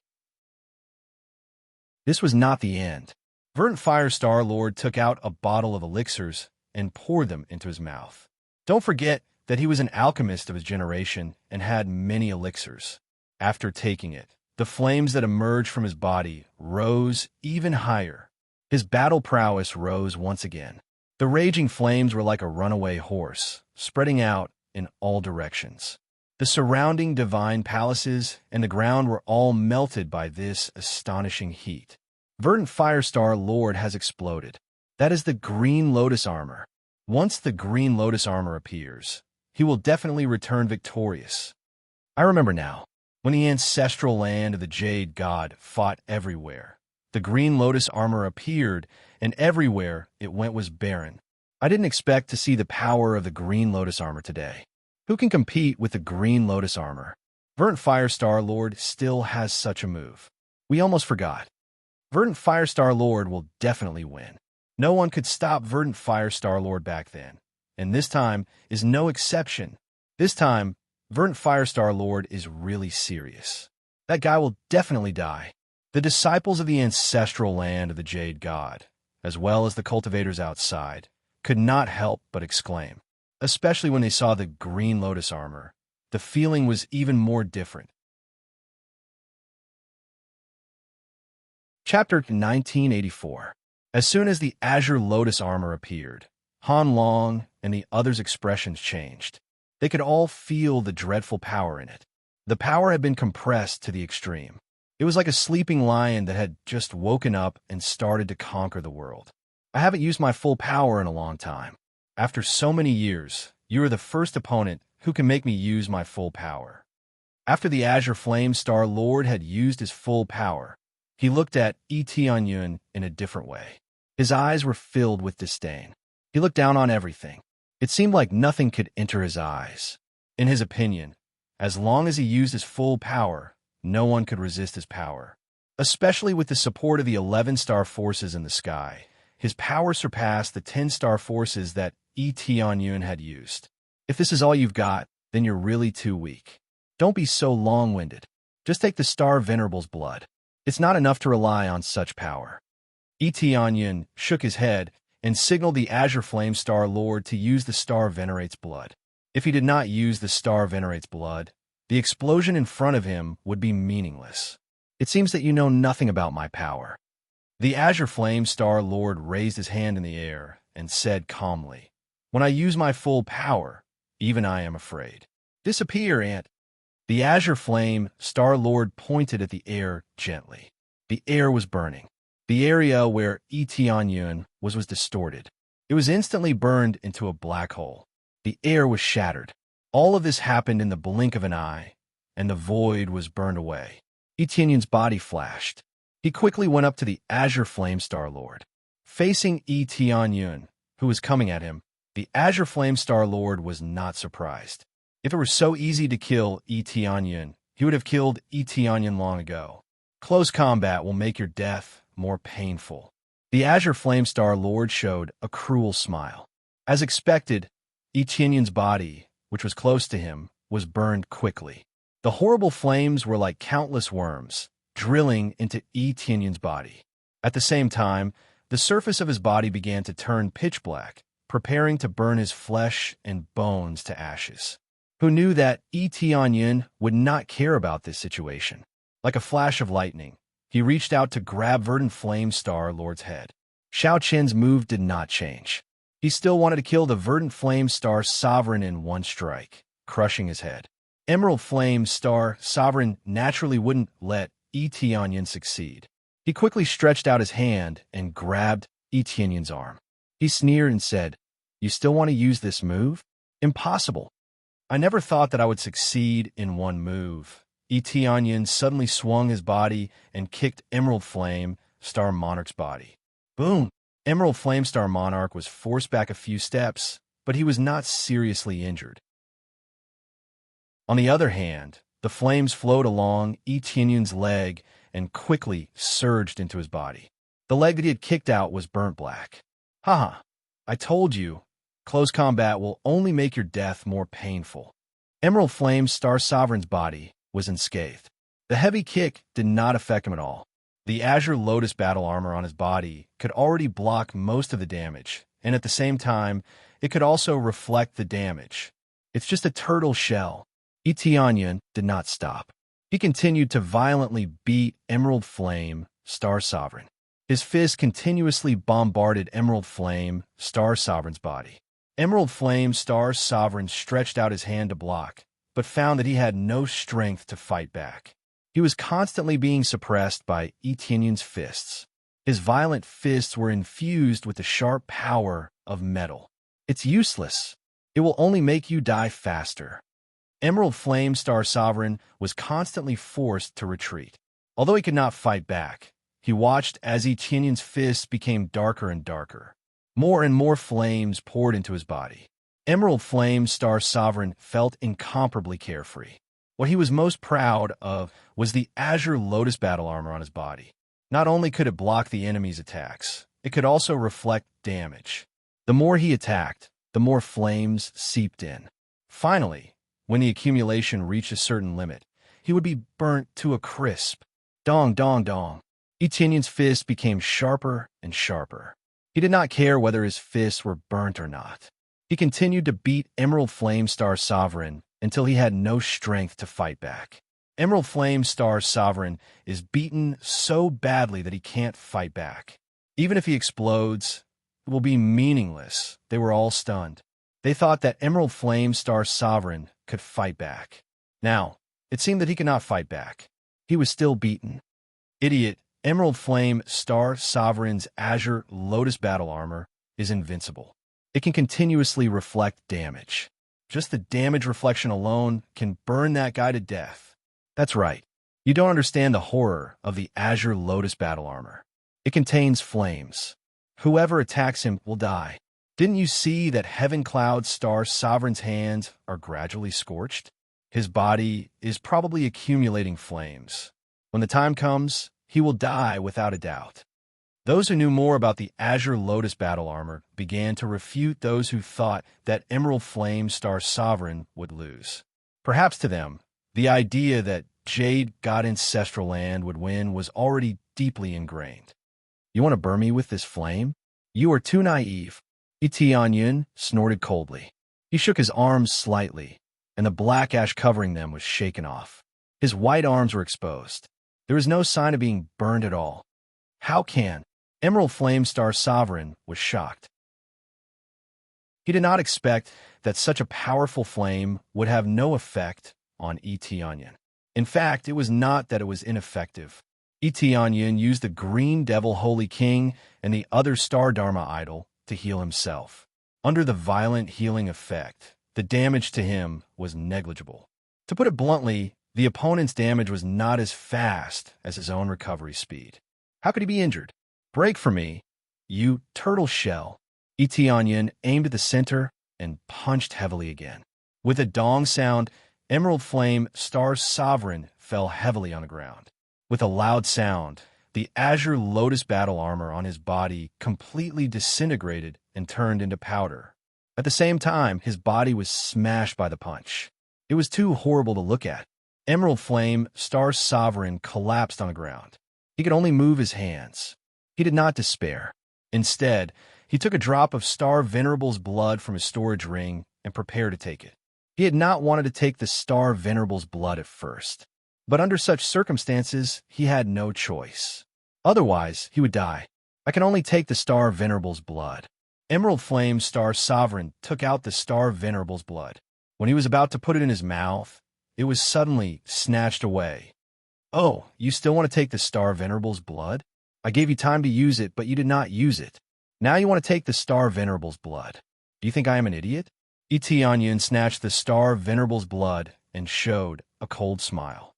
[SPEAKER 1] This was not the end. Verdant Fire Star-Lord took out a bottle of elixirs and poured them into his mouth. Don't forget that he was an alchemist of his generation and had many elixirs. After taking it, the flames that emerged from his body rose even higher. His battle prowess rose once again. The raging flames were like a runaway horse, spreading out in all directions. The surrounding divine palaces and the ground were all melted by this astonishing heat. Verdant Fire Star-Lord has exploded. That is the Green Lotus armor. Once the Green Lotus armor appears, he will definitely return victorious. I remember now, when the ancestral land of the Jade God fought everywhere. The Green Lotus armor appeared, and everywhere it went was barren. I didn't expect to see the power of the Green Lotus armor today. Who can compete with the Green Lotus armor? Verdant Fire Star-Lord still has such a move. We almost forgot. Verdant Fire Star-Lord will definitely win. No one could stop Verdant Fire Star-Lord back then, and this time is no exception. This time, Verdant Fire Star-Lord is really serious. That guy will definitely die. The disciples of the ancestral land of the Jade God, as well as the cultivators outside, could not help but exclaim, especially when they saw the Green Lotus armor. The feeling was even more different. Chapter 1984. As soon as the Azure Lotus armor appeared, Han Long and the others' expressions changed. They could all feel the dreadful power in it. The power had been compressed to the extreme. It was like a sleeping lion that had just woken up and started to conquer the world. I haven't used my full power in a long time. After so many years, you are the first opponent who can make me use my full power. After the Azure Flame Star-Lord had used his full power, he looked at Tianyun in a different way. His eyes were filled with disdain. He looked down on everything. It seemed like nothing could enter his eyes. In his opinion, as long as he used his full power, no one could resist his power. Especially with the support of the 11-star forces in the sky, his power surpassed the 10-star forces that Tianyun had used. If this is all you've got, then you're really too weak. Don't be so long-winded. Just take the Star Venerable's blood. It's not enough to rely on such power. Tianyun shook his head and signaled the Azure Flame Star-Lord to use the Star Venerate's blood. If he did not use the Star Venerate's blood, the explosion in front of him would be meaningless. It seems that you know nothing about my power. The Azure Flame Star-Lord raised his hand in the air and said calmly, "When I use my full power, even I am afraid. Disappear, Ant." The Azure Flame Star-Lord pointed at the air gently. The air was burning. The area where Tianyun was distorted. It was instantly burned into a black hole. The air was shattered. All of this happened in the blink of an eye, and the void was burned away. Tianyun's body flashed. He quickly went up to the Azure Flame Star-Lord. Facing Tianyun, who was coming at him, the Azure Flame Star-Lord was not surprised. If it were so easy to kill Tianyun, he would have killed Tianyun long ago. Close combat will make your death more painful. The Azure Flame Star-Lord showed a cruel smile. As expected, Tianyun's body, which was close to him, was burned quickly. The horrible flames were like countless worms, drilling into Tianyun's body. At the same time, the surface of his body began to turn pitch black, preparing to burn his flesh and bones to ashes. Who knew that Tianyun would not care about this situation? Like a flash of lightning, he reached out to grab Verdant Flame Star-Lord's head. Xiao Qian's move did not change. He still wanted to kill the Verdant Flame Star Sovereign in one strike, crushing his head. Emerald Flame Star Sovereign naturally wouldn't let Tianyun succeed. He quickly stretched out his hand and grabbed Tianyun's arm. He sneered and said, "You still want to use this move? Impossible. I never thought that I would succeed in one move." Tianyun suddenly swung his body and kicked Emerald Flame Star Monarch's body. Boom! Emerald Flame Star Monarch was forced back a few steps, but he was not seriously injured. On the other hand, the flames flowed along Tianyun's leg and quickly surged into his body. The leg that he had kicked out was burnt black. Haha, I told you, close combat will only make your death more painful. Emerald Flame Star Sovereign's body was unscathed. The heavy kick did not affect him at all. The Azure Lotus battle armor on his body could already block most of the damage, and at the same time, it could also reflect the damage. It's just a turtle shell. Etionyan did not stop. He continued to violently beat Emerald Flame, Star Sovereign. His fist continuously bombarded Emerald Flame, Star Sovereign's body. Emerald Flame, Star Sovereign stretched out his hand to block, but found that he had no strength to fight back. He was constantly being suppressed by Etionyan's fists. His violent fists were infused with the sharp power of metal. It's useless. It will only make you die faster. Emerald Flame, Star Sovereign was constantly forced to retreat. Although he could not fight back, he watched as Etionyan's fists became darker and darker. More and more flames poured into his body. Emerald Flame, Star Sovereign felt incomparably carefree. What he was most proud of was the Azure Lotus battle armor on his body. Not only could it block the enemy's attacks, it could also reflect damage. The more he attacked, the more flames seeped in. Finally, when the accumulation reached a certain limit, he would be burnt to a crisp. Dong, dong, dong. Etionyan's fists became sharper and sharper. He did not care whether his fists were burnt or not. He continued to beat Emerald Flame, Star Sovereign until he had no strength to fight back. Emerald Flame, Star Sovereign is beaten so badly that he can't fight back. Even if he explodes, it will be meaningless. They were all stunned. They thought that Emerald Flame, Star Sovereign could fight back. Now, it seemed that he could not fight back. He was still beaten. Idiot, Emerald Flame, Star Sovereign's Azure Lotus battle armor is invincible. It can continuously reflect damage. Just the damage reflection alone can burn that guy to death. That's right. You don't understand the horror of the Azure Lotus battle armor. It contains flames. Whoever attacks him will die. Didn't you see that Heaven Cloud Star Sovereign's hands are gradually scorched? His body is probably accumulating flames. When the time comes, he will die without a doubt. Those who knew more about the Azure Lotus battle armor began to refute those who thought that Emerald Flame Star Sovereign would lose. Perhaps to them, the idea that Jade God Ancestral Land would win was already deeply ingrained. You want to burn me with this flame? You are too naive. Etionyan snorted coldly. He shook his arms slightly, and the black ash covering them was shaken off. His white arms were exposed. There was no sign of being burned at all. How can? Emerald Flame Star Sovereign was shocked. He did not expect that such a powerful flame would have no effect on Etionyan. In fact, it was not that it was ineffective. Etionyan used the Green Devil Holy King and the other Star Dharma idol to heal himself. Under the violent healing effect, the damage to him was negligible. To put it bluntly, the opponent's damage was not as fast as his own recovery speed. How could he be injured? Break for me, you turtle shell. Etionyan aimed at the center and punched heavily again. With a dong sound, Emerald Flame Star Sovereign fell heavily on the ground. With a loud sound, the Azure Lotus battle armor on his body completely disintegrated and turned into powder. At the same time, his body was smashed by the punch. It was too horrible to look at. Emerald Flame Star Sovereign collapsed on the ground. He could only move his hands. He did not despair. Instead, he took a drop of Star Venerable's blood from his storage ring and prepared to take it. He had not wanted to take the Star Venerable's blood at first, but under such circumstances, he had no choice. Otherwise, he would die. I can only take the Star Venerable's blood. Emerald Flame Star Sovereign took out the Star Venerable's blood. When he was about to put it in his mouth, it was suddenly snatched away. Oh, you still want to take the Star Venerable's blood? I gave you time to use it, but you did not use it. Now you want to take the Star Venerable's blood. Do you think I am an idiot? Etionyan snatched the Star Venerable's blood and showed a cold smile.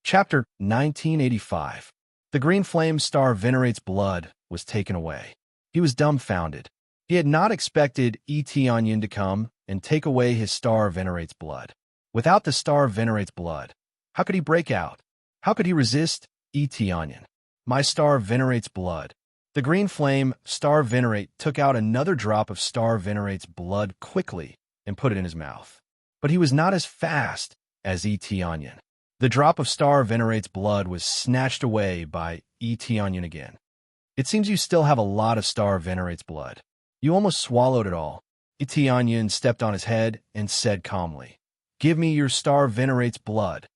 [SPEAKER 1] Chapter 1985. The Green Flame Star Venerate's blood was taken away. He was dumbfounded. He had not expected Etionyan to come and take away his Star Venerate's blood. Without the Star Venerate's blood, how could he break out? How could he resist Etionyan? My Star Venerate's blood. The Green Flame Star Venerate took out another drop of Star Venerate's blood quickly and put it in his mouth. But he was not as fast as Etionyan. The drop of Star Venerate's blood was snatched away by Eteonian again. It seems you still have a lot of Star Venerate's blood. You almost swallowed it all. Eteonian stepped on his head and said calmly, "Give me your Star Venerate's blood."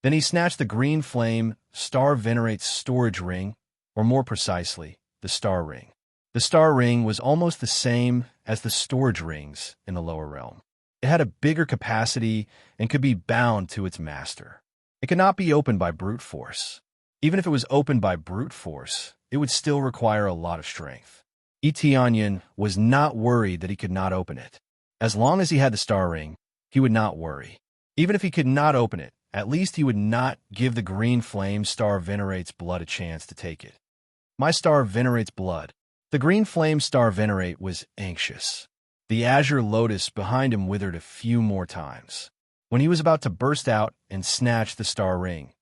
[SPEAKER 1] Then he snatched the green flame Star Venerate's storage ring, or more precisely, the star ring. The star ring was almost the same as the storage rings in the lower realm. It had a bigger capacity and could be bound to its master. It could not be opened by brute force. Even if it was opened by brute force, it would still require a lot of strength. Eteonian was not worried that he could not open it. As long as he had the star ring, he would not worry. Even if he could not open it, at least he would not give the green flame Star Venerate's blood a chance to take it. My Star Venerate's blood. The green flame Star Venerate was anxious. The azure lotus behind him withered a few more times. When he was about to burst out and snatch the star ring,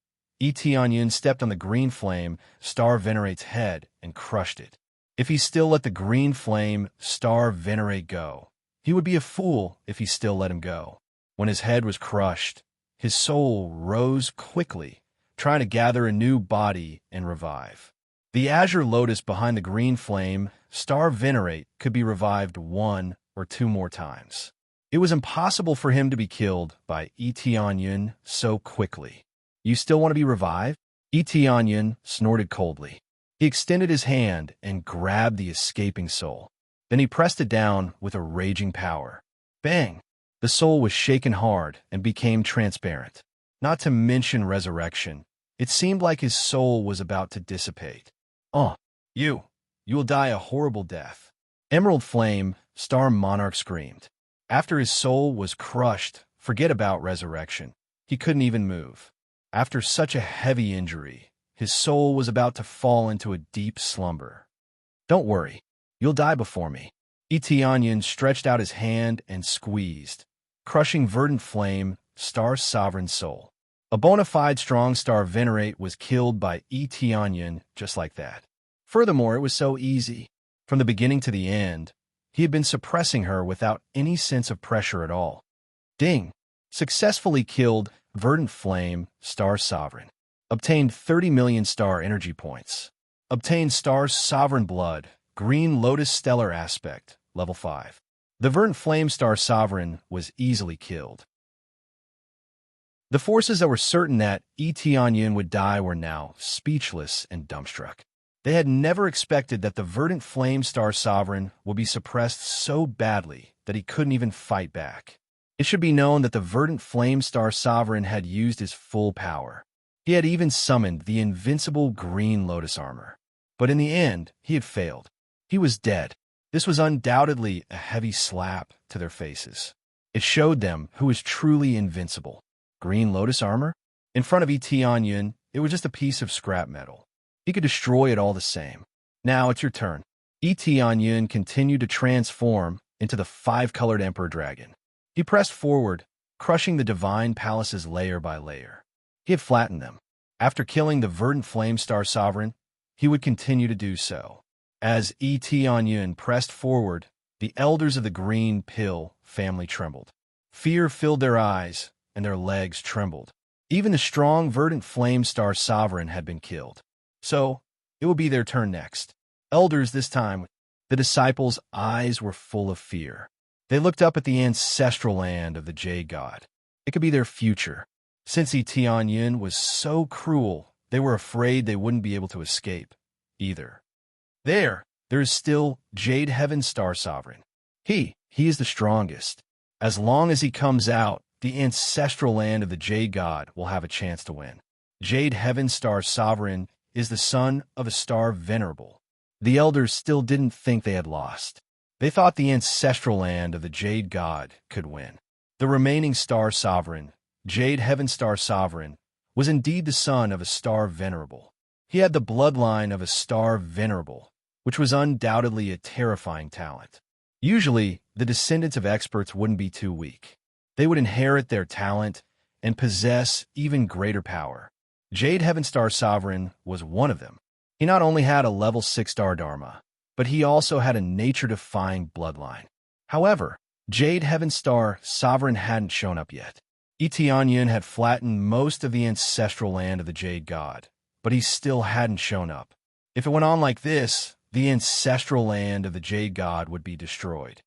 [SPEAKER 1] Eteonian stepped on the green flame Star Venerate's head and crushed it. If he still let the green flame Star Venerate go, he would be a fool if he still let him go. When his head was crushed, his soul rose quickly, trying to gather a new body and revive. The azure lotus behind the green flame Star Venerate could be revived 1 or 2 more times. It was impossible for him to be killed by Eteonian so quickly. "You still want to be revived?" Eteonian snorted coldly. He extended his hand and grabbed the escaping soul. Then he pressed it down with a raging power. Bang! The soul was shaken hard and became transparent. Not to mention resurrection, it seemed like his soul was about to dissipate. "Oh, you will die a horrible death." Emerald Flame Star Monarch screamed. After his soul was crushed, forget about resurrection. He couldn't even move. After such a heavy injury, his soul was about to fall into a deep slumber. "Don't worry, you'll die before me." Eteonian stretched out his hand and squeezed, crushing Verdant Flame Star Sovereign Soul. A bona fide strong Star Venerate was killed by Eteonian just like that. Furthermore, it was so easy. From the beginning to the end, he had been suppressing her without any sense of pressure at all. Ding! Successfully killed Verdant Flame Star Sovereign. Obtained 30 million star energy points. Obtained Star Sovereign Blood, Green Lotus Stellar Aspect, level 5. The Verdant Flame Star Sovereign was easily killed. The forces that were certain that Eteonian would die were now speechless and dumbstruck. They had never expected that the Verdant Flame Star Sovereign would be suppressed so badly that he couldn't even fight back. It should be known that the Verdant Flame Star Sovereign had used his full power. He had even summoned the invincible Green Lotus armor. But in the end, he had failed. He was dead. This was undoubtedly a heavy slap to their faces. It showed them who was truly invincible. Green Lotus armor? In front of Eteonian, it was just a piece of scrap metal. He could destroy it all the same. "Now it's your turn." Eteonian continued to transform into the 5-colored Emperor Dragon. He pressed forward, crushing the Divine Palaces layer by layer. He had flattened them. After killing the Verdant Flame Star Sovereign, he would continue to do so. As Eteonian pressed forward, the elders of the Green Pill family trembled. Fear filled their eyes, and their legs trembled. Even the strong Verdant Flame Star Sovereign had been killed. So, it would be their turn next. Elders this time. The disciples' eyes were full of fear. They looked up at the ancestral land of the Jade God. It could be their future. Since Eteonian was so cruel, they were afraid they wouldn't be able to escape, either. There is still Jade Heaven Star Sovereign. He is the strongest. As long as he comes out, the ancestral land of the Jade God will have a chance to win. Jade Heaven Star Sovereign is the son of a Star Venerable. The elders still didn't think they had lost. They thought the ancestral land of the Jade God could win. The remaining Star Sovereign, Jade Heaven Star Sovereign, was indeed the son of a Star Venerable. He had the bloodline of a Star Venerable, which was undoubtedly a terrifying talent. Usually, the descendants of experts wouldn't be too weak. They would inherit their talent and possess even greater power. Jade Heaven Star Sovereign was one of them. He not only had a level 6 Star Dharma, but he also had a nature-defying bloodline. However, Jade Heaven Star Sovereign hadn't shown up yet. Eteonyon had flattened most of the ancestral land of the Jade God, but he still hadn't shown up. If it went on like this, the ancestral land of the Jade God would be destroyed.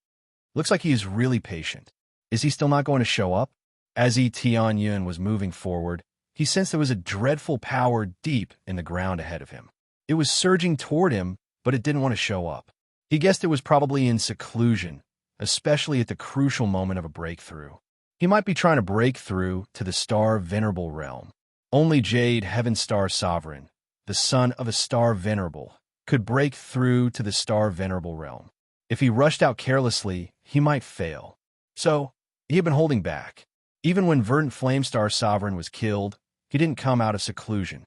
[SPEAKER 1] Looks like he is really patient. Is he still not going to show up? As Eteonyon was moving forward, he sensed there was a dreadful power deep in the ground ahead of him. It was surging toward him, but it didn't want to show up. He guessed it was probably in seclusion, especially at the crucial moment of a breakthrough. He might be trying to break through to the Star Venerable realm. Only Jade Heaven Star Sovereign, the son of a Star Venerable, could break through to the Star Venerable realm. If he rushed out carelessly, he might fail. So, he had been holding back. Even when Verdant Flame Star Sovereign was killed, he didn't come out of seclusion.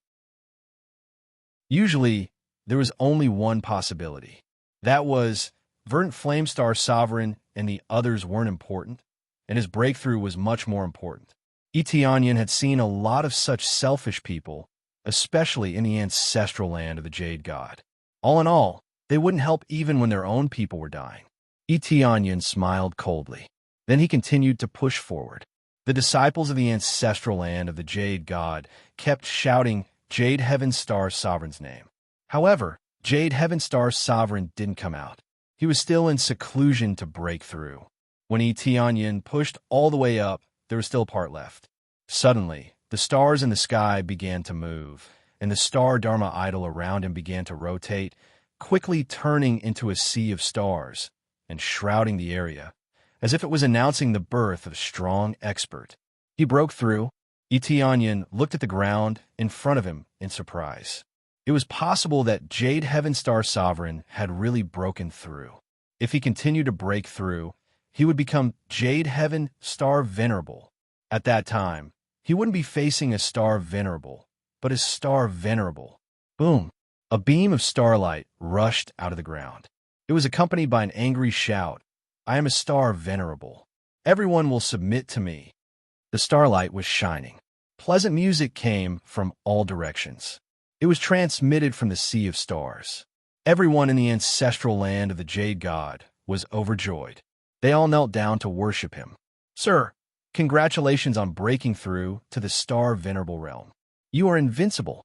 [SPEAKER 1] Usually, there was only one possibility. That was, Verdant Flame Star Sovereign and the others weren't important, and his breakthrough was much more important. Eteonyon had seen a lot of such selfish people, especially in the ancestral land of the Jade God. All in all, they wouldn't help even when their own people were dying. Eteonyon smiled coldly. Then he continued to push forward. The disciples of the ancestral land of the Jade God kept shouting Jade Heaven Star Sovereign's name. However, Jade Heaven Star Sovereign didn't come out. He was still in seclusion to break through. When Eteonyon pushed all the way up, there was still part left. Suddenly, the stars in the sky began to move, and the star Dharma idol around him began to rotate, quickly turning into a sea of stars and shrouding the area, as if it was announcing the birth of a strong expert. He broke through. Eteonyon looked at the ground in front of him in surprise. It was possible that Jade Heaven Star Sovereign had really broken through. If he continued to break through, he would become Jade Heaven Star Venerable. At that time, he wouldn't be facing a Star Venerable, but a Star Venerable. Boom! A beam of starlight rushed out of the ground. It was accompanied by an angry shout. I am a Star Venerable. Everyone will submit to me. The starlight was shining. Pleasant music came from all directions. It was transmitted from the sea of stars. Everyone in the ancestral land of the Jade God was overjoyed. They all knelt down to worship him. Sir, congratulations on breaking through to the Star Venerable realm. You are invincible.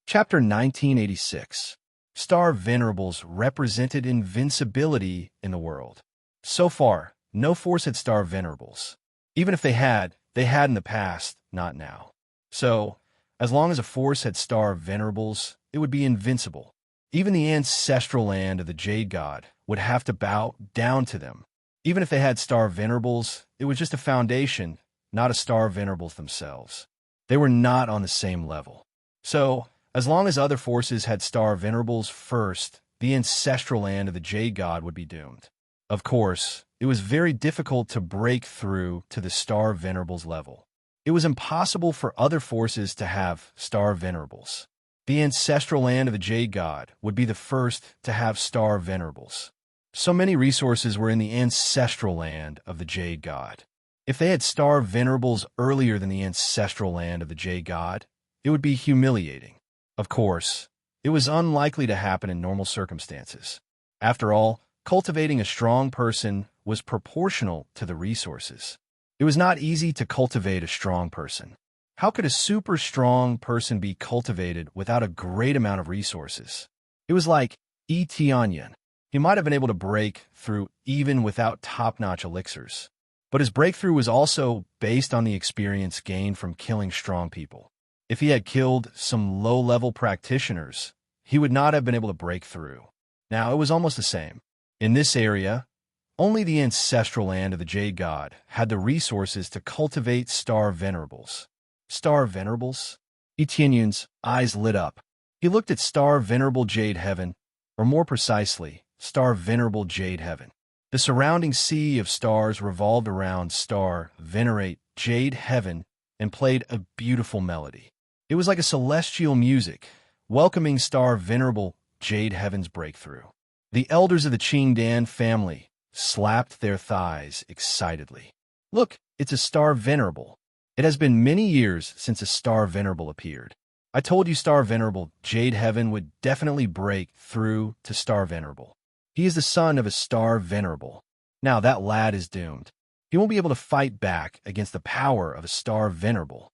[SPEAKER 1] Chapter 1986. Star Venerables represented invincibility in the world. So far, no force had Star Venerables. Even if they had in the past, not now. So, as long as a force had Star Venerables, it would be invincible. Even the ancestral land of the Jade God would have to bow down to them. Even if they had Star Venerables, it was just a foundation, not a Star Venerables themselves. They were not on the same level. So, as long as other forces had Star Venerables first, the ancestral land of the Jade God would be doomed. Of course, it was very difficult to break through to the Star Venerables level. It was impossible for other forces to have Star Venerables. The ancestral land of the Jade God would be the first to have Star Venerables. So many resources were in the ancestral land of the Jade God. If they had Star Venerables earlier than the ancestral land of the Jade God, it would be humiliating. Of course, it was unlikely to happen in normal circumstances. After all, cultivating a strong person was proportional to the resources. It was not easy to cultivate a strong person. How could a super strong person be cultivated without a great amount of resources? It was like Eteonyon. He might have been able to break through even without top-notch elixirs. But his breakthrough was also based on the experience gained from killing strong people. If he had killed some low-level practitioners, he would not have been able to break through. Now, it was almost the same. In this area, only the ancestral land of the Jade God had the resources to cultivate Star Venerables. Star Venerables? Eteonyon's eyes lit up. He looked at Star Venerable Jade Heaven, or more precisely, Star Venerable Jade Heaven. The surrounding sea of stars revolved around Star Venerate Jade Heaven and played a beautiful melody. It was like a celestial music, welcoming Star Venerable Jade Heaven's breakthrough. The elders of the Qingdan family slapped their thighs excitedly. Look, it's a Star Venerable. It has been many years since a Star Venerable appeared. I told you Star Venerable Jade Heaven would definitely break through to Star Venerable. He is the son of a Star Venerable. Now that lad is doomed. He won't be able to fight back against the power of a star venerable.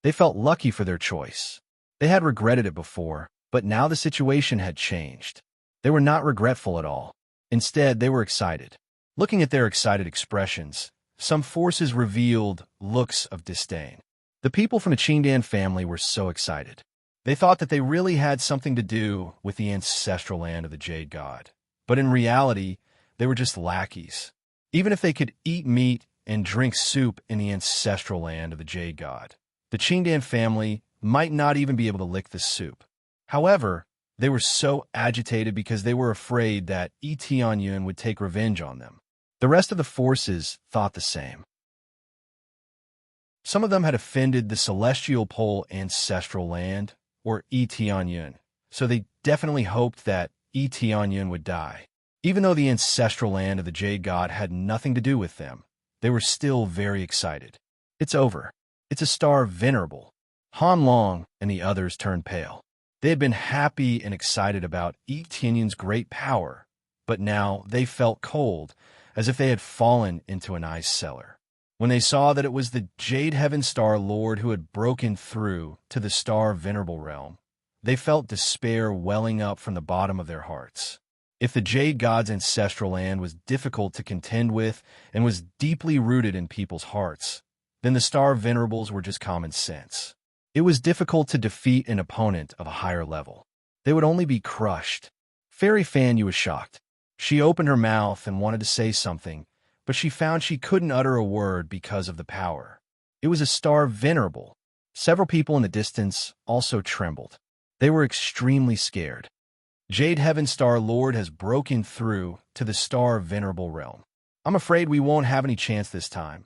[SPEAKER 1] They felt lucky for their choice. They had regretted it before, but now the situation had changed. They were not regretful at all. Instead, they were excited. Looking at their excited expressions, some forces revealed looks of disdain. The people from the Qingdan family were so excited. They thought that they really had something to do with the ancestral land of the Jade God. But in reality, they were just lackeys. Even if they could eat meat and drink soup in the ancestral land of the Jade God, the Qingdan family might not even be able to lick the soup. However, they were so agitated because they were afraid that Yi Tianyun would take revenge on them. The rest of the forces thought the same. Some of them had offended the celestial pole ancestral land, or Yi Tianyun, so they definitely hoped that Yi Tianyun would die. Even though the ancestral land of the Jade God had nothing to do with them, they were still very excited. It's over. It's a star venerable. Han Long and the others turned pale. They had been happy and excited about Yi Tianyun's great power, but now they felt cold, as if they had fallen into an ice cellar. When they saw that it was the Jade Heaven Star Lord who had broken through to the Star Venerable realm, they felt despair welling up from the bottom of their hearts. If the Jade God's ancestral land was difficult to contend with and was deeply rooted in people's hearts, then the Star Venerables were just common sense. It was difficult to defeat an opponent of a higher level. They would only be crushed. Fairy Fan Yu was shocked. She opened her mouth and wanted to say something, but she found she couldn't utter a word because of the power. It was a star venerable. Several people in the distance also trembled. They were extremely scared. Jade Heaven Star Lord has broken through to the Star Venerable realm. I'm afraid we won't have any chance this time,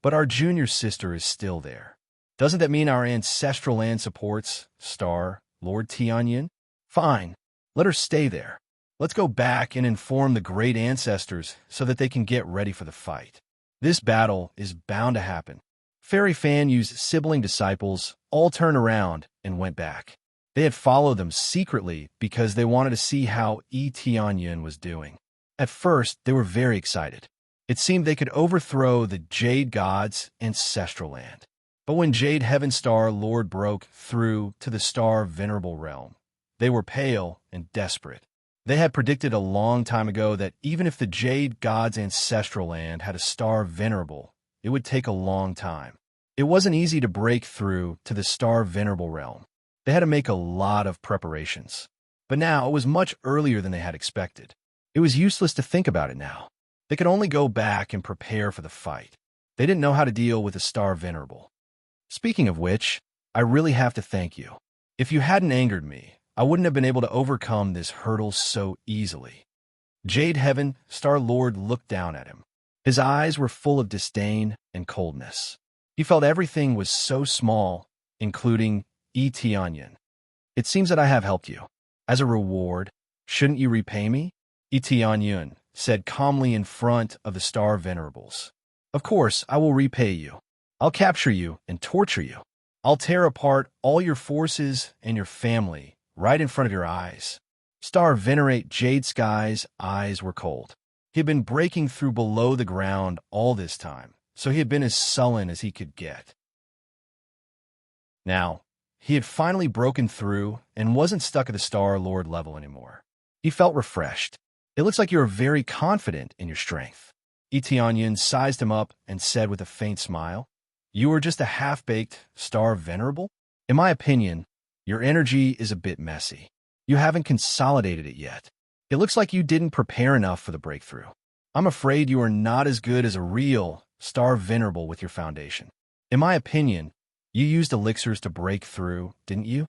[SPEAKER 1] but our junior sister is still there. Doesn't that mean our ancestral land supports Star Lord Tianyun? Fine, let her stay there. Let's go back and inform the great ancestors so that they can get ready for the fight. This battle is bound to happen. Fairy Fan Yu's sibling disciples all turned around and went back. They had followed them secretly because they wanted to see how Yi Tianyun was doing. At first, they were very excited. It seemed they could overthrow the Jade God's ancestral land. But when Jade Heaven Star Lord broke through to the Star Venerable realm, they were pale and desperate. They had predicted a long time ago that even if the Jade God's ancestral land had a Star Venerable, it would take a long time. It wasn't easy to break through to the Star Venerable realm. They had to make a lot of preparations. But now it was much earlier than they had expected. It was useless to think about it now. They could only go back and prepare for the fight. They didn't know how to deal with the Star Venerable. Speaking of which, I really have to thank you. If you hadn't angered me, I wouldn't have been able to overcome this hurdle so easily. Jade Heaven Star Lord looked down at him. His eyes were full of disdain and coldness. He felt everything was so small, including Yi Tianyun. It seems that I have helped you. As a reward, shouldn't you repay me? Yi Tianyun said calmly in front of the Star Venerables. Of course, I will repay you. I'll capture you and torture you. I'll tear apart all your forces and your family right in front of your eyes. Star Venerate Jade Sky's eyes were cold. He had been breaking through below the ground all this time, so he had been as sullen as he could get. Now, he had finally broken through and wasn't stuck at the Star Lord level anymore. He felt refreshed. It looks like you are very confident in your strength. Yi Tianyun sized him up and said with a faint smile, "You are just a half-baked Star Venerable? In my opinion, your energy is a bit messy. You haven't consolidated it yet. It looks like you didn't prepare enough for the breakthrough. I'm afraid you are not as good as a real Star Venerable with your foundation. In my opinion, you used elixirs to break through, didn't you?"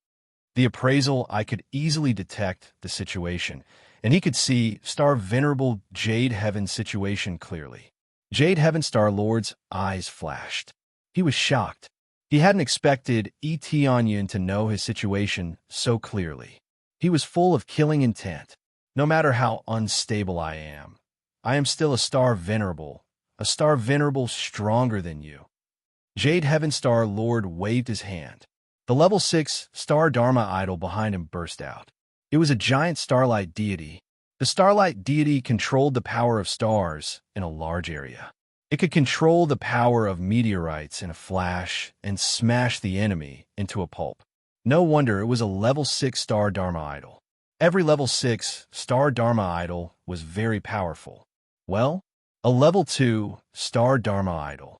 [SPEAKER 1] The appraisal, I could easily detect the situation, and he could see Star Venerable Jade Heaven's situation clearly. Jade Heaven Star Lord's eyes flashed. He was shocked. He hadn't expected Yi Tianyun to know his situation so clearly. He was full of killing intent. No matter how unstable I am still a Star Venerable stronger than you. Jade Heaven Star Lord waved his hand. The level 6 Star Dharma idol behind him burst out. It was a giant starlight deity. The starlight deity controlled the power of stars in a large area. It could control the power of meteorites in a flash and smash the enemy into a pulp. No wonder it was a level 6 star Dharma idol. Every level 6 star Dharma idol was very powerful. Well, a level 2 star Dharma idol.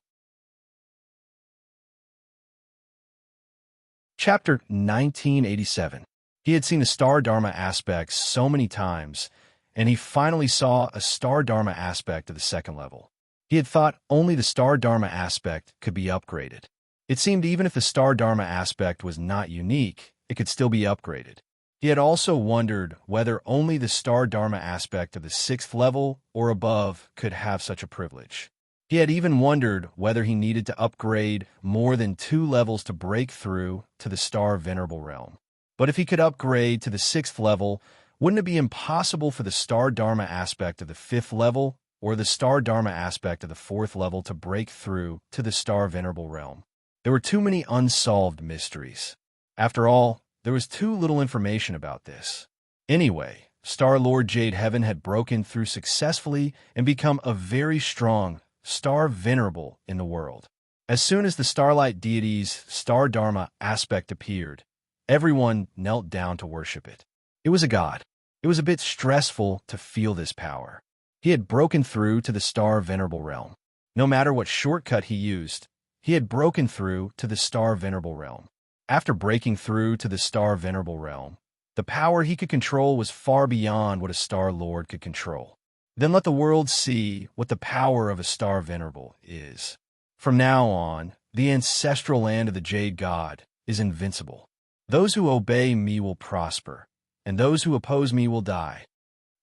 [SPEAKER 1] Chapter 1987. He had seen the star Dharma aspects so many times, and he finally saw a star Dharma aspect of the second level. He had thought only the star Dharma aspect could be upgraded. It seemed even if the star Dharma aspect was not unique, it could still be upgraded. He had also wondered whether only the star Dharma aspect of the 6th level or above could have such a privilege. He had even wondered whether he needed to upgrade more than 2 levels to break through to the star Venerable realm. But if he could upgrade to the 6th level, wouldn't it be impossible for the star Dharma aspect of the 5th level or the star Dharma aspect of the 4th level to break through to the star Venerable realm? There were too many unsolved mysteries. After all, there was too little information about this. Anyway, Star Lord Jade Heaven had broken through successfully and become a very strong star venerable in the world. As soon as the starlight deity's star Dharma aspect appeared, everyone knelt down to worship it. It was a god. It was a bit stressful to feel this power. He had broken through to the star venerable realm. No matter what shortcut he used, he had broken through to the star venerable realm. After breaking through to the star venerable realm, the power he could control was far beyond what a star lord could control. Then let the world see what the power of a star venerable is. From now on, the ancestral land of the Jade God is invincible. Those who obey me will prosper, and those who oppose me will die.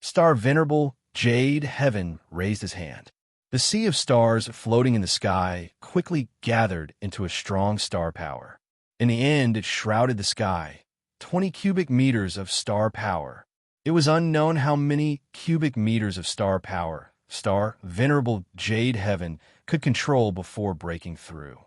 [SPEAKER 1] Star Venerable Jade Heaven raised his hand. The sea of stars floating in the sky quickly gathered into a strong star power. In the end, it shrouded the sky, 20 cubic meters of star power. It was unknown how many cubic meters of star power Star Venerable Jade Heaven could control before breaking through.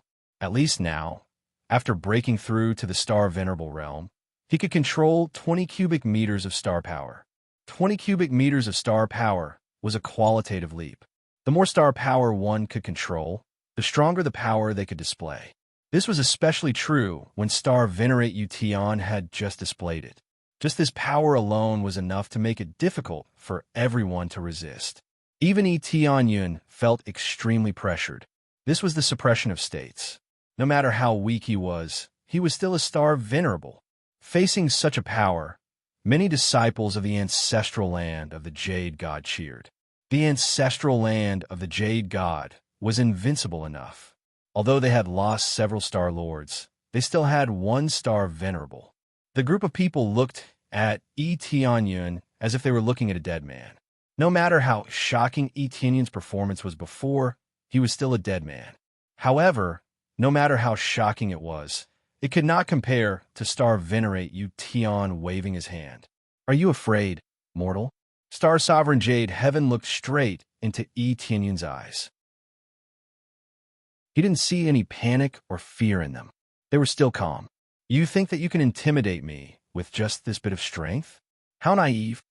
[SPEAKER 1] At least now, after breaking through to the star Venerable realm, he could control 20 cubic meters of star power. 20 cubic meters of star power was a qualitative leap. The more star power one could control, the stronger the power they could display. This was especially true when Star Venerate Ution had just displayed it. Just this power alone was enough to make it difficult for everyone to resist. Even Tianyun felt extremely pressured. This was the suppression of states. No matter how weak he was still a star venerable. Facing such a power, many disciples of the ancestral land of the Jade God cheered. The ancestral land of the Jade God was invincible enough. Although they had lost several star lords, they still had one star venerable. The group of people looked at Tianyun as if they were looking at a dead man. No matter how shocking Tianyun's performance was before, he was still a dead man. However, no matter how shocking it was, it could not compare to Star Venerate Ution waving his hand. Are you afraid, mortal? Star Sovereign Jade Heaven looked straight into Tianyun's eyes. He didn't see any panic or fear in them. They were still calm. You think that you can intimidate me with just this bit of strength? How naive.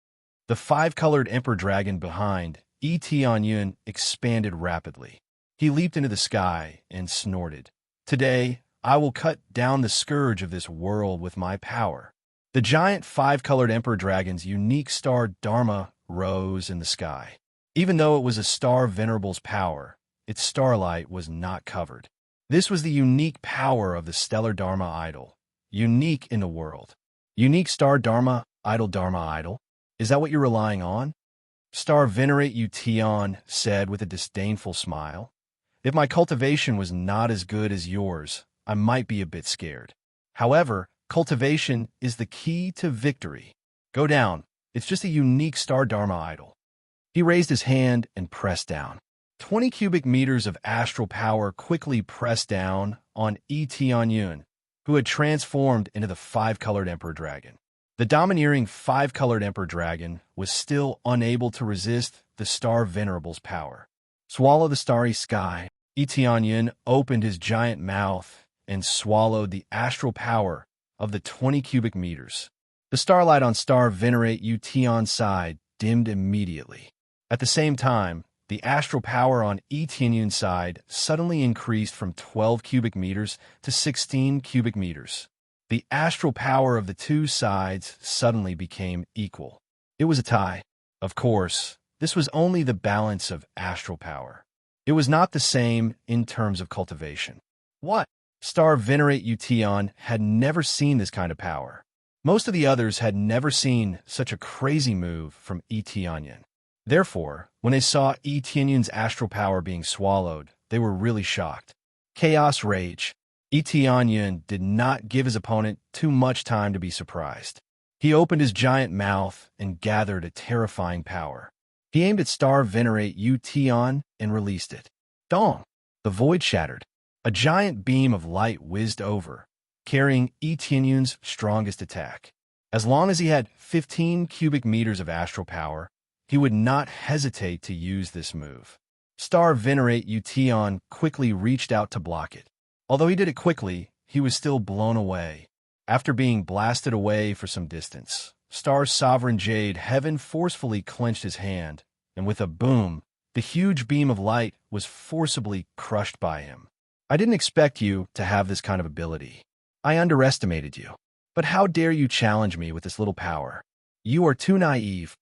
[SPEAKER 1] The 5-colored Emperor Dragon behind Tianyun expanded rapidly. He leaped into the sky and snorted. Today, I will cut down the scourge of this world with my power. The giant 5-colored Emperor Dragon's unique star Dharma rose in the sky. Even though it was a star venerable's power, its starlight was not covered. This was the unique power of the stellar Dharma idol, unique in the world. Unique star Dharma idol? Is that what you're relying on? Star Venerate Ution said with a disdainful smile. If my cultivation was not as good as yours, I might be a bit scared. However, cultivation is the key to victory. Go down. It's just a unique star Dharma idol. He raised his hand and pressed down. 20 cubic meters of astral power quickly pressed down on Tianyun, who had transformed into the 5-colored Emperor Dragon. The domineering 5-colored Emperor Dragon was still unable to resist the Star Venerable's power. Swallow the starry sky. Tianyun opened his giant mouth and swallowed the astral power of the 20 cubic meters. The starlight on Star Venerate Ution's side dimmed immediately. At the same time, the astral power on Etianyun's side suddenly increased from 12 cubic meters to 16 cubic meters. The astral power of the two sides suddenly became equal. It was a tie. Of course, this was only the balance of astral power. It was not the same in terms of cultivation. What? Star Venerate Utian had never seen this kind of power. Most of the others had never seen such a crazy move from Etianyun. Therefore, when they saw Etianyun's astral power being swallowed, they were really shocked. Chaos rage. Etianyun did not give his opponent too much time to be surprised. He opened his giant mouth and gathered a terrifying power. He aimed at Star Venerate Utian and released it. Dong! The void shattered. A giant beam of light whizzed over, carrying Etianyun's strongest attack. As long as he had 15 cubic meters of astral power, he would not hesitate to use this move. Star Venerate Utian quickly reached out to block it. Although he did it quickly, he was still blown away. After being blasted away for some distance, Star's sovereign Jade Heaven forcefully clenched his hand, and with a boom, the huge beam of light was forcibly crushed by him. I didn't expect you to have this kind of ability. I underestimated you. But how dare you challenge me with this little power? You are too naive.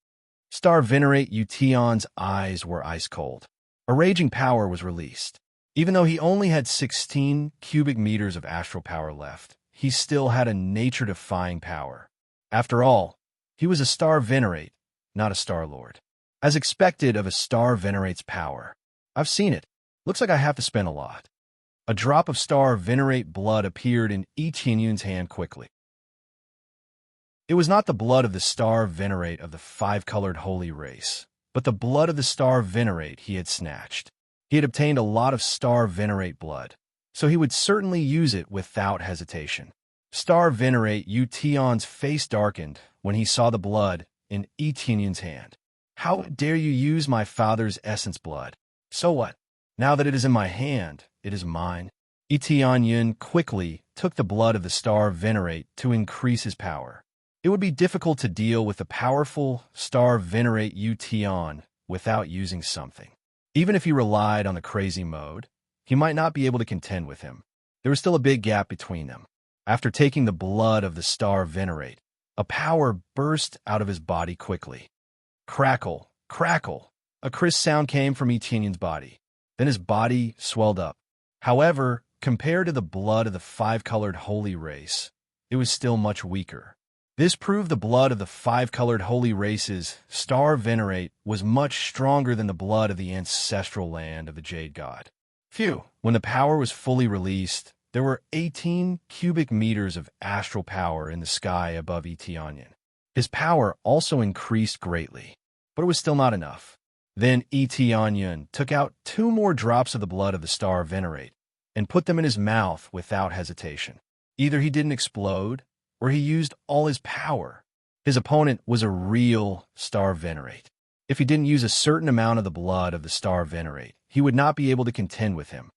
[SPEAKER 1] Star Venerate Utian's eyes were ice cold. A raging power was released. Even though he only had 16 cubic meters of astral power left, he still had a nature-defying power. After all, he was a Star Venerate, not a Star Lord. As expected of a Star Venerate's power. I've seen it. Looks like I have to spend a lot. A drop of Star Venerate blood appeared in Etianyun's hand quickly. It was not the blood of the Star Venerate of the five-colored holy race, but the blood of the Star Venerate he had snatched. He had obtained a lot of Star Venerate blood, so he would certainly use it without hesitation. Star Venerate Utian's face darkened when he saw the blood in Etianyun's hand. How dare you use my father's essence blood? So what? Now that it is in my hand, it is mine. Etianyun quickly took the blood of the Star Venerate to increase his power. It would be difficult to deal with the powerful Star Venerate Utian without using something. Even if he relied on the crazy mode, he might not be able to contend with him. There was still a big gap between them. After taking the blood of the Star Venerate, a power burst out of his body quickly. Crackle, crackle. A crisp sound came from Etianyun's body. Then his body swelled up. However, compared to the blood of the five-colored holy race, it was still much weaker. This proved the blood of the five-colored holy race's Star Venerate was much stronger than the blood of the ancestral land of the Jade God. Phew! When the power was fully released, there were 18 cubic meters of astral power in the sky above Etianyun. His power also increased greatly, but it was still not enough. Then Etianyun took out 2 more drops of the blood of the Star Venerate and put them in his mouth without hesitation. Either he didn't explode, or he used all his power. His opponent was a real Star Venerate. If he didn't use a certain amount of the blood of the Star Venerate, he would not be able to contend with him.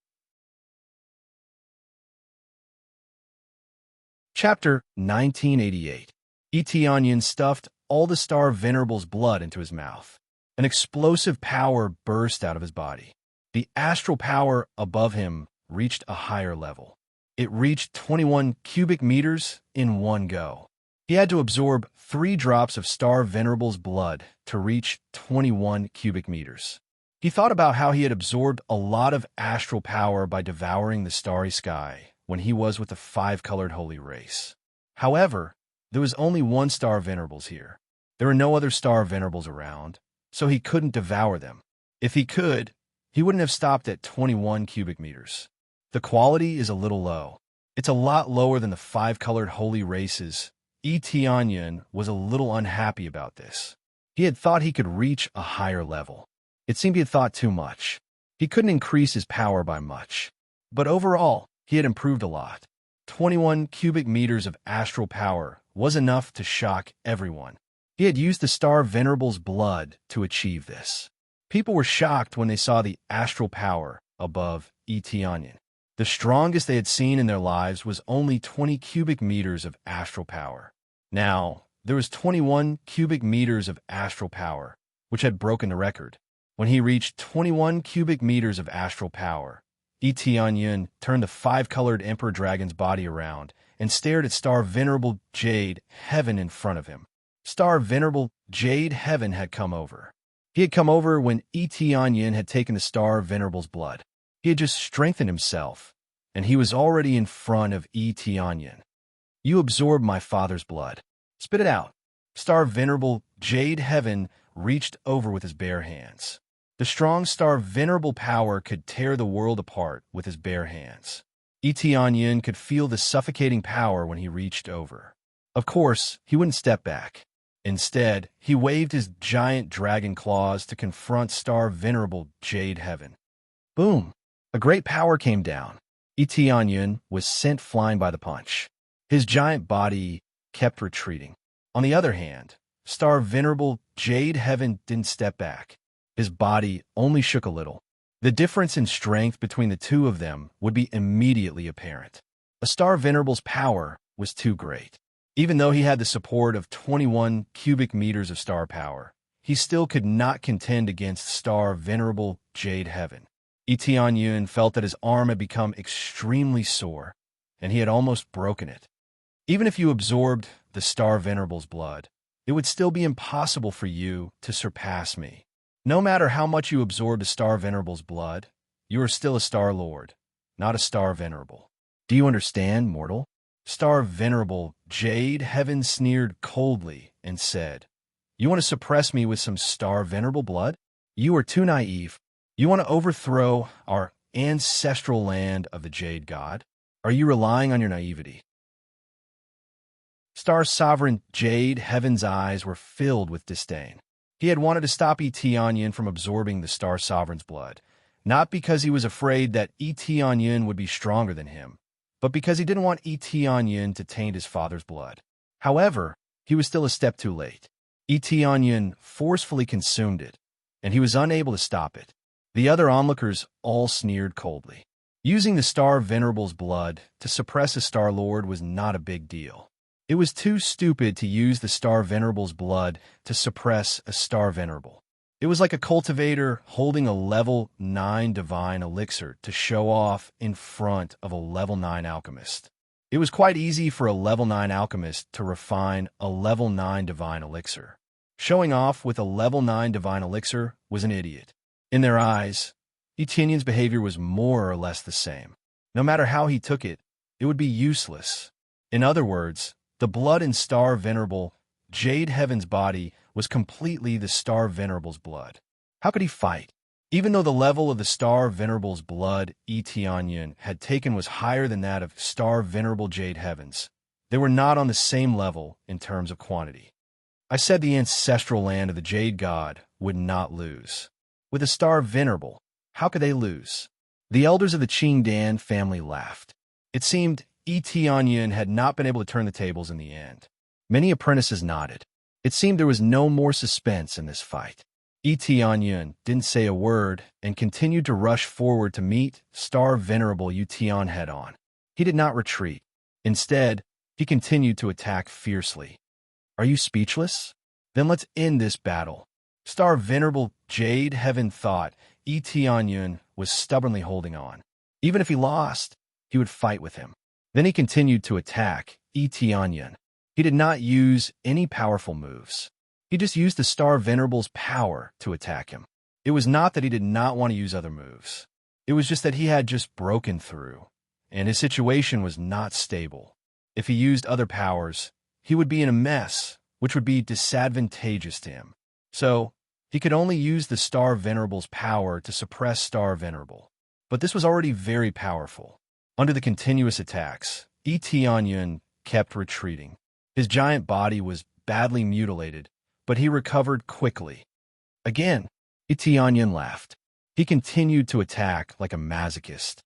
[SPEAKER 1] Chapter 1988. Etianyun stuffed all the Star Venerable's blood into his mouth. An explosive power burst out of his body. The astral power above him reached a higher level. It reached 21 cubic meters in one go. He had to absorb 3 drops of Star Venerable's blood to reach 21 cubic meters. He thought about how he had absorbed a lot of astral power by devouring the starry sky when he was with the five-colored holy race. However, there was only 1 Star Venerables here. There were no other Star Venerables around, so he couldn't devour them. If he could, he wouldn't have stopped at 21 cubic meters. The quality is a little low. It's a lot lower than the five-colored holy races. Etianyun was a little unhappy about this. He had thought he could reach a higher level. It seemed he had thought too much. He couldn't increase his power by much. But overall, he had improved a lot. 21 cubic meters of astral power was enough to shock everyone. He had used the Star Venerable's blood to achieve this. People were shocked when they saw the astral power above Etianyun. The strongest they had seen in their lives was only 20 cubic meters of astral power. Now, There was 21 cubic meters of astral power, which had broken the record. When he reached 21 cubic meters of astral power, Yun turned the five-colored Emperor Dragon's body around and stared at Star Venerable Jade Heaven in front of him. Star Venerable Jade Heaven had come over. He had come over when Yin had taken the Star Venerable's blood. He had just strengthened himself, and he was already in front of Yin. You absorbed my father's blood. Spit it out. Star Venerable Jade Heaven reached over with his bare hands. The strong Star Venerable power could tear the world apart with his bare hands. Yin could feel the suffocating power when he reached over. Of course, he wouldn't step back. Instead, he waved his giant dragon claws to confront Star Venerable Jade Heaven. Boom! A great power came down. Yin was sent flying by the punch. His giant body kept retreating. On the other hand, Star Venerable Jade Heaven didn't step back. His body only shook a little. The difference in strength between the two of them would be immediately apparent. A Star Venerable's power was too great. Even though he had the support of 21 cubic meters of star power, he still could not contend against Star Venerable Jade Heaven. Yun felt that his arm had become extremely sore, and he had almost broken it. Even if you absorbed the Star Venerable's blood, it would still be impossible for you to surpass me. No matter how much you absorb the Star Venerable's blood, you are still a Star Lord, not a Star Venerable. Do you understand, mortal? Star Venerable Jade Heaven sneered coldly and said, You want to suppress me with some Star Venerable blood? You are too naive. You want to overthrow our ancestral land of the Jade God? Are you relying on your naivety? Star Sovereign Jade Heaven's eyes were filled with disdain. He had wanted to stop Yin from absorbing the Star Sovereign's blood, not because he was afraid that Yin would be stronger than him, but because he didn't want Yin to taint his father's blood. However, he was still a step too late. Yin forcefully consumed it, and he was unable to stop it. The other onlookers all sneered coldly. Using the Star Venerable's blood to suppress a Star Lord was not a big deal. It was too stupid to use the Star Venerable's blood to suppress a Star Venerable. It was like a cultivator holding a level 9 divine elixir to show off in front of a level 9 alchemist. It was quite easy for a level 9 alchemist to refine a level 9 divine elixir. Showing off with a level 9 divine elixir was an idiot. In their eyes, Yin's behavior was more or less the same. No matter how he took it, it would be useless. In other words, the blood in Star Venerable Jade Heaven's body was completely the Star Venerable's blood. How could he fight? Even though the level of the Star Venerable's blood Yin had taken was higher than that of Star Venerable Jade Heaven's, they were not on the same level in terms of quantity. I said the ancestral land of the Jade God would not lose. With a Star Venerable, how could they lose? The elders of the Qingdan family laughed. It seemed Yin had not been able to turn the tables in the end. Many apprentices nodded. It seemed there was no more suspense in this fight. Yin didn't say a word and continued to rush forward to meet Star Venerable Yutian head-on. He did not retreat. Instead, he continued to attack fiercely. Are you speechless? Then let's end this battle. Star Venerable Jade Heaven thought Yin was stubbornly holding on. Even if he lost, he would fight with him. Then he continued to attack Yin. He did not use any powerful moves. He just used the Star Venerable's power to attack him. It was not that he did not want to use other moves. It was just that he had just broken through, and his situation was not stable. If he used other powers, he would be in a mess, which would be disadvantageous to him. So, he could only use the Star Venerable's power to suppress Star Venerable. But this was already very powerful. Under the continuous attacks, Yin kept retreating. His giant body was badly mutilated, but he recovered quickly. Again, Yin laughed. He continued to attack like a masochist.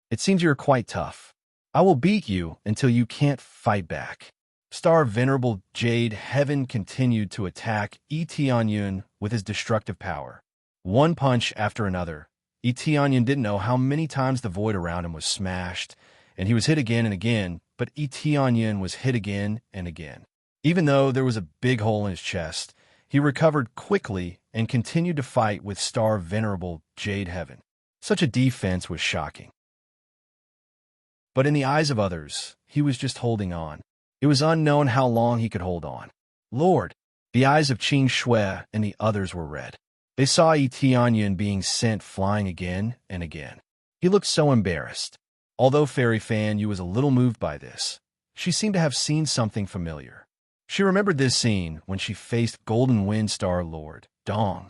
[SPEAKER 1] It seems you're quite tough. I will beat you until you can't fight back. Star Venerable Jade Heaven continued to attack Yin with his destructive power. One punch after another, Yin didn't know how many times the void around him was smashed, and he was hit again and again, but Yin was hit again and again. Even though there was a big hole in his chest, he recovered quickly and continued to fight with Star Venerable Jade Heaven. Such a defense was shocking. But in the eyes of others, he was just holding on. It was unknown how long he could hold on. Lord, the eyes of Qing Shui and the others were red. They saw Yi Tianyan being sent flying again and again. He looked so embarrassed. Although Fairy Fan Yu was a little moved by this, she seemed to have seen something familiar. She remembered this scene when she faced Golden Wind Star Lord Dong.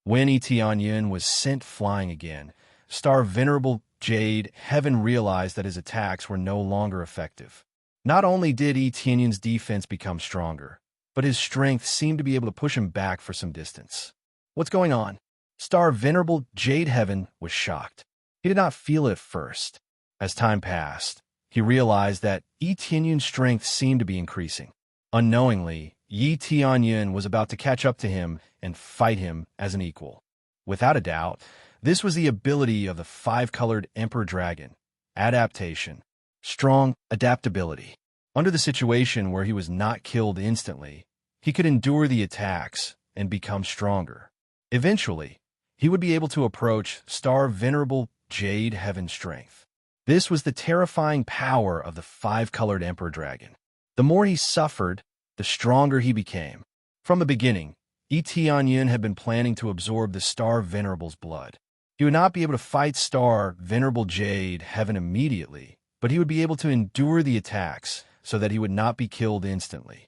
[SPEAKER 1] When Yi Tianyan was sent flying again, Star Venerable Jade Heaven realized that his attacks were no longer effective. Not only did Yi Tianyan's defense become stronger, but his strength seemed to be able to push him back for some distance. What's going on? Star Venerable Jade Heaven was shocked. He did not feel it at first. As time passed, he realized that Yi Tianyan's strength seemed to be increasing. Unknowingly, Yi Tianyan was about to catch up to him and fight him as an equal. Without a doubt, this was the ability of the five-colored Emperor Dragon. Adaptation. Strong adaptability. Under the situation where he was not killed instantly, he could endure the attacks and become stronger. Eventually, he would be able to approach Star Venerable Jade Heaven strength. This was the terrifying power of the five-colored Emperor Dragon. The more he suffered, the stronger he became. From the beginning, Yi Tianyan had been planning to absorb the Star Venerable's blood. He would not be able to fight Star Venerable Jade Heaven immediately, but he would be able to endure the attacks so that he would not be killed instantly.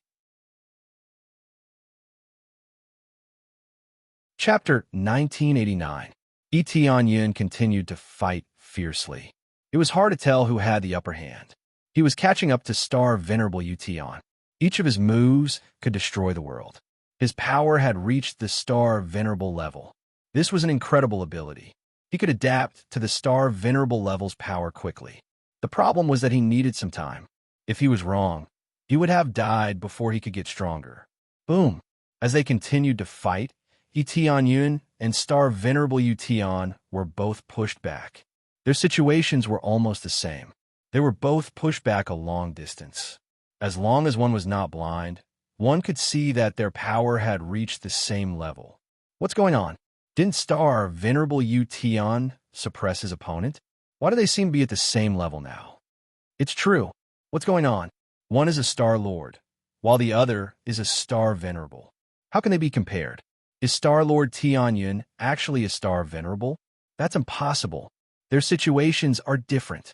[SPEAKER 1] Chapter 1989. Yi Tianyan continued to fight fiercely. It was hard to tell who had the upper hand. He was catching up to Star Venerable Yi Tian. Each of his moves could destroy the world. His power had reached the Star Venerable level. This was an incredible ability. He could adapt to the Star Venerable level's power quickly. The problem was that he needed some time. If he was wrong, he would have died before he could get stronger. Boom! As they continued to fight, Yi Tianyan and Star Venerable Yi Tian were both pushed back. Their situations were almost the same. They were both pushed back a long distance. As long as one was not blind, one could see that their power had reached the same level. What's going on? Didn't Star Venerable Yi Tian suppress his opponent? Why do they seem to be at the same level now? It's true. What's going on? One is a Star Lord, while the other is a Star Venerable. How can they be compared? Is Star Lord Tianyan actually a Star Venerable? That's impossible. Their situations are different.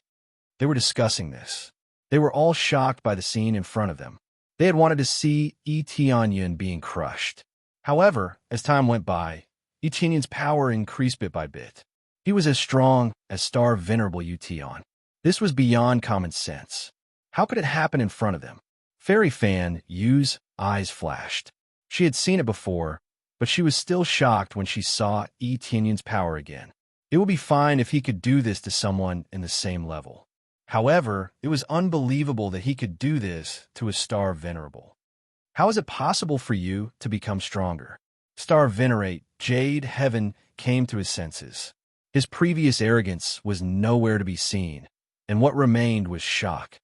[SPEAKER 1] They were discussing this. They were all shocked by the scene in front of them. They had wanted to see Yi Tianyan being crushed. However, as time went by, Yi Tianyan's power increased bit by bit. He was as strong as Star Venerable Yi Tian. This was beyond common sense. How could it happen in front of them? Fairy Fan Yu's eyes flashed. She had seen it before, but she was still shocked when she saw Yi Tianyan's power again. It would be fine if he could do this to someone in the same level. However, it was unbelievable that he could do this to a Star Venerable. How is it possible for you to become stronger? Star Venerate Jade Heaven came to his senses. His previous arrogance was nowhere to be seen, and what remained was shock.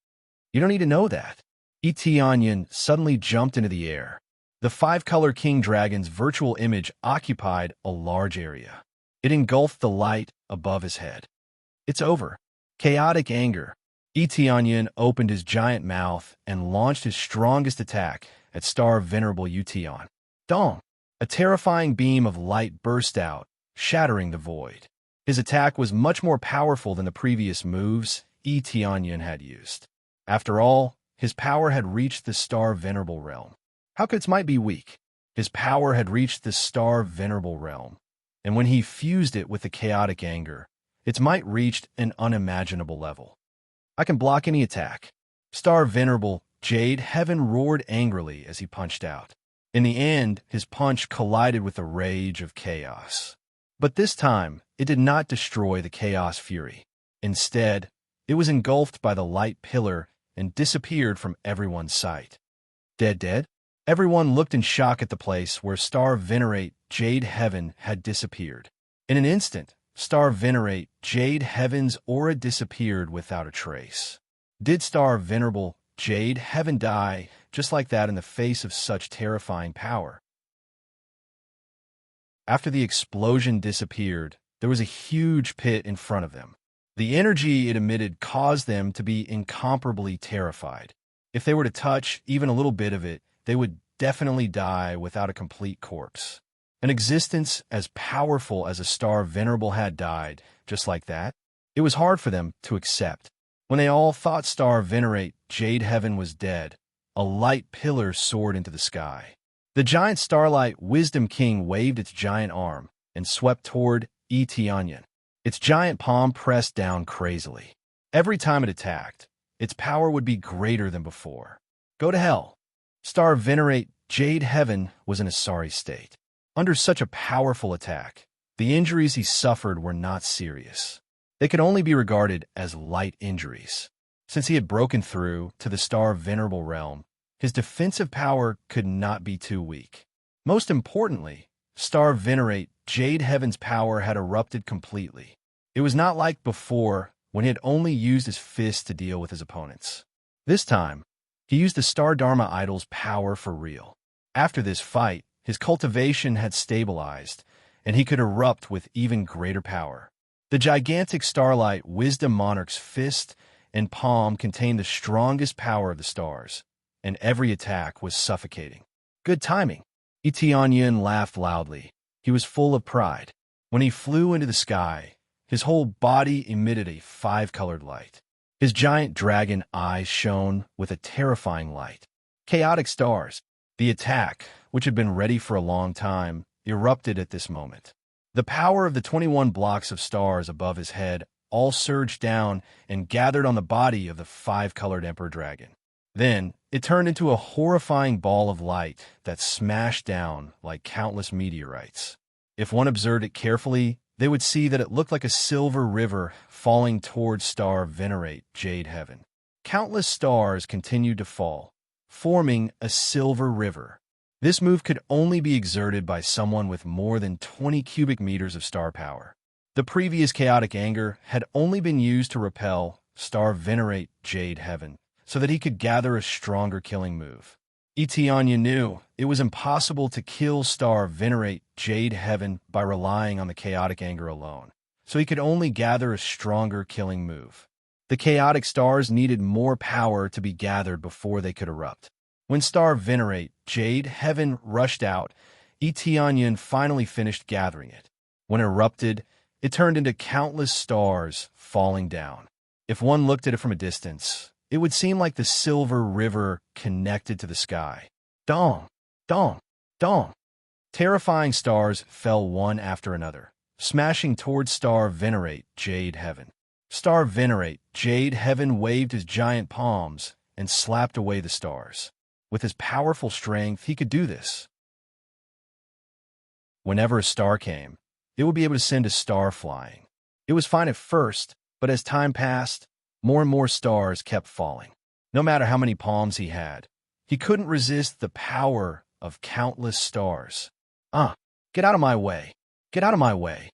[SPEAKER 1] You don't need to know that. Yi Tianyan suddenly jumped into the air. The five-color King Dragon's virtual image occupied a large area. It engulfed the light above his head. It's over. Chaotic anger. Yi Tianyan opened his giant mouth and launched his strongest attack at Star Venerable Yi Tian. Dong! A terrifying beam of light burst out, shattering the void. His attack was much more powerful than the previous moves Yi Tianyan had used. After all, his power had reached the Star Venerable realm. How could its might be weak? His power had reached the Star Venerable realm, and when he fused it with the chaotic anger, its might reached an unimaginable level. I can block any attack. Star Venerable Jade Heaven roared angrily as he punched out. In the end, his punch collided with the rage of chaos. But this time, it did not destroy the chaos fury. Instead, it was engulfed by the light pillar and disappeared from everyone's sight. Dead? Everyone looked in shock at the place where Star Venerate Jade Heaven had disappeared. In an instant, Star Venerate Jade Heaven's aura disappeared without a trace. Did Star Venerable Jade Heaven die just like that in the face of such terrifying power. After the explosion disappeared, there was a huge pit in front of them. The energy it emitted caused them to be incomparably terrified. If they were to touch even a little bit of it, they would definitely die without a complete corpse. An existence as powerful as a star Venerable had died, just like that, it was hard for them to accept. When they all thought Star Venerate Jade Heaven was dead, a light pillar soared into the sky. The giant starlight Wisdom King waved its giant arm and swept toward Etionian. Its giant palm pressed down crazily. Every time it attacked, its power would be greater than before. Go to hell. Star Venerate Jade Heaven was in a sorry state. Under such a powerful attack, the injuries he suffered were not serious. They could only be regarded as light injuries. Since he had broken through to the Star Venerable realm, his defensive power could not be too weak. Most importantly, Star Venerate Jade Heaven's power had erupted completely. It was not like before when he had only used his fists to deal with his opponents. This time, he used the Star Dharma idol's power for real. After this fight, his cultivation had stabilized, and he could erupt with even greater power. The gigantic starlight Wisdom Monarch's fist and palm contained the strongest power of the stars, and every attack was suffocating. Good timing. Etionian laughed loudly. He was full of pride. When he flew into the sky, his whole body emitted a five-colored light. His giant dragon eyes shone with a terrifying light. Chaotic stars. The attack, which had been ready for a long time, erupted at this moment. The power of the 21 blocks of stars above his head all surged down and gathered on the body of the five-colored Emperor Dragon. Then, it turned into a horrifying ball of light that smashed down like countless meteorites. If one observed it carefully, they would see that it looked like a silver river falling towards Star Venerate Jade Heaven. Countless stars continued to fall, forming a silver river. This move could only be exerted by someone with more than 20 cubic meters of star power. The previous chaotic anger had only been used to repel Star Venerate Jade Heaven, so that he could gather a stronger killing move. Etiania knew it was impossible to kill Star Venerate Jade Heaven by relying on the chaotic anger alone, so he could only gather a stronger killing move. The chaotic stars needed more power to be gathered before they could erupt. When Star Venerate Jade Heaven rushed out, Etionian finally finished gathering it. When it erupted, it turned into countless stars falling down. If one looked at it from a distance, it would seem like the silver river connected to the sky. Dong, dong, dong. Terrifying stars fell one after another, smashing towards Star Venerate Jade Heaven. Star Venerate Jade Heaven waved his giant palms and slapped away the stars. With his powerful strength, he could do this. Whenever a star came, it would be able to send a star flying. It was fine at first, but as time passed, more and more stars kept falling. No matter how many palms he had, he couldn't resist the power of countless stars. Get out of my way. Get out of my way.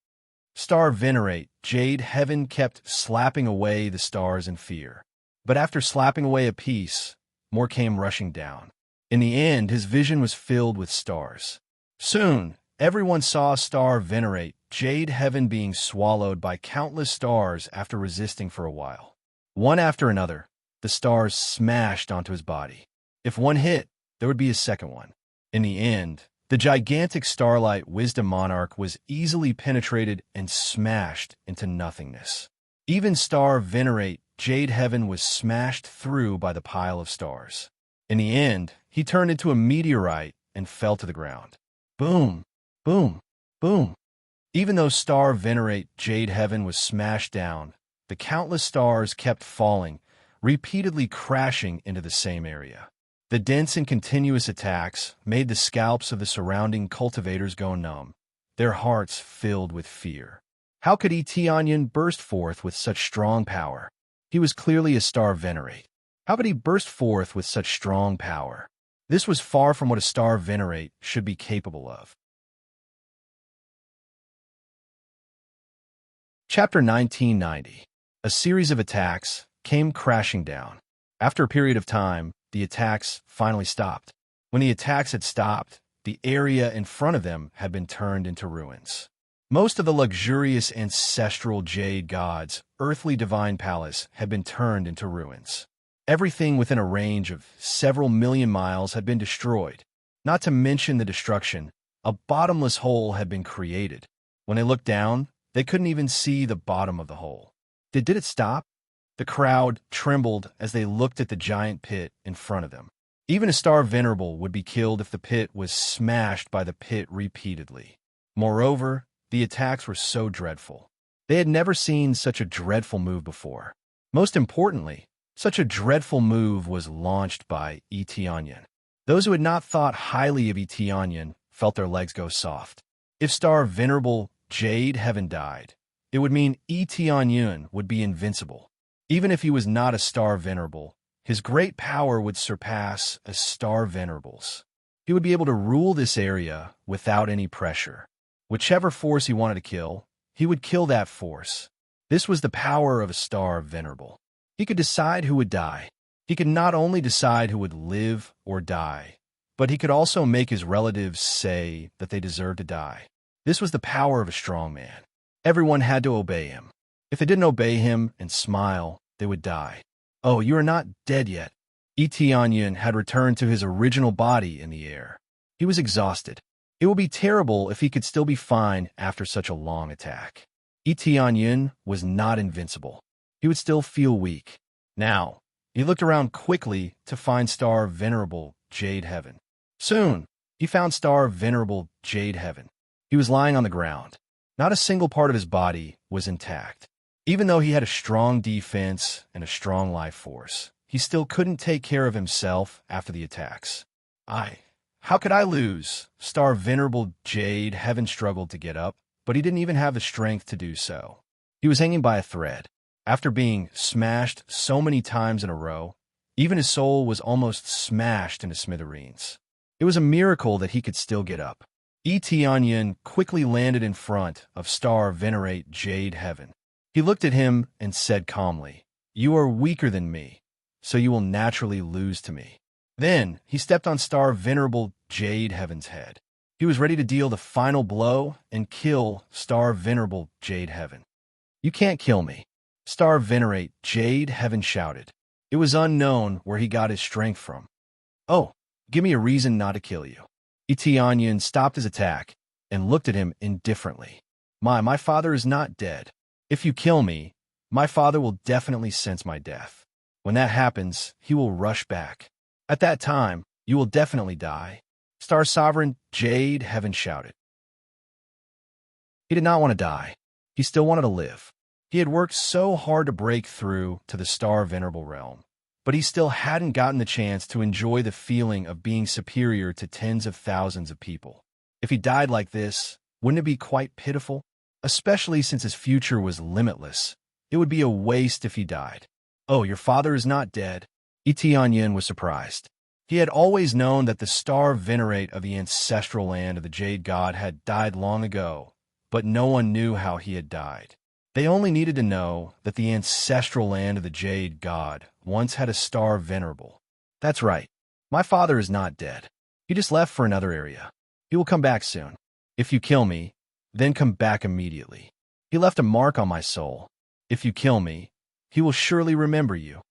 [SPEAKER 1] Star Venerate Jade Heaven kept slapping away the stars in fear. But after slapping away a piece, more came rushing down. In the end, his vision was filled with stars. Soon, everyone saw Star Venerate Jade Heaven being swallowed by countless stars after resisting for a while. One after another, the stars smashed onto his body. If one hit, there would be a second one. In the end, the gigantic starlight Wisdom Monarch was easily penetrated and smashed into nothingness. Even Star Venerate Jade Heaven was smashed through by the pile of stars. In the end, he turned into a meteorite and fell to the ground. Boom, boom, boom. Even though Star Venerate Jade Heaven was smashed down, the countless stars kept falling, repeatedly crashing into the same area. The dense and continuous attacks made the scalps of the surrounding cultivators go numb, their hearts filled with fear. How could Etionian burst forth with such strong power? He was clearly a Star Venerate. How could he burst forth with such strong power? This was far from what a Star Venerate should be capable of. Chapter 1990. A series of attacks came crashing down. After a period of time, the attacks finally stopped. When the attacks had stopped, the area in front of them had been turned into ruins. Most of the luxurious ancestral jade gods' earthly divine palace had been turned into ruins. Everything within a range of several million miles had been destroyed. Not to mention the destruction, a bottomless hole had been created. When they looked down, they couldn't even see the bottom of the hole. Did it stop? The crowd trembled as they looked at the giant pit in front of them. Even a star venerable would be killed if the pit was smashed by the pit repeatedly. Moreover, the attacks were so dreadful. They had never seen such a dreadful move before. Most importantly, such a dreadful move was launched by Etionyan. Those who had not thought highly of Etionyan felt their legs go soft. If Star Venerable Jade Heaven died, it would mean Etionyan would be invincible. Even if he was not a Star Venerable, his great power would surpass a Star Venerable's. He would be able to rule this area without any pressure. Whichever force he wanted to kill, he would kill that force. This was the power of a Star Venerable. He could decide who would die. He could not only decide who would live or die, but he could also make his relatives say that they deserved to die. This was the power of a strong man. Everyone had to obey him. If they didn't obey him and smile, they would die. Oh, you are not dead yet. Etionyan had returned to his original body in the air. He was exhausted. It would be terrible if he could still be fine after such a long attack. Etionyan was not invincible. He would still feel weak. Now, he looked around quickly to find Star Venerable Jade Heaven. Soon, he found Star Venerable Jade Heaven. He was lying on the ground. Not a single part of his body was intact. Even though he had a strong defense and a strong life force, he still couldn't take care of himself after the attacks. How could I lose? Star Venerable Jade Heaven struggled to get up, but he didn't even have the strength to do so. He was hanging by a thread. After being smashed so many times in a row, even his soul was almost smashed into smithereens. It was a miracle that he could still get up. Etionyan quickly landed in front of Star Venerate Jade Heaven. He looked at him and said calmly, "You are weaker than me, so you will naturally lose to me." Then he stepped on Star Venerable Jade Heaven's head. He was ready to deal the final blow and kill Star Venerable Jade Heaven. "You can't kill me," Star Venerate Jade Heaven shouted. It was unknown where he got his strength from. "Oh, give me a reason not to kill you." Etionyan stopped his attack and looked at him indifferently. My father is not dead. If you kill me, my father will definitely sense my death. When that happens, he will rush back. At that time, you will definitely die," Star Sovereign Jade Heaven shouted. He did not want to die. He still wanted to live. He had worked so hard to break through to the Star Venerable realm, but he still hadn't gotten the chance to enjoy the feeling of being superior to tens of thousands of people. If he died like this, wouldn't it be quite pitiful? Especially since his future was limitless. It would be a waste if he died. "Oh, your father is not dead." Etionyan was surprised. He had always known that the Star Venerate of the ancestral land of the Jade God had died long ago, but no one knew how he had died. They only needed to know that the ancestral land of the Jade God once had a Star Venerable. "That's right. My father is not dead. He just left for another area. He will come back soon. If you kill me, then come back immediately. He left a mark on my soul. If you kill me, he will surely remember you."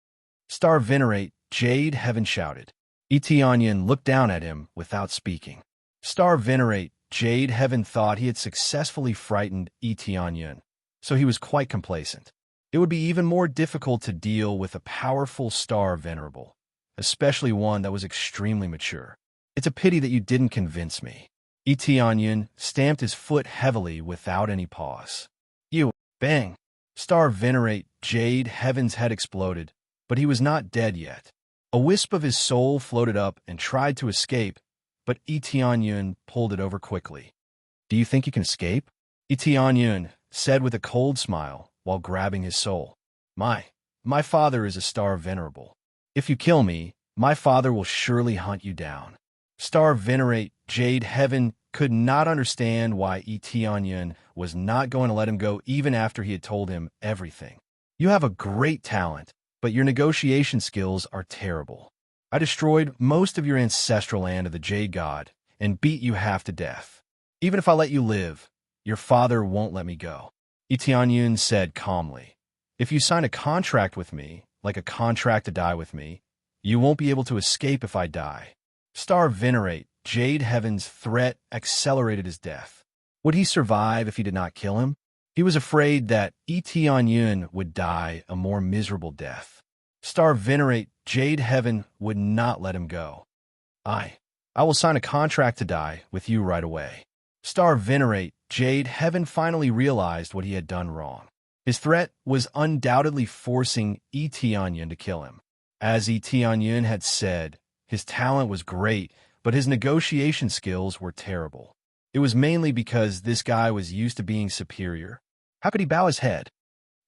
[SPEAKER 1] Star Venerate Jade Heaven shouted. Etionyan looked down at him without speaking. Star Venerate Jade Heaven thought he had successfully frightened Etionyan, so he was quite complacent. It would be even more difficult to deal with a powerful Star Venerable, especially one that was extremely mature. "It's a pity that you didn't convince me." Etionyan stamped his foot heavily without any pause. Bang! Star Venerate Jade Heaven's head exploded, but he was not dead yet. A wisp of his soul floated up and tried to escape, but Etionyan pulled it over quickly. "Do you think you can escape?" Etionyan said with a cold smile while grabbing his soul. My father is a Star Venerable. If you kill me, my father will surely hunt you down." Star Venerate Jade Heaven could not understand why Etionyan was not going to let him go even after he had told him everything. "You have a great talent, but your negotiation skills are terrible. I destroyed most of your ancestral land of the Jade God and beat you half to death. Even if I let you live, your father won't let me go. Tianyun said calmly. If you sign a contract with me, like a contract to die with me, you won't be able to escape if I die. Star Venerate, Jade Heaven's threat accelerated his death. Would he survive if he did not kill him? He was afraid that Tianyun would die a more miserable death. Star Venerate, Jade Heaven would not let him go. I will sign a contract to die with you right away. Star Venerate, Jade Heaven finally realized what he had done wrong. His threat was undoubtedly forcing Tianyun to kill him. As Tianyun had said, his talent was great, but his negotiation skills were terrible. It was mainly because this guy was used to being superior. How could he bow his head?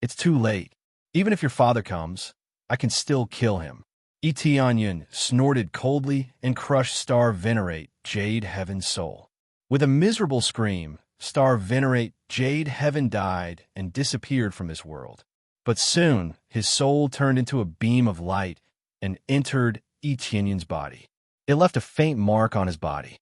[SPEAKER 1] It's too late. Even if your father comes, I can still kill him. Tianyun snorted coldly and crushed Star Venerate, Jade Heaven's soul. With a miserable scream, Star Venerate, Jade Heaven died and disappeared from this world. But soon, his soul turned into a beam of light and entered Tianyun's body. It left a faint mark on his body.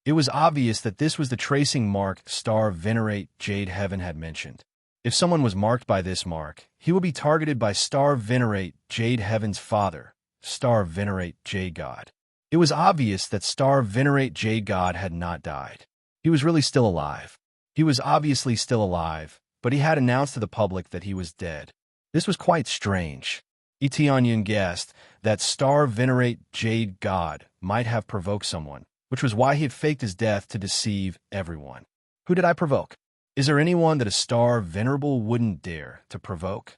[SPEAKER 1] It was obvious that this was the tracing mark Star Venerate, Jade Heaven had mentioned. If someone was marked by this mark, he would be targeted by Star Venerate, Jade Heaven's father, Star Venerate, Jade God. It was obvious that Star Venerate, Jade God had not died. He was really still alive. He was obviously still alive, but he had announced to the public that he was dead. This was quite strange. Tianyun guessed that Star Venerate, Jade God might have provoked someone, which was why he had faked his death to deceive everyone. Who did I provoke? Is there anyone that a Star Venerable wouldn't dare to provoke?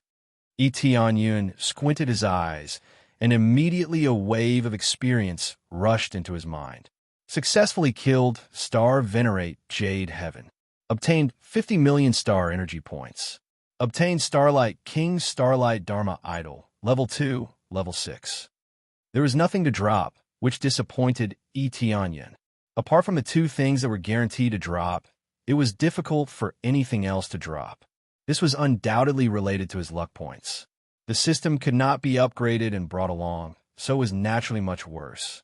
[SPEAKER 1] Tianyun squinted his eyes, and immediately a wave of experience rushed into his mind. Successfully killed Star Venerate, Jade Heaven. Obtained 50 million star energy points. Obtained Starlight King Starlight Dharma Idol, Level 2, Level 6. There was nothing to drop, which disappointed Tianyun. Apart from the two things that were guaranteed to drop, it was difficult for anything else to drop. This was undoubtedly related to his luck points. The system could not be upgraded and brought along, so it was naturally much worse.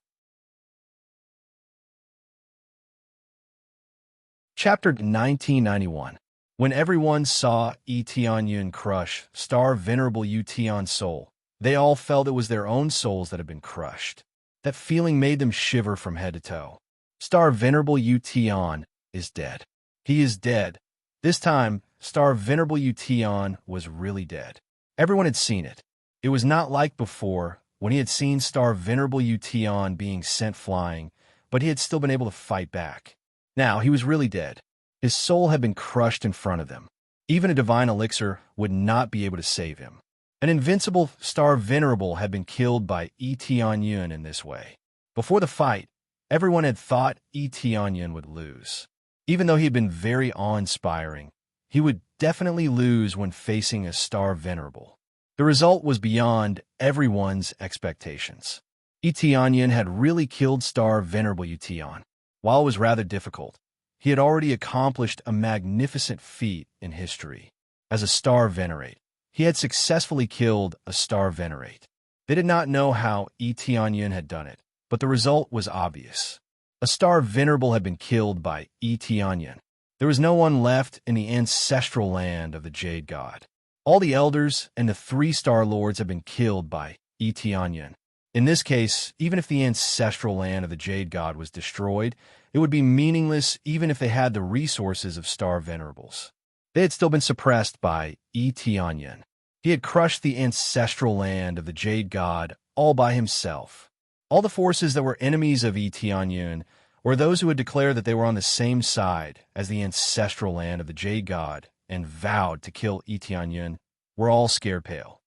[SPEAKER 1] Chapter 1991. When everyone saw Tianyun crush Star Venerable Tian's soul, they all felt it was their own souls that had been crushed. That feeling made them shiver from head to toe. Star Venerable Tian is dead. He is dead. This time, Star Venerable Tian was really dead. Everyone had seen it. It was not like before, when he had seen Star Venerable Tian being sent flying, but he had still been able to fight back. Now, he was really dead. His soul had been crushed in front of them. Even a divine elixir would not be able to save him. An invincible Star Venerable had been killed by Tianyun in this way. Before the fight, everyone had thought Tianyun would lose. Even though he had been very awe-inspiring, he would definitely lose when facing a Star Venerable. The result was beyond everyone's expectations. Tianyun had really killed Star Venerable Tian. While it was rather difficult, he had already accomplished a magnificent feat in history. As a Star Venerate, he had successfully killed a Star Venerate. They did not know how Tianyun had done it, but the result was obvious. A Star Venerable had been killed by Tianyun. There was no one left in the ancestral land of the Jade God. All the elders and the 3 Star Lords had been killed by Tianyun. In this case, even if the ancestral land of the Jade God was destroyed, it would be meaningless even if they had the resources of Star Venerables. They had still been suppressed by Tianyun. He had crushed the ancestral land of the Jade God all by himself. All the forces that were enemies of Tianyun, or those who had declared that they were on the same side as the ancestral land of the Jade God and vowed to kill Tianyun, were all scared pale.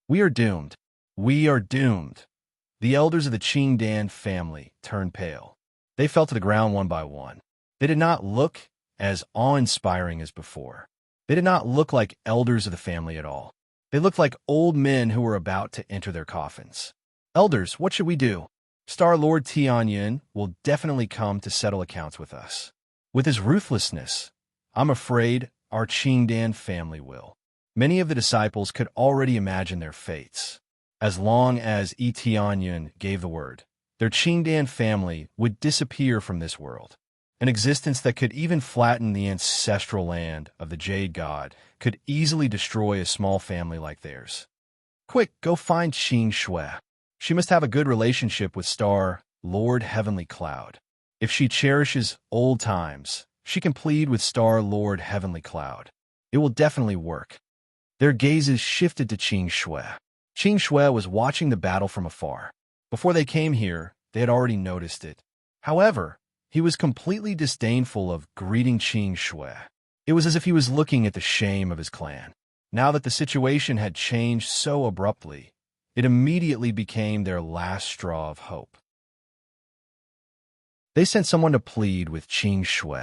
[SPEAKER 1] We are doomed. We are doomed. The elders of the Qingdan family turned pale. They fell to the ground one by one. They did not look as awe-inspiring as before. They did not look like elders of the family at all. They looked like old men who were about to enter their coffins. Elders, what should we do? Star Lord Tianyun will definitely come to settle accounts with us. With his ruthlessness, I'm afraid our Qingdan family will. Many of the disciples could already imagine their fates. As long as Etionyun gave the word, their Qingdan family would disappear from this world. An existence that could even flatten the ancestral land of the Jade God could easily destroy a small family like theirs. Quick, go find Qing Shui. She must have a good relationship with Star Lord Heavenly Cloud. If she cherishes old times, she can plead with Star Lord Heavenly Cloud. It will definitely work. Their gazes shifted to Qing Shui. Qing Shui was watching the battle from afar. Before they came here, they had already noticed it. However, he was completely disdainful of greeting Qing Shui. It was as if he was looking at the shame of his clan. Now that the situation had changed so abruptly, it immediately became their last straw of hope. They sent someone to plead with Qing Shui.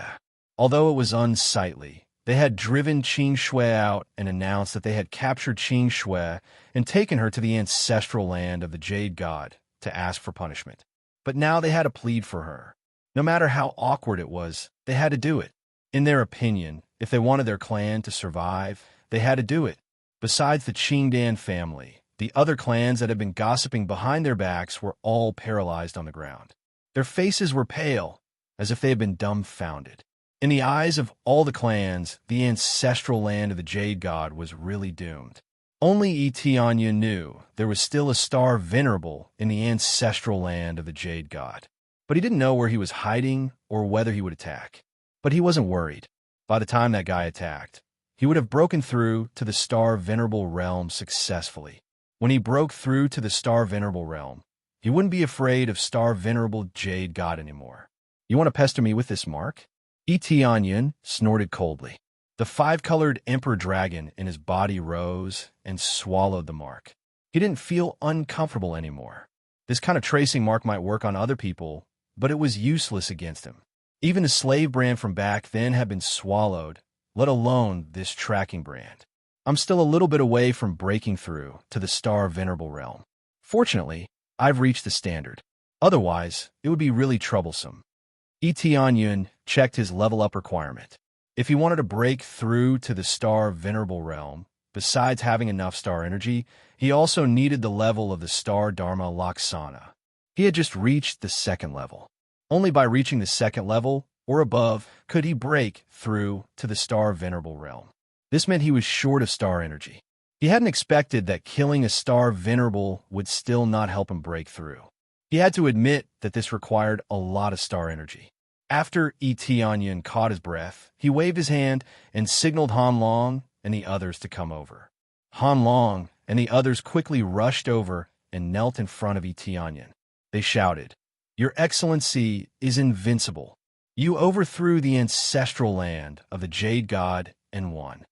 [SPEAKER 1] Although it was unsightly, they had driven Qing Shui out and announced that they had captured Qing Shui and taken her to the ancestral land of the Jade God to ask for punishment. But now they had to plead for her. No matter how awkward it was, they had to do it. In their opinion, if they wanted their clan to survive, they had to do it. Besides the Qingdan family, the other clans that had been gossiping behind their backs were all paralyzed on the ground. Their faces were pale, as if they had been dumbfounded. In the eyes of all the clans, the ancestral land of the Jade God was really doomed. Only Etionyun knew there was still a star venerable in the ancestral land of the Jade God. But he didn't know where he was hiding or whether he would attack. But he wasn't worried. By the time that guy attacked, he would have broken through to the Star Venerable realm successfully. When he broke through to the Star Venerable realm, he wouldn't be afraid of Star Venerable Jade God anymore. You want to pester me with this mark? Etionyun snorted coldly. The five-colored emperor dragon in his body rose and swallowed the mark. He didn't feel uncomfortable anymore. This kind of tracing mark might work on other people, but it was useless against him. Even the slave brand from back then had been swallowed, let alone this tracking brand. I'm still a little bit away from breaking through to the Star Venerable realm. Fortunately, I've reached the standard. Otherwise, it would be really troublesome. Etionyun checked his level-up requirement. If he wanted to break through to the Star Venerable realm, besides having enough star energy, he also needed the level of the Star Dharma Laksana. He had just reached the second level. Only by reaching the second level, or above, could he break through to the Star Venerable realm. This meant he was short of star energy. He hadn't expected that killing a Star Venerable would still not help him break through. He had to admit that this required a lot of star energy. After Etionyun caught his breath, he waved his hand and signaled Han Long and the others to come over. Han Long and the others quickly rushed over and knelt in front of Etionyun. They shouted, "Your Excellency is invincible. You overthrew the ancestral land of the Jade God and won.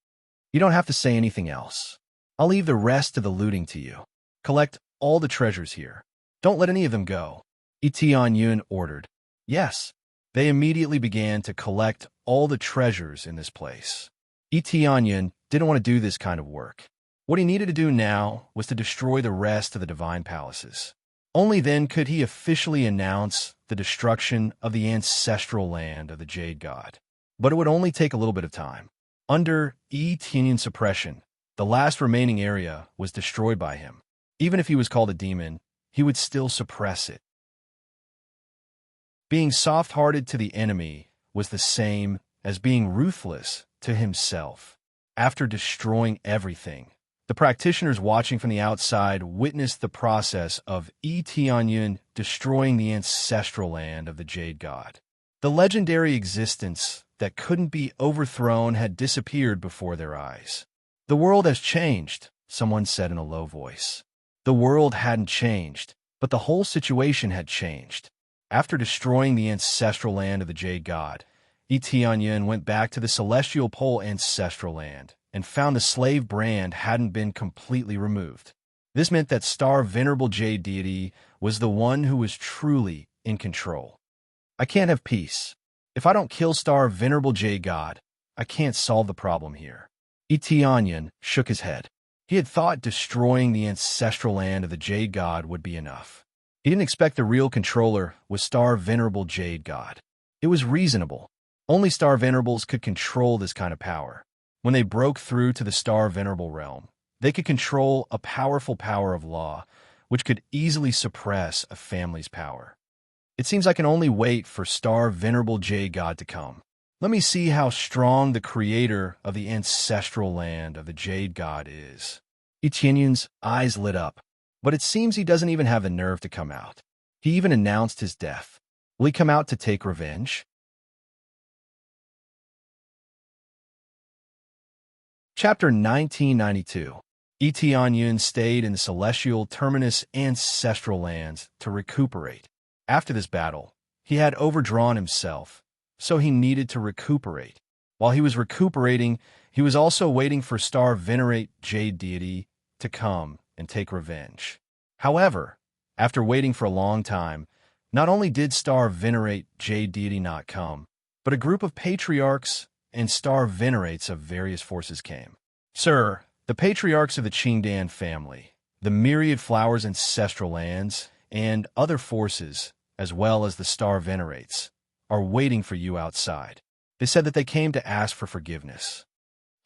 [SPEAKER 1] You don't have to say anything else. I'll leave the rest of the looting to you. Collect all the treasures here. Don't let any of them go." Etionyun ordered. Yes. They immediately began to collect all the treasures in this place. Etionyun didn't want to do this kind of work. What he needed to do now was to destroy the rest of the divine palaces. Only then could he officially announce the destruction of the ancestral land of the Jade God. But it would only take a little bit of time. Under Etionyun's suppression, the last remaining area was destroyed by him. Even if he was called a demon, he would still suppress it. Being soft-hearted to the enemy was the same as being ruthless to himself. After destroying everything, the practitioners watching from the outside witnessed the process of Etionyun destroying the ancestral land of the Jade God. The legendary existence that couldn't be overthrown had disappeared before their eyes. "The world has changed," someone said in a low voice. The world hadn't changed, but the whole situation had changed. After destroying the ancestral land of the Jade God, Etionyun went back to the Celestial Pole ancestral land and found the slave brand hadn't been completely removed. This meant that Star Venerable Jade Deity was the one who was truly in control. "I can't have peace. If I don't kill Star Venerable Jade God, I can't solve the problem here." Etionyun shook his head. He had thought destroying the ancestral land of the Jade God would be enough. He didn't expect the real controller was Star Venerable Jade God. It was reasonable. Only Star Venerables could control this kind of power. When they broke through to the Star Venerable realm, they could control a powerful power of law, which could easily suppress a family's power. It seems I can only wait for Star Venerable Jade God to come. Let me see how strong the creator of the ancestral land of the Jade God is. Etienne's eyes lit up, but it seems he doesn't even have the nerve to come out. He even announced his death. Will he come out to take revenge? Chapter 1992. Etienne stayed in the celestial terminus ancestral lands to recuperate. After this battle, he had overdrawn himself, so he needed to recuperate. While he was recuperating, he was also waiting for Star Venerate Jade Deity to come and take revenge. However, after waiting for a long time, not only did Star Venerate Jade Deity not come, but a group of patriarchs and Star Venerates of various forces came. Sir, the patriarchs of the Qingdan family, the myriad flowers ancestral lands, and other forces, as well as the Star Venerates, are waiting for you outside. They said that they came to ask for forgiveness.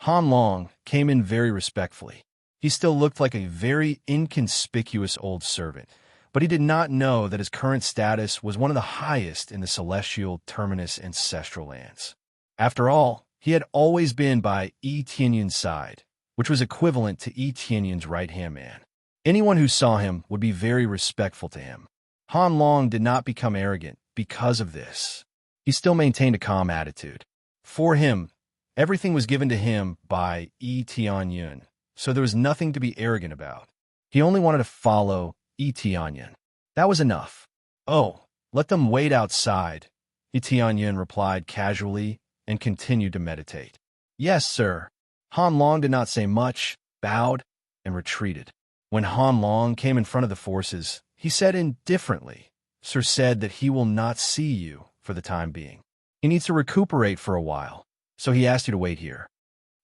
[SPEAKER 1] Han Long came in very respectfully. He still looked like a very inconspicuous old servant, but he did not know that his current status was one of the highest in the celestial terminus ancestral lands. After all, he had always been by Etienne's side, which was equivalent to Etienne's right-hand man. Anyone who saw him would be very respectful to him. Han Long did not become arrogant because of this. He still maintained a calm attitude. For him, everything was given to him by Etienne, so there was nothing to be arrogant about. He only wanted to follow Etienne. That was enough. Oh, let them wait outside, Etienne replied casually and continued to meditate. Yes, sir. Han Long did not say much, bowed, and retreated. When Han Long came in front of the forces, he said indifferently, Sir said that he will not see you for the time being. He needs to recuperate for a while, so he asked you to wait here.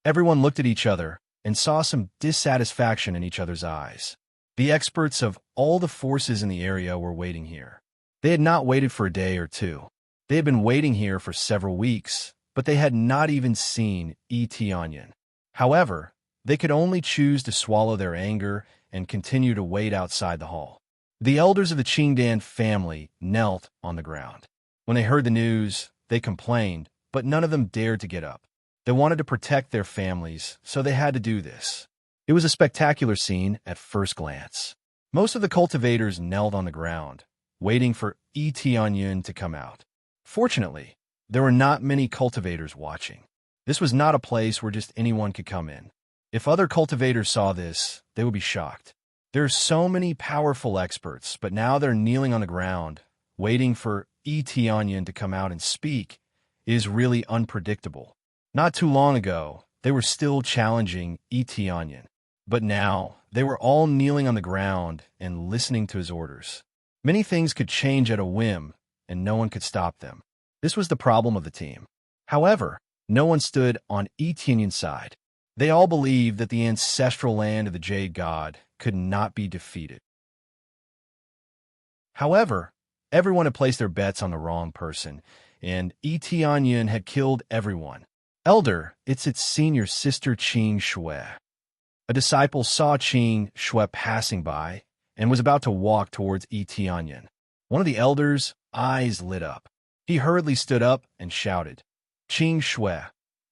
[SPEAKER 1] Everyone looked at each other and saw some dissatisfaction in each other's eyes. The experts of all the forces in the area were waiting here. They had not waited for a day or two. They had been waiting here for several weeks, but they had not even seen Etienne. However, they could only choose to swallow their anger and continue to wait outside the hall. The elders of the Qingdan family knelt on the ground. When they heard the news, they complained, but none of them dared to get up. They wanted to protect their families, so they had to do this. It was a spectacular scene at first glance. Most of the cultivators knelt on the ground, waiting for Etienne to come out. Fortunately, there were not many cultivators watching. This was not a place where just anyone could come in. If other cultivators saw this, they would be shocked. There are so many powerful experts, but now they're kneeling on the ground, waiting for Etienne to come out and speak. It is really unpredictable. Not too long ago, they were still challenging Etienne, but now they were all kneeling on the ground and listening to his orders. Many things could change at a whim, and no one could stop them. This was the problem of the team. However, no one stood on Etienne's side. They all believed that the ancestral land of the Jade God could not be defeated. However, everyone had placed their bets on the wrong person, and Etienne had killed everyone. Elder, it's its senior sister Qing Shui. A disciple saw Qing Shui passing by and was about to walk towards Etienne. One of the elders' eyes lit up. He hurriedly stood up and shouted, Qing Shui,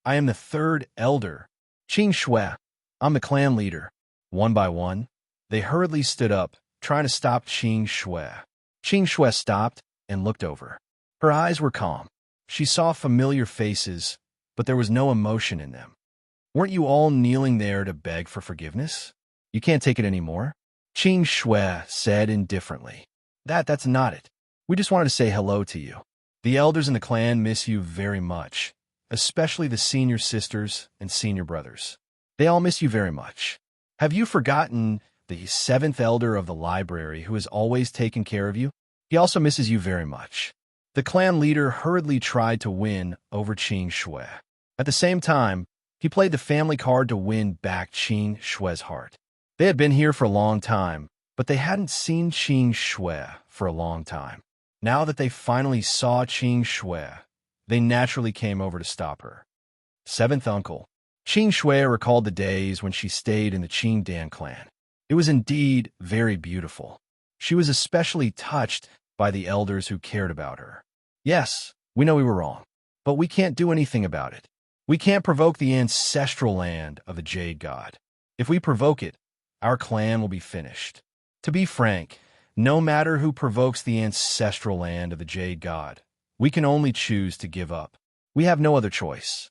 [SPEAKER 1] I am the third elder. Qing Shui, I'm the clan leader. One by one, they hurriedly stood up, trying to stop Qing Shui. Qing Shui stopped and looked over. Her eyes were calm. She saw familiar faces, but there was no emotion in them. Weren't you all kneeling there to beg for forgiveness? You can't take it anymore? Qing Shui said indifferently. That's not it. We just wanted to say hello to you. The elders in the clan miss you very much, especially the senior sisters and senior brothers. They all miss you very much. Have you forgotten the seventh elder of the library who has always taken care of you? He also misses you very much. The clan leader hurriedly tried to win over Qing Shui. At the same time, he played the family card to win back Qing Shui's heart. They had been here for a long time, but they hadn't seen Qing Shui for a long time. Now that they finally saw Qing Shui, they naturally came over to stop her. Seventh uncle, Qing Shui recalled the days when she stayed in the Qing Dan clan. It was indeed very beautiful. She was especially touched by the elders who cared about her. Yes, we know we were wrong, but we can't do anything about it. We can't provoke the ancestral land of the Jade God. If we provoke it, our clan will be finished. To be frank, no matter who provokes the ancestral land of the Jade God, we can only choose to give up. We have no other choice.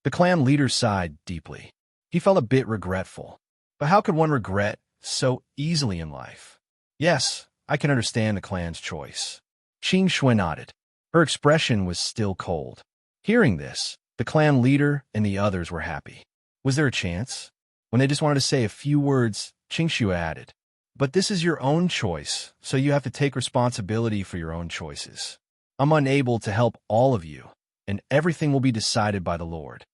[SPEAKER 1] The clan leader sighed deeply. He felt a bit regretful. But how could one regret so easily in life? Yes, I can understand the clan's choice. Qing Shui nodded. Her expression was still cold. Hearing this, the clan leader and the others were happy. Was there a chance? When they just wanted to say a few words, Qing Shui added, "But this is your own choice, so you have to take responsibility for your own choices. I'm unable to help all of you, and everything will be decided by the Lord."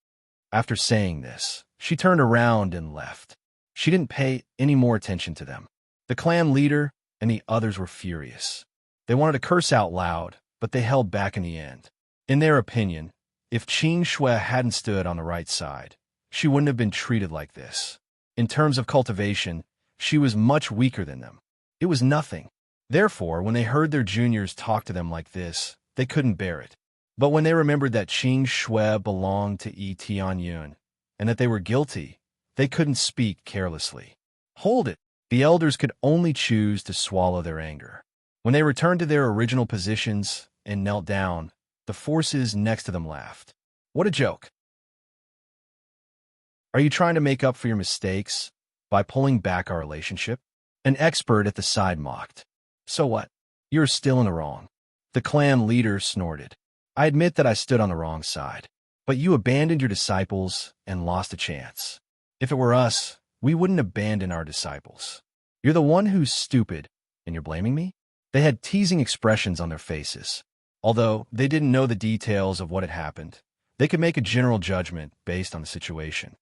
[SPEAKER 1] After saying this, she turned around and left. She didn't pay any more attention to them. The clan leader and the others were furious. They wanted to curse out loud, but they held back in the end. In their opinion, if Qing Shui hadn't stood on the right side, she wouldn't have been treated like this. In terms of cultivation, she was much weaker than them. It was nothing. Therefore, when they heard their juniors talk to them like this, they couldn't bear it. But when they remembered that Qing Shui belonged to Yi Tianyun and that they were guilty, they couldn't speak carelessly. Hold it! The elders could only choose to swallow their anger. When they returned to their original positions and knelt down, the forces next to them laughed. What a joke! Are you trying to make up for your mistakes by pulling back our relationship? An expert at the side mocked. So what? You're still in the wrong. The clan leader snorted. I admit that I stood on the wrong side, but you abandoned your disciples and lost a chance. If it were us, we wouldn't abandon our disciples. You're the one who's stupid, and you're blaming me? They had teasing expressions on their faces. Although they didn't know the details of what had happened, they could make a general judgment based on the situation.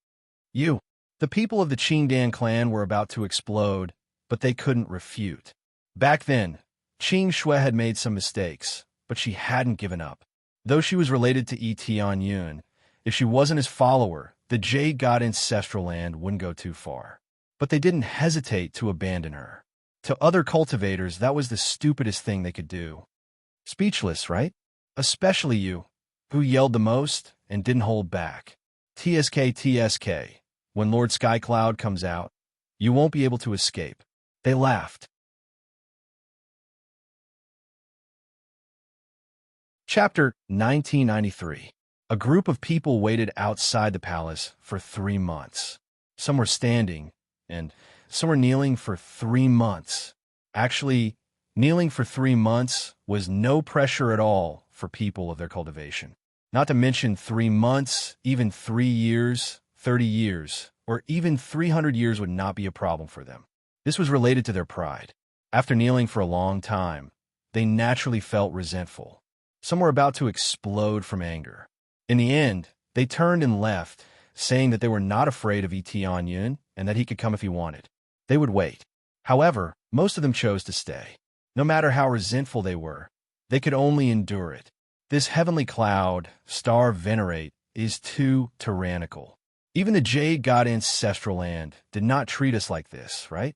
[SPEAKER 1] The people of the Qing Dan clan were about to explode, but they couldn't refute. Back then, Qing Shui had made some mistakes, but she hadn't given up. Though she was related to Yi Tianyun, if she wasn't his follower, the Jade God ancestral land wouldn't go too far. But they didn't hesitate to abandon her. To other cultivators, that was the stupidest thing they could do. Speechless, right? Especially you, who yelled the most and didn't hold back. TSK, when Lord Skycloud comes out, you won't be able to escape. They laughed. Chapter 1993. A group of people waited outside the palace for 3 months. Some were standing, and some were kneeling for 3 months. Actually, kneeling for 3 months was no pressure at all for people of their cultivation. Not to mention 3 months, even 3 years, 30 years, or even 300 years would not be a problem for them. This was related to their pride. After kneeling for a long time, they naturally felt resentful. Some were about to explode from anger. In the end, they turned and left, saying that they were not afraid of Yi Tianyun and that he could come if he wanted. They would wait. However, most of them chose to stay. No matter how resentful they were, they could only endure it. This heavenly cloud, star venerate, is too tyrannical. Even the Jade God ancestral land did not treat us like this, right?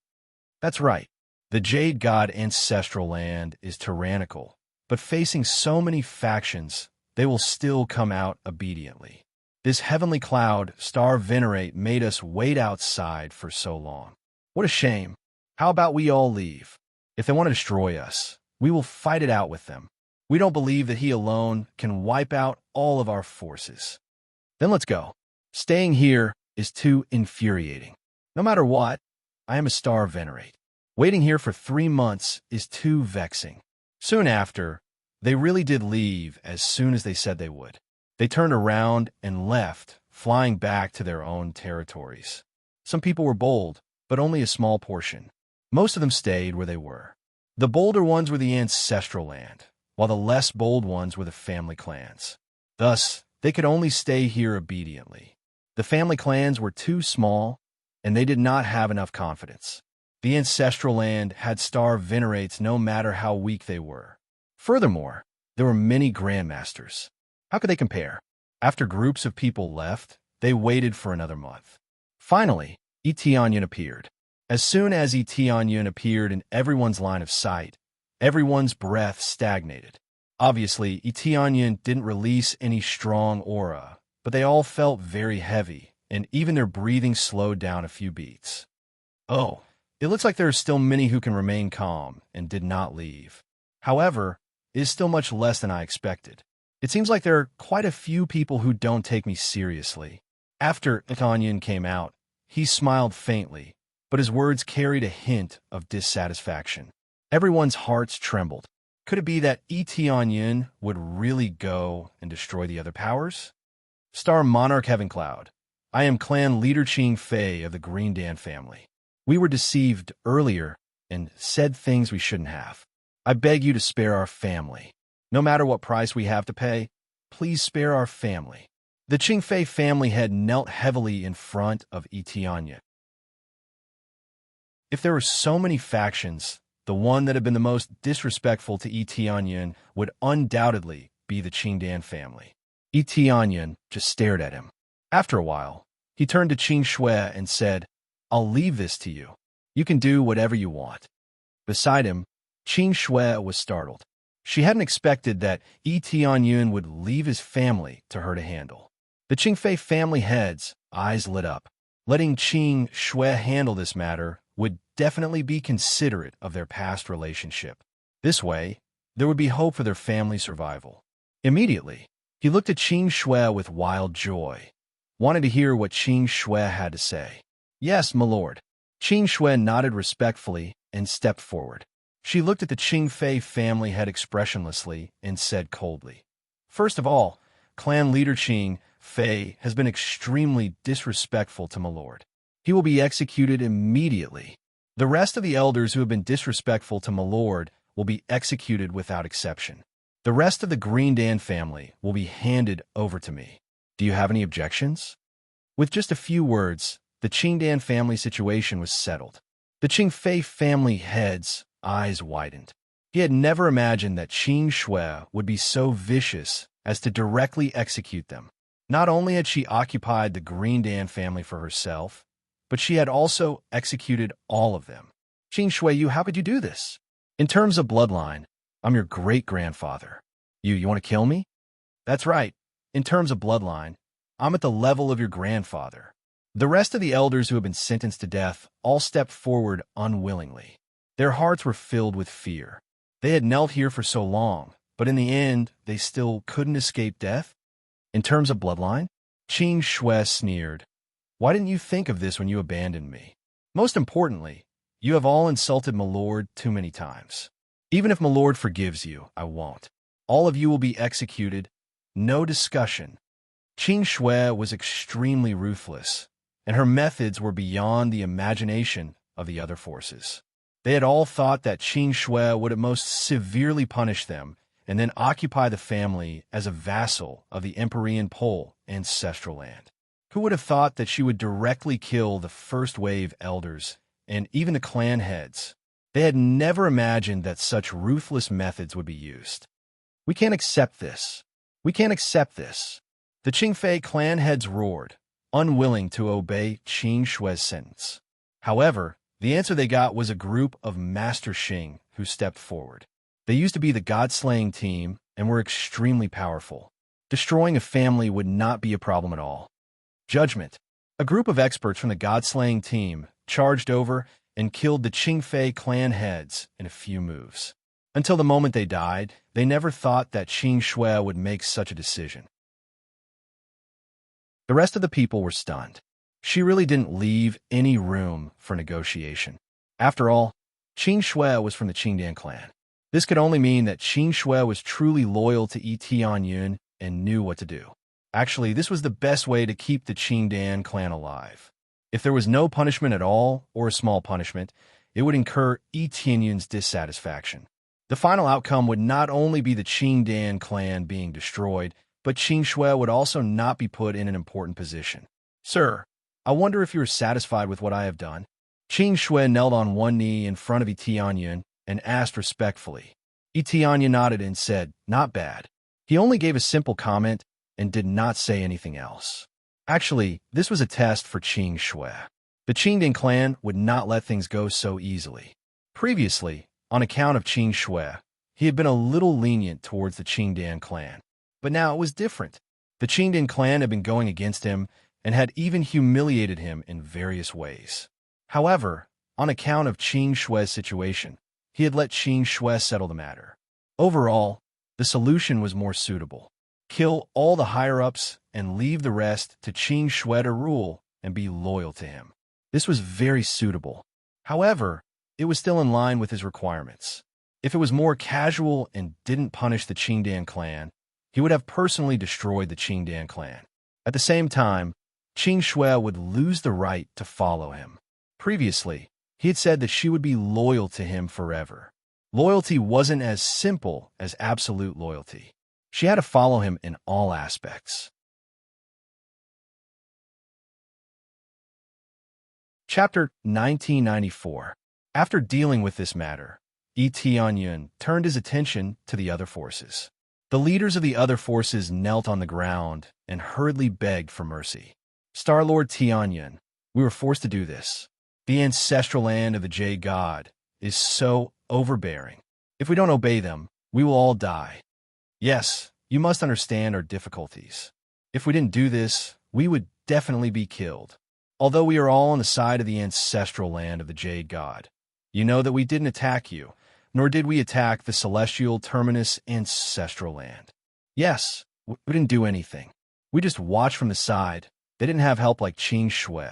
[SPEAKER 1] That's right. The Jade God ancestral land is tyrannical. But facing so many factions, they will still come out obediently. This heavenly cloud, star venerate, made us wait outside for so long. What a shame. How about we all leave? If they want to destroy us, we will fight it out with them. We don't believe that he alone can wipe out all of our forces. Then let's go. Staying here is too infuriating. No matter what, I am a star venerate. Waiting here for 3 months is too vexing. Soon after, they really did leave as soon as they said they would. They turned around and left, flying back to their own territories. Some people were bold, but only a small portion. Most of them stayed where they were. The bolder ones were the ancestral land, while the less bold ones were the family clans. Thus, they could only stay here obediently. The family clans were too small, and they did not have enough confidence. The ancestral land had star venerates no matter how weak they were. Furthermore, there were many grandmasters. How could they compare? After groups of people left, They waited for another month. Finally, Tianyun appeared. As soon as Tianyun appeared in everyone's line of sight, everyone's breath stagnated. Obviously, Tianyun didn't release any strong aura, but they all felt very heavy, and even their breathing slowed down a few beats. Oh, it looks like there are still many who can remain calm and did not leave. However, it is still much less than I expected. It seems like there are quite a few people who don't take me seriously. After Tianyun came out, he smiled faintly, but his words carried a hint of dissatisfaction. Everyone's hearts trembled. Could it be that Tianyun would really go and destroy the other powers? Star Monarch Heaven Cloud. I am clan leader Ching Fei of the Green Dan family. We were deceived earlier and said things we shouldn't have. I beg you to spare our family. No matter what price we have to pay, please spare our family. The Ching Fei family head knelt heavily in front of Tianyun. If there were so many factions, the one that had been the most disrespectful to Tianyun would undoubtedly be the Qingdan family. Tianyun just stared at him. After a while, he turned to Qing Shui and said, "I'll leave this to you. You can do whatever you want." Beside him, Qing Shui was startled. She hadn't expected that Tianyun would leave his family to her to handle. The Qing Fei family heads' eyes lit up. Letting Qing Shui handle this matter would definitely be considerate of their past relationship. This way, there would be hope for their family's survival. Immediately, he looked at Qing Shui with wild joy, wanted to hear what Qing Shui had to say. "Yes, my lord." Qing Shui nodded respectfully and stepped forward. She looked at the Qing Fei family head expressionlessly and said coldly, "First of all, clan leader Qing Fei has been extremely disrespectful to my lord. He will be executed immediately. The rest of the elders who have been disrespectful to my lord will be executed without exception. The rest of the Green Dan family will be handed over to me. Do you have any objections?" With just a few words, the Qingdan family situation was settled. The Qing Fei family head's eyes widened. He had never imagined that Qing Shui would be so vicious as to directly execute them. Not only had she occupied the Green Dan family for herself, but she had also executed all of them. "Qing Shui, how could you do this? In terms of bloodline, I'm your great-grandfather. You want to kill me?" "That's right. In terms of bloodline, I'm at the level of your grandfather." The rest of the elders who had been sentenced to death all stepped forward unwillingly. Their hearts were filled with fear. They had knelt here for so long, but in the end, they still couldn't escape death. "In terms of bloodline?" Qing Shui sneered. "Why didn't you think of this when you abandoned me? Most importantly, you have all insulted my lord too many times. Even if my lord forgives you, I won't. All of you will be executed. No discussion." Qing Shui was extremely ruthless, and her methods were beyond the imagination of the other forces. They had all thought that Qing Shui would at most severely punish them and then occupy the family as a vassal of the Empyrean Pole ancestral land. Who would have thought that she would directly kill the first wave elders and even the clan heads? They had never imagined that such ruthless methods would be used. "We can't accept this. We can't accept this." The Qing Fei clan heads roared, unwilling to obey Qing Shui's sentence. However, the answer they got was a group of Master Xing who stepped forward. They used to be the God-slaying team and were extremely powerful. Destroying a family would not be a problem at all. Judgment. A group of experts from the God-slaying team charged over and killed the Qing Fei clan heads in a few moves. Until the moment they died, they never thought that Qing Shui would make such a decision. The rest of the people were stunned. She really didn't leave any room for negotiation. After all, Qing Shui was from the Qingdan clan. This could only mean that Qing Shui was truly loyal to Tianyun and knew what to do. Actually, this was the best way to keep the Qingdan clan alive. If there was no punishment at all, or a small punishment, it would incur Tianyun's dissatisfaction. The final outcome would not only be the Qingdan clan being destroyed, but Qing Shui would also not be put in an important position. "Sir, I wonder if you are satisfied with what I have done?" Qing Shui knelt on one knee in front of Tianyun and asked respectfully. Tianyun nodded and said, "Not bad." He only gave a simple comment and did not say anything else. Actually, this was a test for Qing Shui. The Qingdian clan would not let things go so easily. Previously, on account of Qing Shui, he had been a little lenient towards the Qingdian clan. But now it was different. The Qingdian clan had been going against him and had even humiliated him in various ways. However, on account of Qing Shui's situation, he had let Qing Shui settle the matter. Overall, the solution was more suitable. Kill all the higher-ups and leave the rest to Qing Shui to rule and be loyal to him. This was very suitable. However, it was still in line with his requirements. If it was more casual and didn't punish the Qingdian clan, he would have personally destroyed the Qingdian clan. At the same time, Qing Shui would lose the right to follow him. Previously, he had said that she would be loyal to him forever. Loyalty wasn't as simple as absolute loyalty. She had to follow him in all aspects. Chapter 1994. After dealing with this matter, Yi Tianyun turned his attention to the other forces. The leaders of the other forces knelt on the ground and hurriedly begged for mercy. Star-Lord Tianyun, we were forced to do this. The ancestral land of the Jade God is so overbearing. If we don't obey them, we will all die. Yes, you must understand our difficulties. If we didn't do this, we would definitely be killed. Although we are all on the side of the ancestral land of the Jade God, you know that we didn't attack you, nor did we attack the celestial terminus ancestral land. Yes, we didn't do anything. We just watched from the side. They didn't have help like Qing Shui.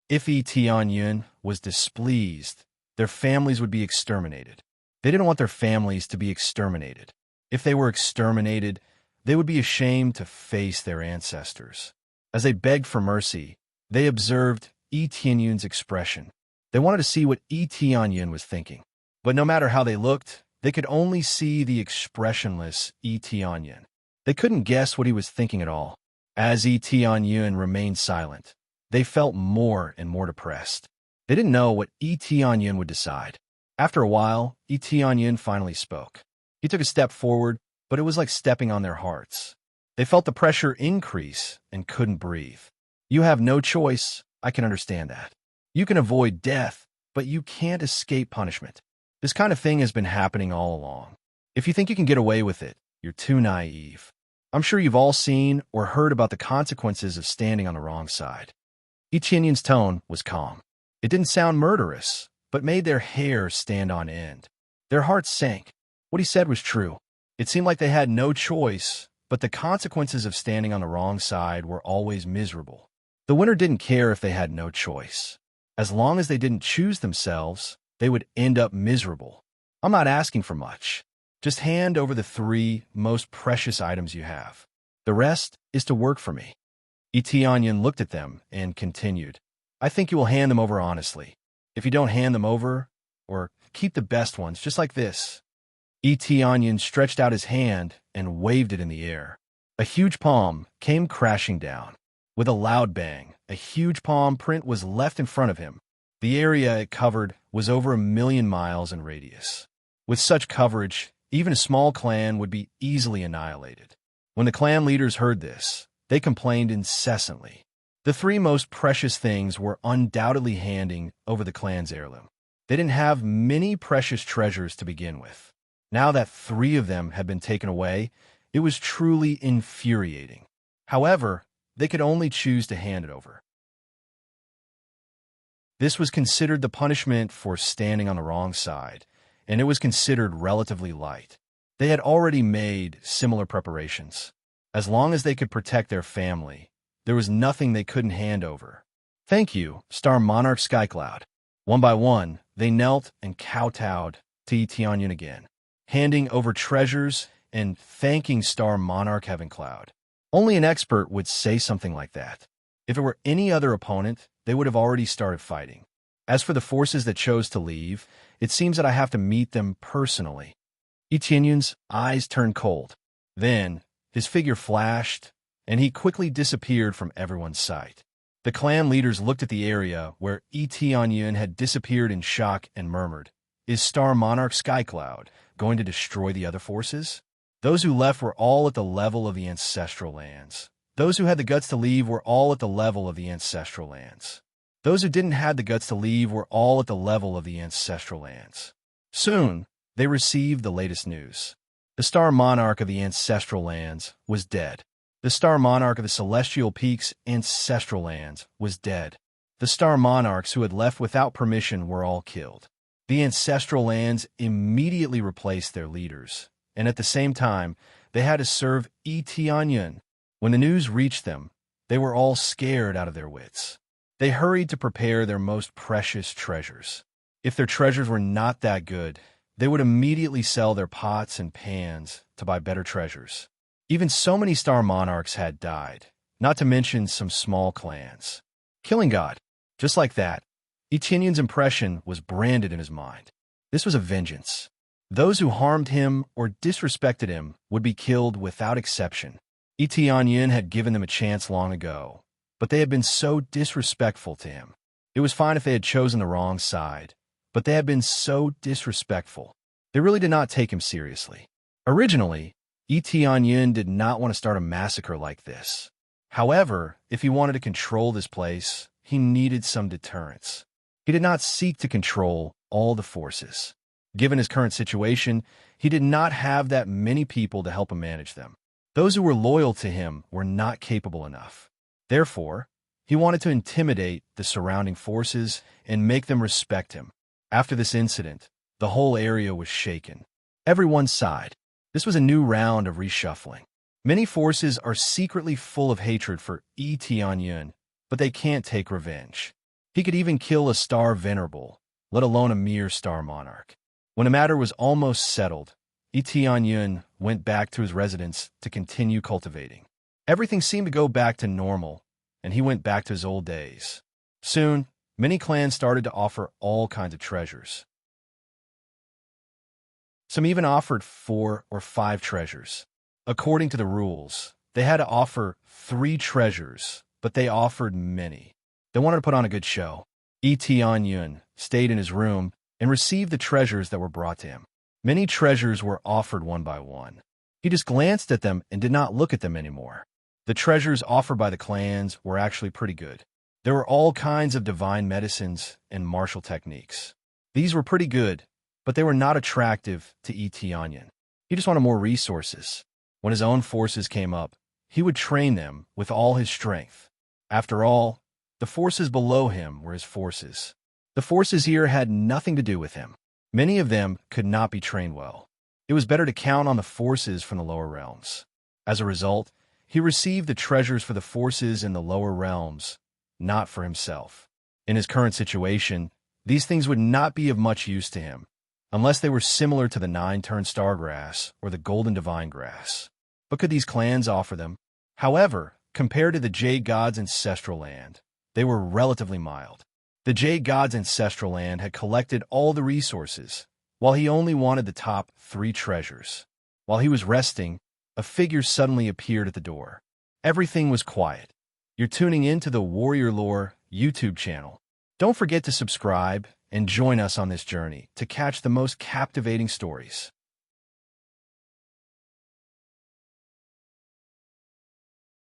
[SPEAKER 1] If Yi Tianyun was displeased, their families would be exterminated. They didn't want their families to be exterminated. If they were exterminated, they would be ashamed to face their ancestors. As they begged for mercy, they observed Yi Tianyun's expression. They wanted to see what Yi Tianyun was thinking. But no matter how they looked, they could only see the expressionless Yi Tianyun. They couldn't guess what he was thinking at all. As Yi Tianyun remained silent, they felt more and more depressed. They didn't know what Yi Tianyun would decide. After a while, Yi Tianyun finally spoke. He took a step forward, but it was like stepping on their hearts. They felt the pressure increase and couldn't breathe. You have no choice, I can understand that. You can avoid death, but you can't escape punishment. This kind of thing has been happening all along. If you think you can get away with it, you're too naive. I'm sure you've all seen or heard about the consequences of standing on the wrong side. Yi Tianyun's tone was calm. It didn't sound murderous, but made their hair stand on end. Their hearts sank. What he said was true. It seemed like they had no choice, but the consequences of standing on the wrong side were always miserable. The winner didn't care if they had no choice. As long as they didn't choose themselves, they would end up miserable. I'm not asking for much. Just hand over the 3 most precious items you have. The rest is to work for me. Yi Tianyun looked at them and continued, I think you will hand them over honestly. If you don't hand them over, or keep the best ones, just like this. Yi Tianyun stretched out his hand and waved it in the air. A huge palm came crashing down. With a loud bang, a huge palm print was left in front of him. The area it covered was over 1,000,000 miles in radius. With such coverage, even a small clan would be easily annihilated. When the clan leaders heard this, they complained incessantly. The 3 most precious things were undoubtedly handing over the clan's heirloom. They didn't have many precious treasures to begin with. Now that 3 of them had been taken away, it was truly infuriating. However, they could only choose to hand it over. This was considered the punishment for standing on the wrong side, and it was considered relatively light. They had already made similar preparations. As long as they could protect their family, there was nothing they couldn't hand over. Thank you, Star Monarch Skycloud. One by one, they knelt and kowtowed to Yi Tianyun again, handing over treasures and thanking Star Monarch Heaven Cloud. Only an expert would say something like that. If it were any other opponent, they would have already started fighting. As for the forces that chose to leave, it seems that I have to meet them personally. Yi Tianyun's eyes turned cold. Then, his figure flashed, and he quickly disappeared from everyone's sight. The clan leaders looked at the area where Yi Tianyun had disappeared in shock and murmured, Is Star Monarch Skycloud going to destroy the other forces? Those who left were all at the level of the ancestral lands. Those who had the guts to leave were all at the level of the ancestral lands. Those who didn't have the guts to leave were all at the level of the ancestral lands. Soon, they received the latest news. The star monarch of the ancestral lands was dead. The star monarch of the celestial peaks' ancestral lands was dead. The star monarchs who had left without permission were all killed. The ancestral lands immediately replaced their leaders, and at the same time, they had to serve Etion. When the news reached them, they were all scared out of their wits. They hurried to prepare their most precious treasures. If their treasures were not that good, they would immediately sell their pots and pans to buy better treasures. Even so many star monarchs had died, not to mention some small clans. Killing God. Just like that, Etion's impression was branded in his mind. This was a vengeance. Those who harmed him or disrespected him would be killed without exception. Etion had given them a chance long ago, but they had been so disrespectful to him. It was fine if they had chosen the wrong side, but they had been so disrespectful. They really did not take him seriously. Originally, Etion did not want to start a massacre like this. However, if he wanted to control this place, he needed some deterrence. He did not seek to control all the forces. Given his current situation, he did not have that many people to help him manage them. Those who were loyal to him were not capable enough. Therefore, he wanted to intimidate the surrounding forces and make them respect him. After this incident, the whole area was shaken. Everyone sighed. This was a new round of reshuffling. Many forces are secretly full of hatred for Etion, but they can't take revenge. He could even kill a star venerable, let alone a mere star monarch. When the matter was almost settled, Etion went back to his residence to continue cultivating. Everything seemed to go back to normal, and he went back to his old days. Soon, many clans started to offer all kinds of treasures. Some even offered 4 or 5 treasures. According to the rules, they had to offer 3 treasures, but they offered many. They wanted to put on a good show. Etion stayed in his room and received the treasures that were brought to him. Many treasures were offered one by one. He just glanced at them and did not look at them anymore. The treasures offered by the clans were actually pretty good. There were all kinds of divine medicines and martial techniques. These were pretty good, but they were not attractive to Etion. He just wanted more resources. When his own forces came up, he would train them with all his strength. After all, the forces below him were his forces. The forces here had nothing to do with him. Many of them could not be trained well. It was better to count on the forces from the lower realms. As a result, he received the treasures for the forces in the lower realms, not for himself. In his current situation, these things would not be of much use to him, unless they were similar to the 9-turn stargrass or the golden divine grass. But could these clans offer them? However, compared to the Jade God's ancestral land, they were relatively mild. The Jade God's ancestral land had collected all the resources, while he only wanted the top 3 treasures. While he was resting, a figure suddenly appeared at the door. Everything was quiet. You're tuning into the Warrior Lore YouTube channel. Don't forget to subscribe and join us on this journey to catch the most captivating stories.